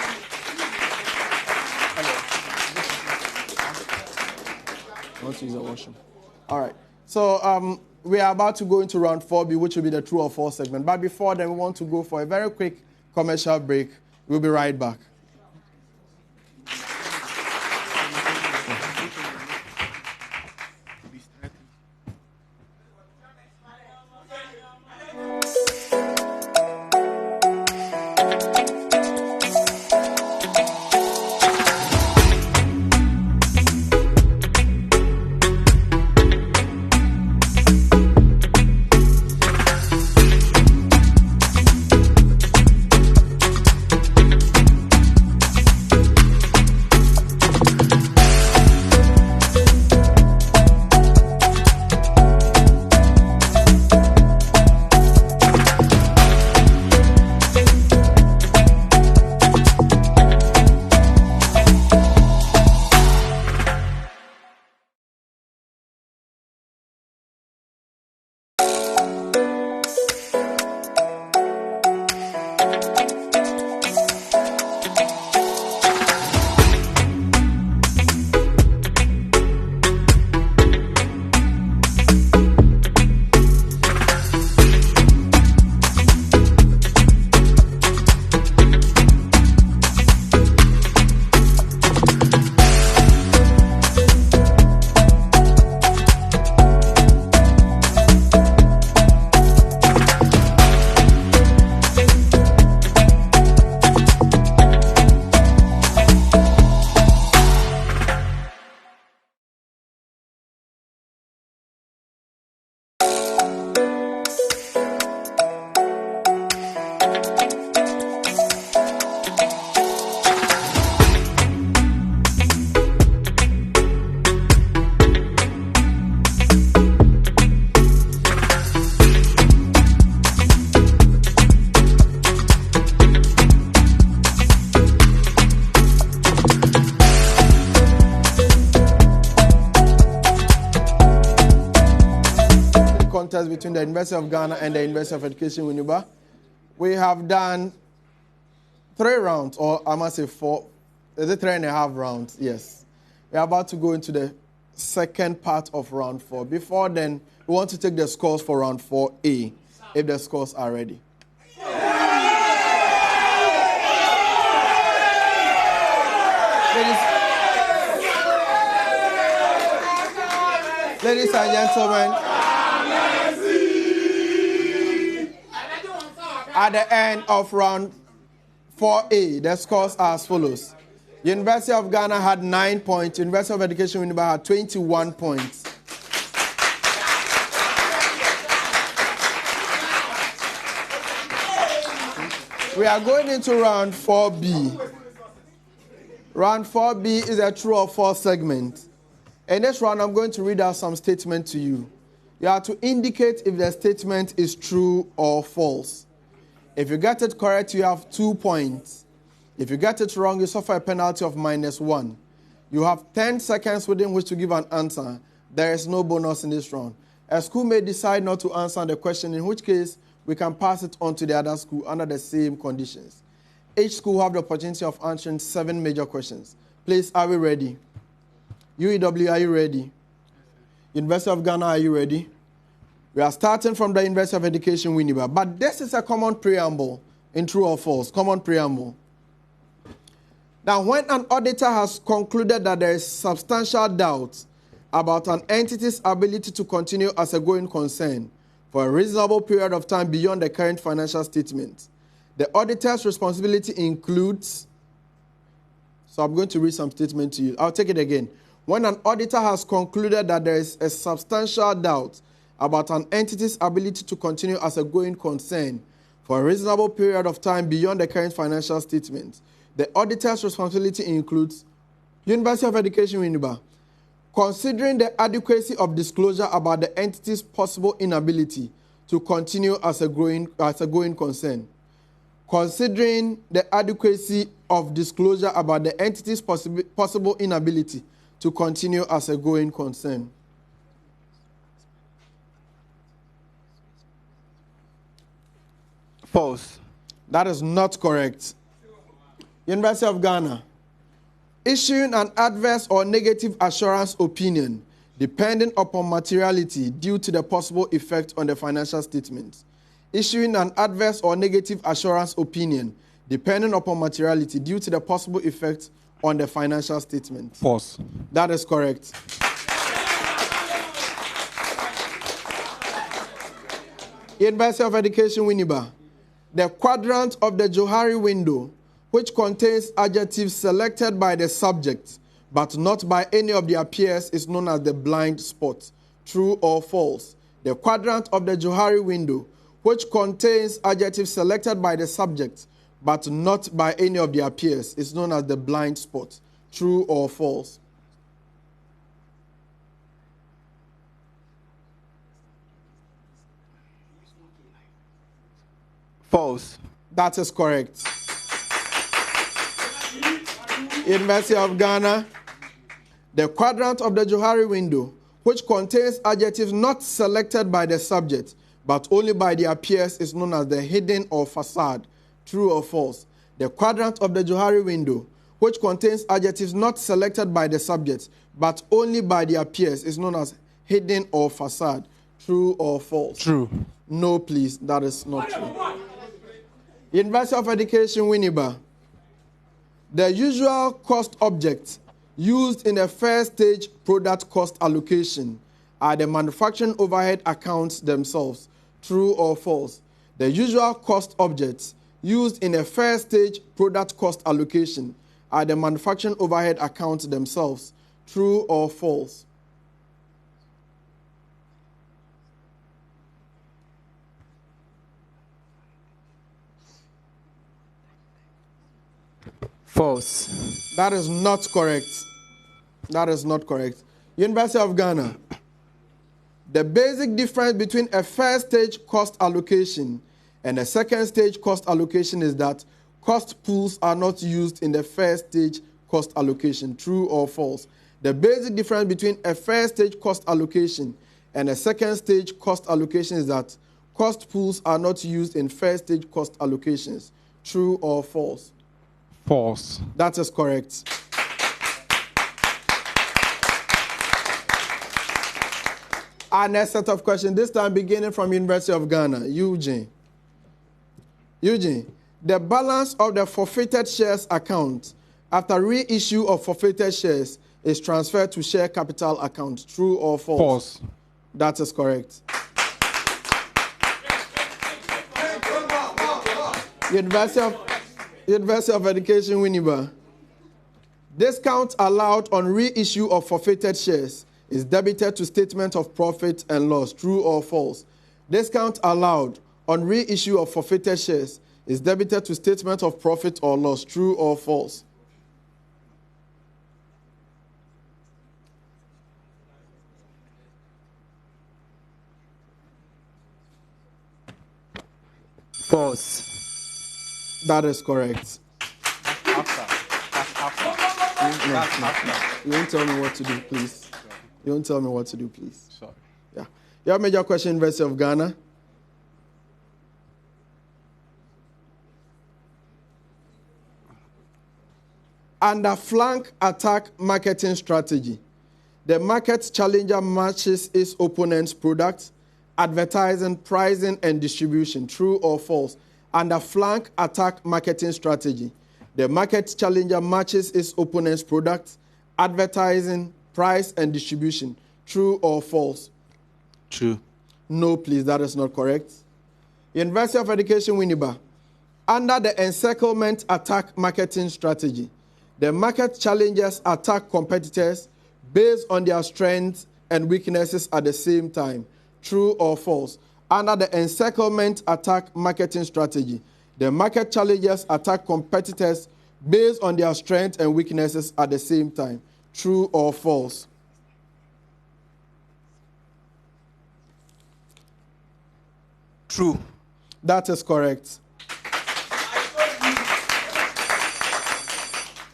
I want to use the washroom. All right. So we are about to go into round 4B, which will be the true or false segment. But before then, we want to go for a very quick commercial break. We'll be right back. Between the University of Ghana and the University of Education Winneba. We have done 3 rounds, or I must say 4. Is it 3.5 rounds? Yes. We are about to go into the second part of round 4. Before then, we want to take the scores for round 4A, if the scores are ready. Ladies and gentlemen, at the end of round 4A, the scores are as follows. University of Ghana had 9 points. University of Education Winneba had 21 points. We are going into round 4B. Round 4B is a true or false segment. In this round, I'm going to read out some statements to you. You have to indicate if the statement is true or false. If you get it correct, you have 2 points. If you get it wrong, you suffer a penalty of -1. You have 10 seconds within which to give an answer. There is no bonus in this round. A school may decide not to answer the question, in which case we can pass it on to the other school under the same conditions. Each school will have the opportunity of answering 7 major questions. Please, are we ready? UEW, are you ready? University of Ghana, are you ready? We are starting from the University of Education Winneba, but this is a common preamble in true or false. Common preamble. Now, when an auditor has concluded that there is substantial doubt about an entity's ability to continue as a going concern for a reasonable period of time beyond the current financial statement, the auditor's responsibility includes, so I'm going to read some statement to you. I'll take it again. When an auditor has concluded that there is a substantial doubt about an entity's ability to continue as a going concern for a reasonable period of time beyond the current financial statement, the auditor's responsibility includes University of Education Winneba, considering the adequacy of disclosure about the entity's possible inability to continue as a going concern. Considering the adequacy of disclosure about the entity's possible inability to continue as a going concern.
False.
That is not correct. University of Ghana, issuing an adverse or negative assurance opinion depending upon materiality due to the possible effect on the financial statements. Issuing an adverse or negative assurance opinion depending upon materiality due to the possible effect on the financial statement.
False.
That is correct. University of Education Winneba, the quadrant of the Johari window, which contains adjectives selected by the subject but not by any of their peers, is known as the blind spot. True or false? The quadrant of the Johari window, which contains adjectives selected by the subject but not by any of their peers, is known as the blind spot. True or false?
False.
That is correct. University of Ghana, the quadrant of the Johari window, which contains adjectives not selected by the subject but only by their peers, is known as the hidden or facade. True or false? The quadrant of the Johari window, which contains adjectives not selected by the subject but only by their peers, is known as hidden or facade. True or false?
True.
No, please. That is not true. University of Education Winneba, the usual cost objects used in the first stage product cost allocation are the manufacturing overhead accounts themselves. True or false? The usual cost objects used in the first stage product cost allocation are the manufacturing overhead accounts themselves. True or false?
False.
That is not correct. That is not correct. University of Ghana, the basic difference between a first stage cost allocation and a second stage cost allocation is that cost pools are not used in the first stage cost allocation. True or false? The basic difference between a first stage cost allocation and a second stage cost allocation is that cost pools are not used in first stage cost allocations. True or false?
False.
That is correct. Our next set of questions, this time beginning from University of Ghana. Eugene, the balance of the forfeited shares account after reissue of forfeited shares is transferred to share capital account. True or false?
False.
That is correct. University of Education Winneba, discount allowed on reissue of forfeited shares is debited to statement of profit and loss. True or false? Discount allowed on reissue of forfeited shares is debited to statement of profit or loss. True or false?
False.
That is correct. You won't tell me what to do, please. You won't tell me what to do, please.
Sorry.
Yeah. Your major question, University of Ghana. Under flank attack marketing strategy, the market challenger matches its opponent's products, advertising, pricing, and distribution. True or false? Under flank attack marketing strategy, the market challenger matches its opponent's products, advertising, price, and distribution. True or false?
True.
No, please, that is not correct. University of Education Winneba. Under the encirclement attack marketing strategy, the market challengers attack competitors based on their strengths and weaknesses at the same time. True or false? Under the encirclement attack marketing strategy, the market challengers attack competitors based on their strengths and weaknesses at the same time. True or false?
True.
That is correct.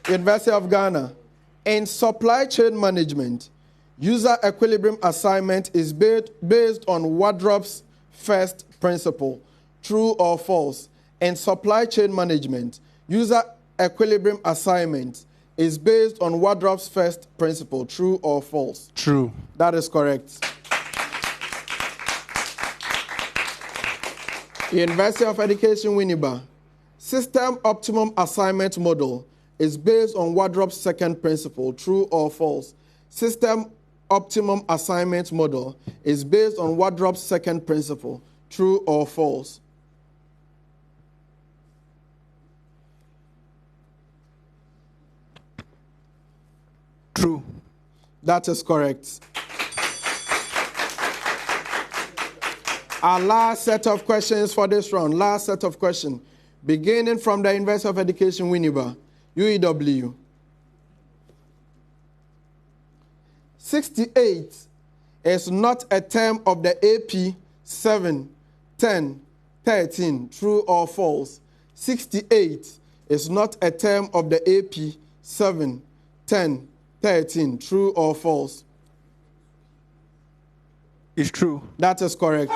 University of Ghana. In supply chain management, user equilibrium assignment is based on Wardrop's first principle. True or false? In supply chain management, user equilibrium assignment is based on Wardrop's first principle. True or false?
True.
That is correct. University of Education Winneba. System optimum assignment model is based on Wardrop's second principle. True or false? System optimum assignment model is based on Wardrop's second principle. True or false?
True.
That is correct. Our last set of questions for this round. Last set of questions. Beginning from the University of Education Winneba, UEW. 68 is not a term of the AP 7, 10, 13. True or false? 68 is not a term of the AP 7, 10, 13. True or false?
It's true.
That is correct.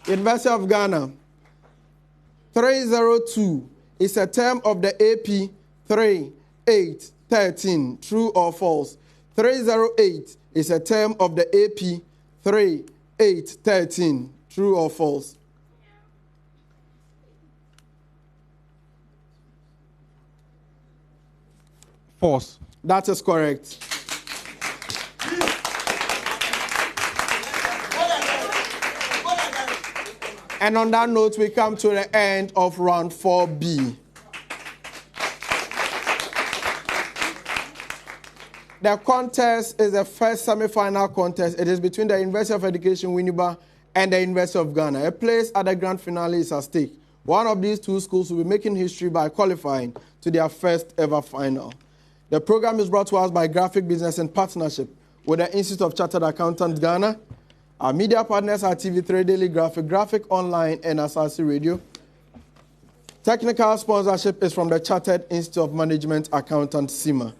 University of Ghana. 302 is a term of the AP 3, 8, 13. True or false? 308 is a term of the AP 3, 8, 13. True or false?
False.
That is correct. And on that note, we come to the end of round 4B. The contest is the first semi-final contest. It is between the University of Education Winneba and the University of Ghana. A place at the grand finale is at stake. One of these two schools will be making history by qualifying to their first ever final. The program is brought to us by Graphic Business in partnership with the Institute of Chartered Accountants Ghana. Our media partners are TV3 Daily Graphic, Graphic Online, and Asasi Radio. Technical sponsorship is from the Chartered Institute of Management Accountant, CIMA.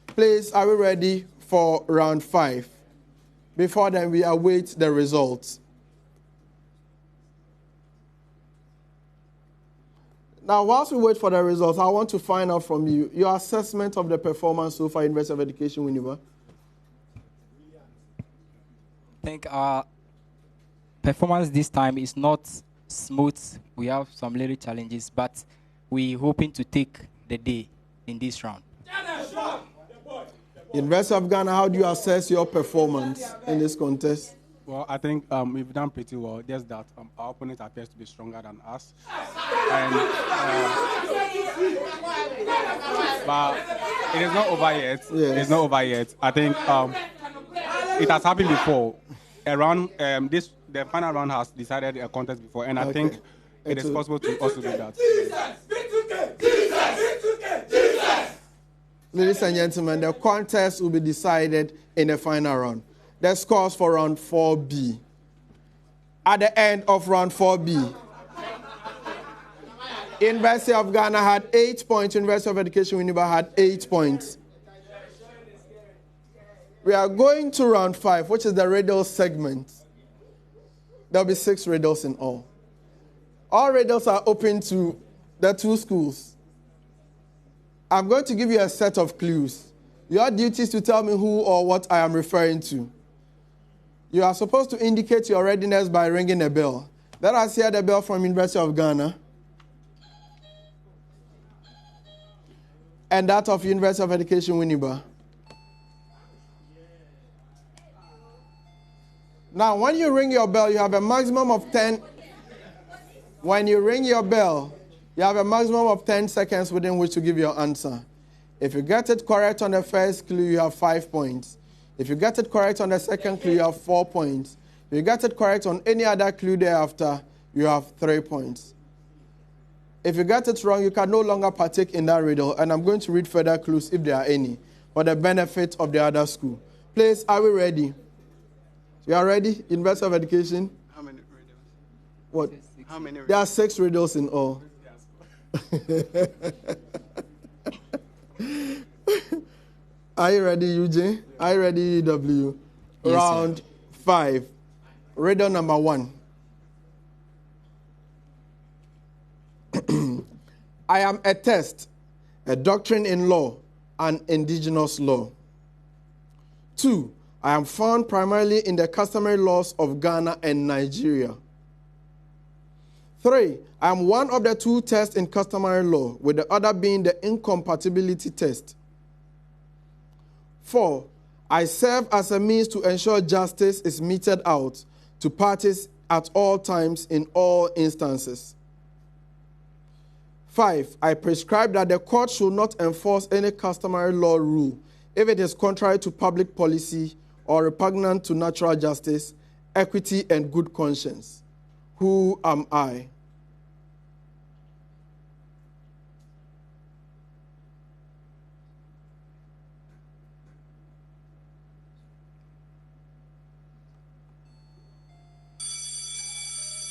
Please, are we ready for round 5? Before then, we await the results. Now, whilst we wait for the results, I want to find out from you your assessment of the performance so far, University of Education Winneba.
I think our performance this time is not smooth. We have some little challenges, but we're hoping to take the day in this round.
University of Ghana, how do you assess your performance in this contest?
Well, I think we've done pretty well. Just that our opponent appears to be stronger than us. And, but it is not over yet. Yes. It's not over yet. I think it has happened before. The final round has decided a contest before, and I think it is possible to also do that.
Ladies and gentlemen, the contest will be decided in the final round. The scores for round 4B. At the end of round 4B, University of Ghana had 8 points. University of Education Winneba had 8 points. We are going to round 5, which is the riddle segment. There will be 6 riddles in all. All riddles are open to the 2 schools. I'm going to give you a set of clues. Your duty is to tell me who or what I am referring to. You are supposed to indicate your readiness by ringing a bell. Let us hear the bell from University of Ghana. And that of University of Education Winneba. Now, when you ring your bell, you have a maximum of 10. When you ring your bell, you have a maximum of 10 seconds within which to give your answer. If you get it correct on the first clue, you have 5 points. If you get it correct on the second clue, you have 4 points. If you get it correct on any other clue thereafter, you have 3 points. If you get it wrong, you can no longer partake in that riddle, and I'm going to read further clues if there are any, for the benefit of the other school. Please, are we ready? You are ready? University of Education?
How many riddles?
What?
How many riddles?
There are 6 riddles in all. Are you ready, UJ? Are you ready, EW?
Yes,
Round 5. Riddle number 1. I am a test, a doctrine in law, and indigenous law. 2. I am found primarily in the customary laws of Ghana and Nigeria. 3. I am one of the 2 tests in customary law, with the other being the incompatibility test. 4. I serve as a means to ensure justice is meted out to parties at all times in all instances. 5. I prescribe that the court should not enforce any customary law rule if it is contrary to public policy or repugnant to natural justice, equity, and good conscience. Who am I?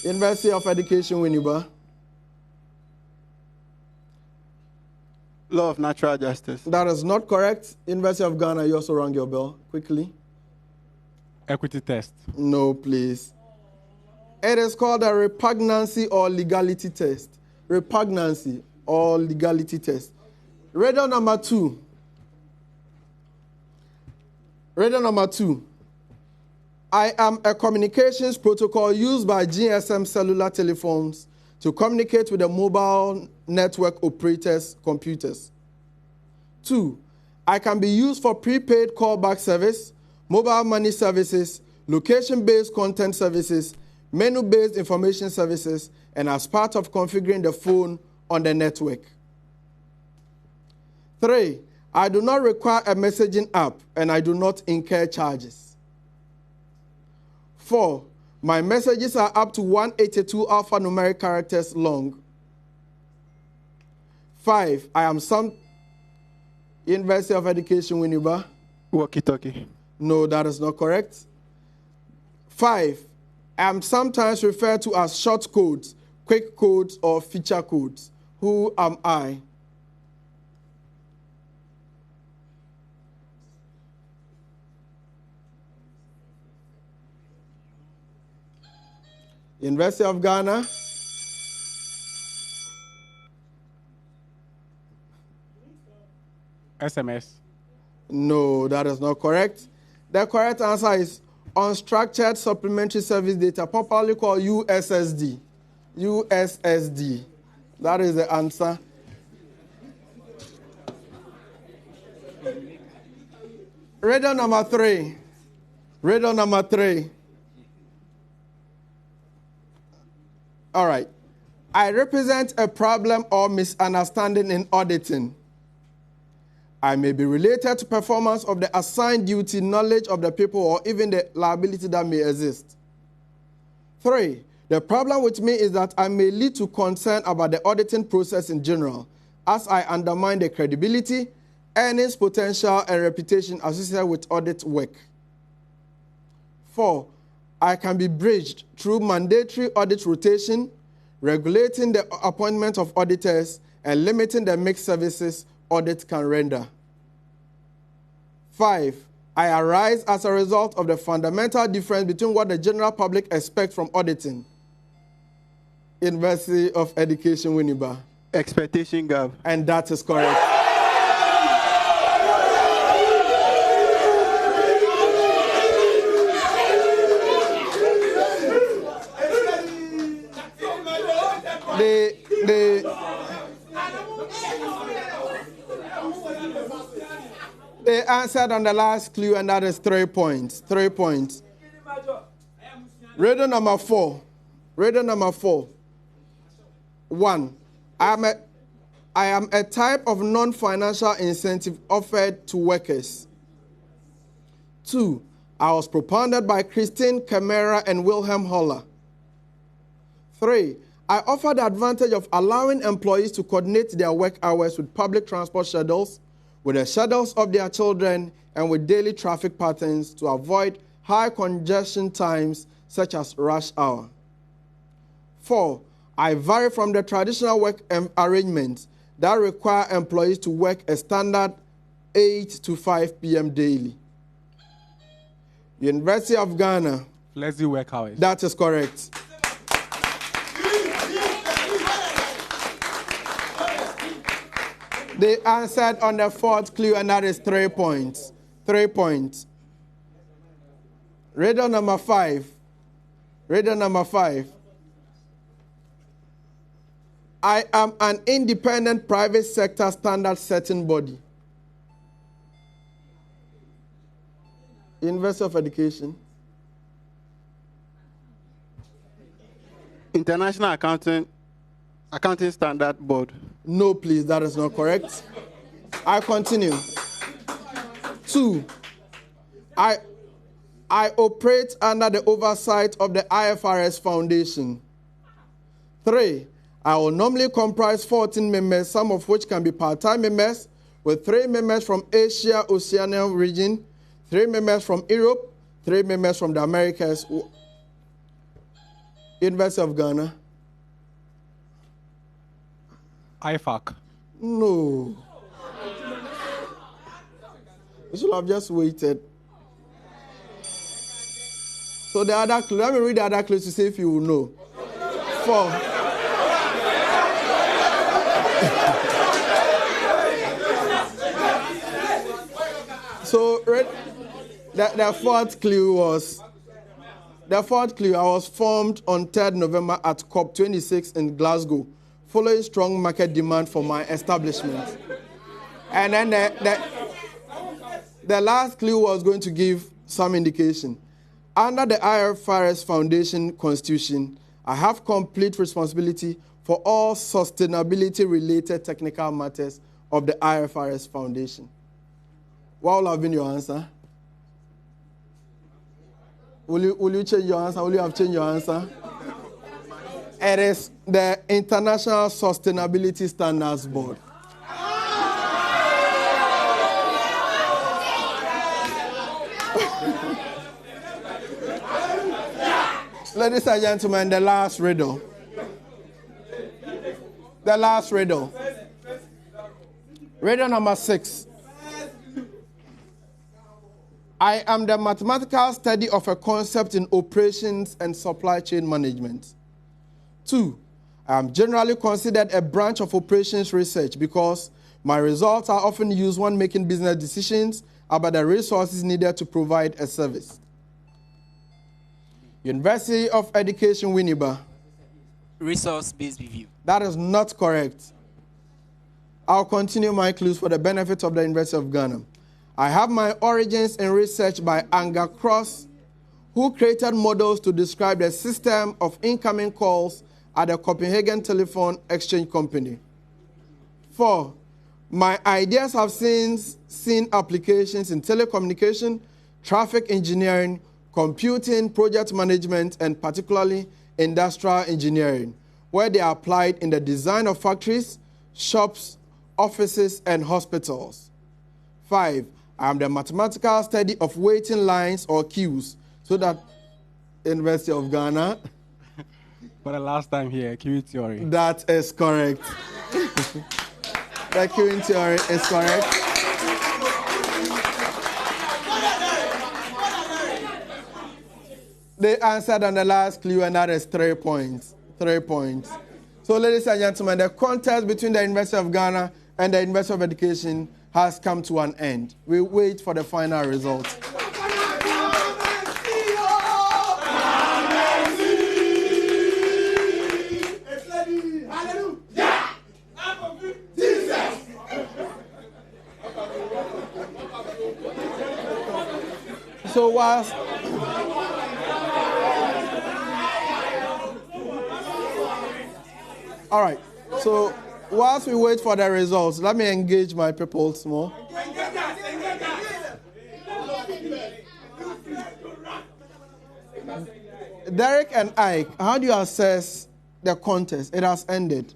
University of Education Winneba.
Law of natural justice.
That is not correct. University of Ghana, you also rang your bell. Quickly.
Equity test.
No, please. It is called a repugnancy or legality test. Repugnancy or legality test. Riddle number 2. Riddle number 2. I am a communications protocol used by GSM cellular telephones to communicate with the mobile network operators' computers. 2. I can be used for prepaid callback service, mobile money services, location-based content services, menu-based information services, and as part of configuring the phone on the network. 3. I do not require a messaging app, and I do not incur charges. 4. My messages are up to 182 alphanumeric characters long. 5. I am some University of Education Winneba.
Walkie-talkie.
No, that is not correct. 5. I am sometimes referred to as short codes, quick codes, or feature codes. Who am I? University of Ghana.
SMS.
No, that is not correct. The correct answer is unstructured supplementary service data, popularly called USSD. USSD. That is the answer. Riddle number 3. Riddle number 3. All right. I represent a problem or misunderstanding in auditing. I may be related to performance of the assigned duty, knowledge of the people, or even the liability that may exist. 3. The problem with me is that I may lead to concern about the auditing process in general, as I undermine the credibility, earnings potential, and reputation associated with audit work. 4. I can be bridged through mandatory audit rotation, regulating the appointment of auditors, and limiting the mixed services audit can render. 5. I arise as a result of the fundamental difference between what the general public expects from auditing. University of Education Winneba.
Expectation gap.
And that is correct. They answered on the last clue, and that is 3 points. 3 points. Riddle number 4. Riddle number 4. 1. I am a type of non-financial incentive offered to workers. 2. I was propounded by Christine Camera and Wilhelm Holler. 3. I offer the advantage of allowing employees to coordinate their work hours with public transport schedules, with the schedules of their children, and with daily traffic patterns to avoid high congestion times such as rush hour. 4. I vary from the traditional work arrangements that require employees to work a standard 8 to 5 p.m. daily. University of Ghana.
Flexi work hours.
That is correct. They answered on the 4th clue, and that is 3 points. 3 points. Riddle number 5. Riddle number 5. I am an independent private sector standard setting body. University of Education.
International Accounting Standard Board.
No, please, that is not correct. I continue. 2. I operate under the oversight of the IFRS Foundation. 3. I will normally comprise 14 members, some of which can be part-time members, with 3 members from Asia, Oceania region, 3 members from Europe, 3 members from the Americas. University of Ghana.
IFAC.
No. You should have just waited. So the other clue, let me read the other clues to see if you will know. 4. So the 4th clue was, I was formed on 3rd November at COP26 in Glasgow, following strong market demand for my establishment. And then the last clue was going to give some indication. Under the IFRS Foundation Constitution, I have complete responsibility for all sustainability-related technical matters of the IFRS Foundation. What will have been your answer? Will you change your answer? Will you have changed your answer? It is the International Sustainability Standards Board. Ladies and gentlemen, the last riddle. The last riddle. Riddle number 6. I am the mathematical study of a concept in operations and supply chain management. 2. I am generally considered a branch of operations research because my results are often used when making business decisions about the resources needed to provide a service. University of Education Winneba.
Resource-based review.
That is not correct. I'll continue my clues for the benefit of the University of Ghana. I have my origins in research by Anga Cross, who created models to describe the system of incoming calls at the Copenhagen Telephone Exchange Company. 4. My ideas have since seen applications in telecommunication, traffic engineering, computing, project management, and particularly industrial engineering, where they are applied in the design of factories, shops, offices, and hospitals. 5. I am the mathematical study of waiting lines or queues, so that University of Ghana.
For the last time here, queuing theory.
That is correct. The queuing theory is correct. They answered on the last clue, and that is 3 points. 3 points. So, ladies and gentlemen, the contest between the University of Ghana and the University of Education has come to an end. We wait for the final result. So whilst all right, so whilst we wait for the results, let me engage my people more. Derek and Ike, how do you assess the contest? It has ended.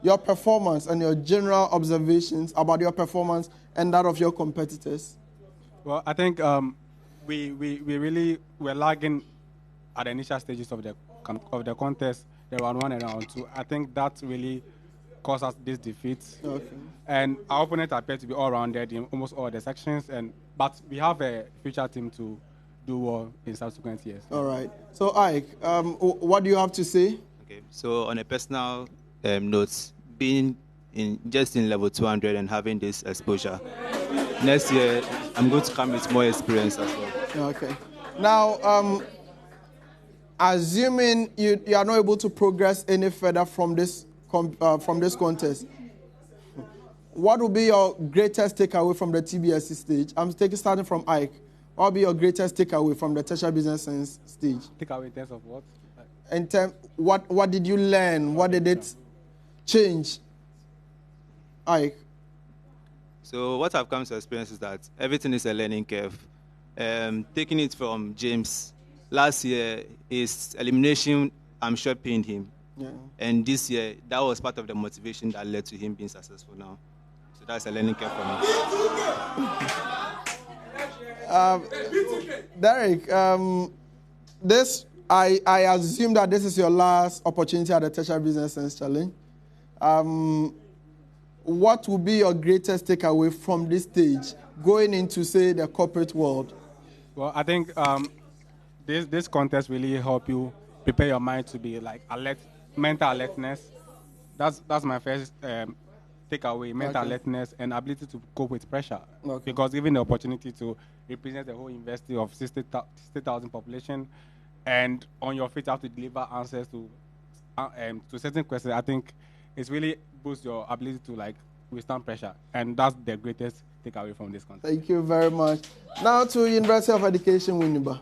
Your performance and your general observations about your performance and that of your competitors.
Well, I think we really were lagging at the initial stages of the contest, the round 1 and round 2. I think that really caused us this defeat.
Okay.
And our opponent appeared to be all-rounded in almost all the sections, but we have a future team to do well in subsequent years.
All right. So, Ike, what do you have to say?
Okay. So, on a personal note, being just in level 200 and having this exposure, next year I'm going to come with more experience as well.
Okay. Now, assuming you are not able to progress any further from this contest, what will be your greatest takeaway from the TBSC stage? I'm starting from Ike. What will be your greatest takeaway from the Tertiary Business Science stage?
Takeaway in terms of what?
What did you learn? What did it change? Ike.
So what I've come to experience is that everything is a learning curve. Taking it from James, last year his elimination, I'm sure, pained him.
Yeah.
And this year, that was part of the motivation that led to him being successful now. So that's a learning curve for me.
Derek, I assume that this is your last opportunity at the Tertiary Business Science Challenge. What will be your greatest takeaway from this stage, going into, say, the corporate world?
Well, I think this contest really help you prepare your mind to be like alert, mental alertness. That's my first takeaway: mental alertness and ability to cope with pressure.
Okay.
Because given the opportunity to represent the whole university of 60,000 population, and on your feet you have to deliver answers to certain questions, I think it's really boosts your ability to like withstand pressure, and that's the greatest takeaway from this contest.
Thank you very much. Now to University of Education Winneba.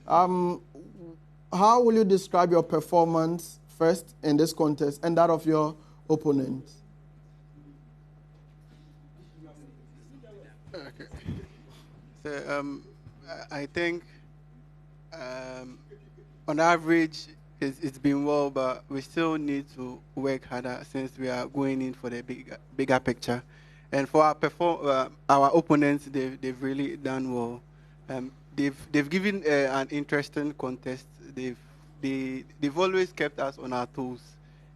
How will you describe your performance first in this contest and that of your opponent?
Okay. So I think on average it's been well, but we still need to work harder since we are going in for the bigger picture. And for our opponents, they've really done well. They've given an interesting contest. They've always kept us on our toes,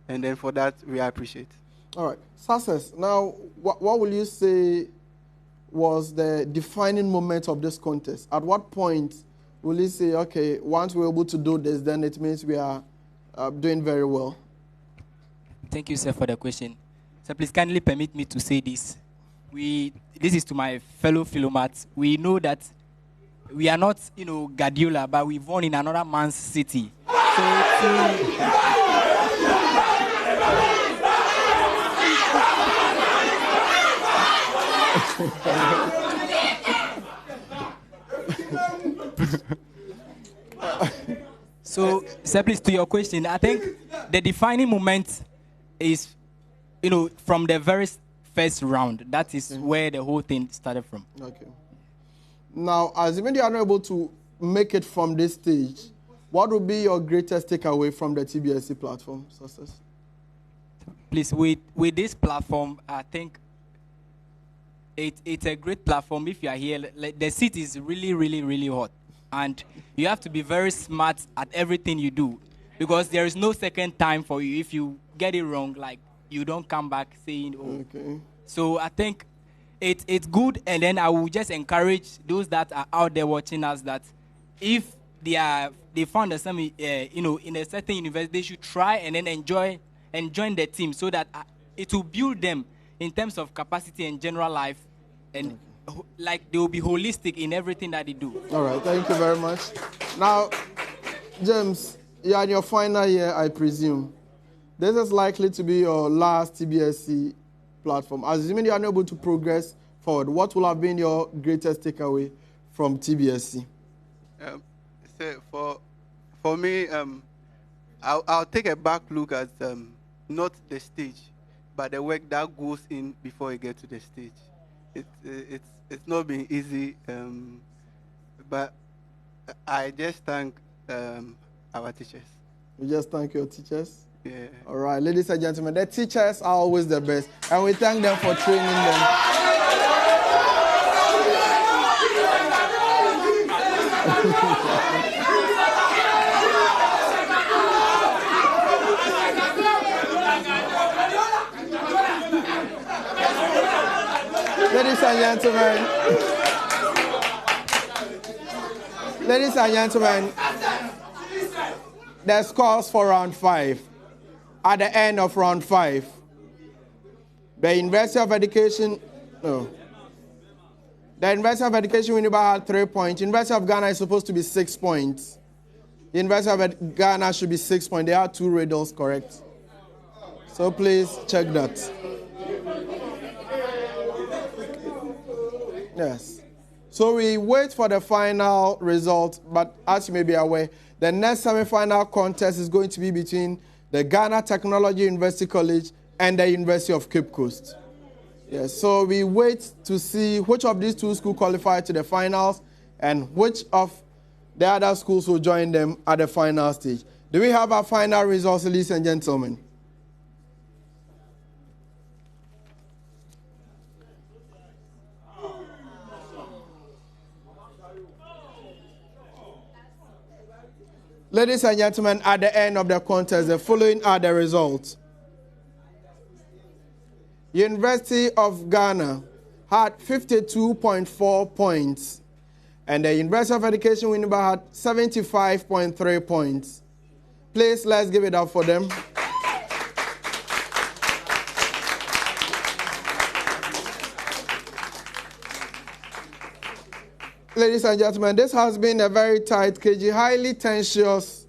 and then for that we appreciate.
All right, success. Now, what will you say was the defining moment of this contest? At what point will you say, okay, once we're able to do this, then it means we are doing very well?
Thank you, sir, for the question. So please kindly permit me to say this. This is to my fellow Philomats. We know that we are not, Guardiola, but we've won in another man's city. So, sir, please, to your question, I think the defining moment is, from the very first round. That is where the whole thing started from.
Okay. Now, assuming you are not able to make it from this stage, what would be your greatest takeaway from the Tbsc platform success?
Please, with this platform, I think it's a great platform. If you are here, the seat is really, really, really hot. And you have to be very smart at everything you do. because there is no second time for you. If you get it wrong, like, you don't come back saying, oh.
Okay.
So I think it's good, and then I will just encourage those that are out there watching us that if they found themselves, in a certain university, they should try and then enjoy and join the team, so that it will build them in terms of capacity and general life, and like they will be holistic in everything that they do.
All right, thank you very much. Now, James, you're in your final year, I presume. This is likely to be your last Tbsc platform. Assuming you are unable to progress forward, what will have been your greatest takeaway from Tbsc?
So for me, I'll take a back look at not the stage, but the work that goes in before you get to the stage. It's not been easy, but I just thank our teachers.
You just thank your teachers?
Yeah.
All right, ladies and gentlemen, the teachers are always the best, and we thank them for training them. Ladies and gentlemen, the scores for round 5. At the end of round 5, the University of Education Winneba had 3 points. University of Ghana is supposed to be 6 points. University of Ghana should be 6 points. They are 2 riddles correct. So please check that. Yes. So we wait for the final result, but as you may be aware, the next semi-final contest is going to be between the Ghana Technology University College and the University of Cape Coast. Yes, so we wait to see which of these 2 schools qualify to the finals and which of the other schools will join them at the final stage. Do we have our final results, ladies and gentlemen? Ladies and gentlemen, at the end of the contest, the following are the results. University of Ghana had 52.4 points, and the University of Education Winneba had 75.3 points. Please, let's give it up for them. Ladies and gentlemen, this has been a very tight, cagey, highly tensious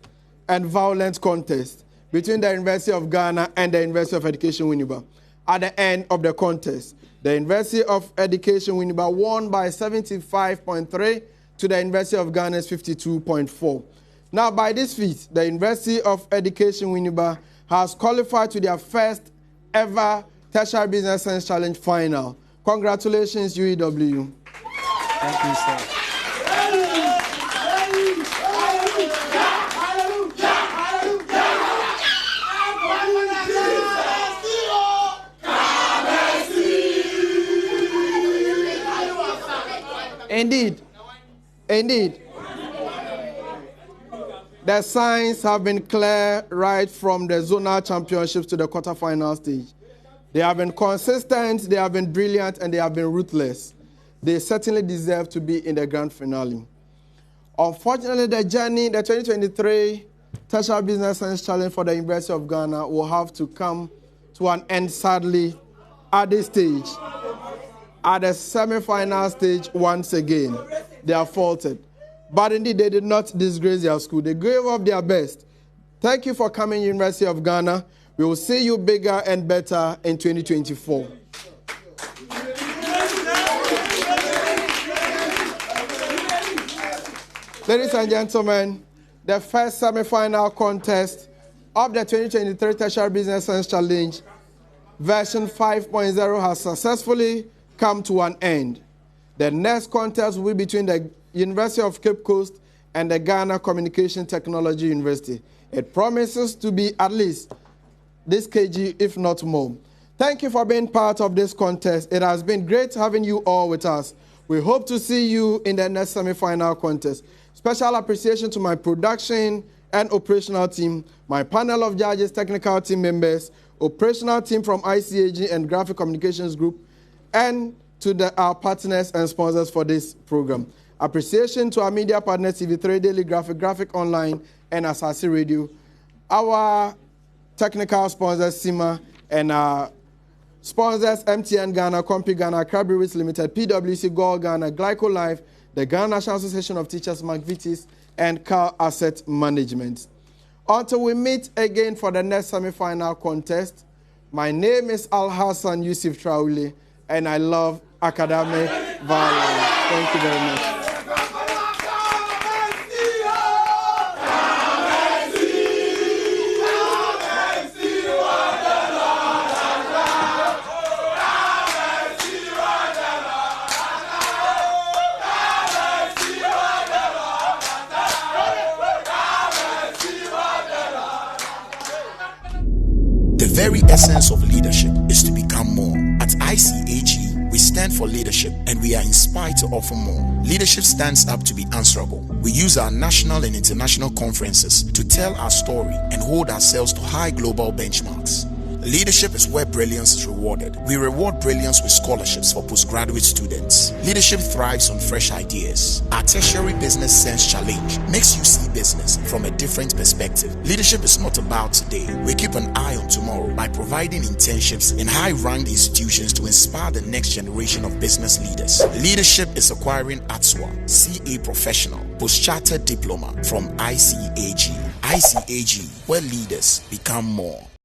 and violent contest between the University of Ghana and the University of Education Winneba. At the end of the contest, the University of Education Winneba won by 75.3 to the University of Ghana's 52.4. Now, by this feat, the University of Education Winneba has qualified to their first ever Tertiary Business Science Challenge final. Congratulations, UEW.
Thank you, sir.
Indeed. The signs have been clear right from the zonal championships to the quarterfinal stage. They have been consistent, they have been brilliant, and they have been ruthless. They certainly deserve to be in the grand finale. Unfortunately, the 2023 Tertiary Business Science Challenge for the University of Ghana will have to come to an end, sadly, at this stage. At the semi-final stage, once again, they are faulted. But indeed, they did not disgrace their school. They gave up their best. Thank you for coming, University of Ghana. We will see you bigger and better in 2024. Ladies and gentlemen, the first semi-final contest of the 2023 Tertiary Business Science Challenge, version 5.0, has successfully come to an end. The next contest will be between the University of Cape Coast and the Ghana Communication Technology University. It promises to be at least this kg, if not more. Thank you for being part of this contest. It has been great having you all with us. We hope to see you in the next semi-final contest. Special appreciation to my production and operational team, my panel of judges, technical team members, operational team from ICAG and Graphic Communications Group, and to our partners and sponsors for this program. Appreciation to our media partners, TV3, Daily Graphic, Graphic Online, and Asasi Radio. Our technical sponsors, SIMA, and our sponsors, MTN Ghana, Compi Ghana, Cadbury's Limited, PwC, Gold Ghana, Glyco Life, the Ghana National Association of Teachers, McVitie's, and Car Asset Management. Until we meet again for the next semi-final contest, my name is Al-Hassan Yusuf Traule, and I love academic violence. Thank you very much.
The very essence of leadership is to become more. At ICAG, we stand for leadership and we are inspired to offer more. Leadership stands up to be answerable. We use our national and international conferences to tell our story and hold ourselves to high global benchmarks. Leadership is where brilliance is rewarded. We reward brilliance with scholarships for postgraduate students. Leadership thrives on fresh ideas. Our Tertiary Business Sense Challenge makes you see business from a different perspective. Leadership is not about today. We keep an eye on tomorrow by providing internships in high-ranked institutions to inspire the next generation of business leaders. Leadership is acquiring ATSWA, CA Professional, Post-Chartered Diploma from ICAG. ICAG, where leaders become more.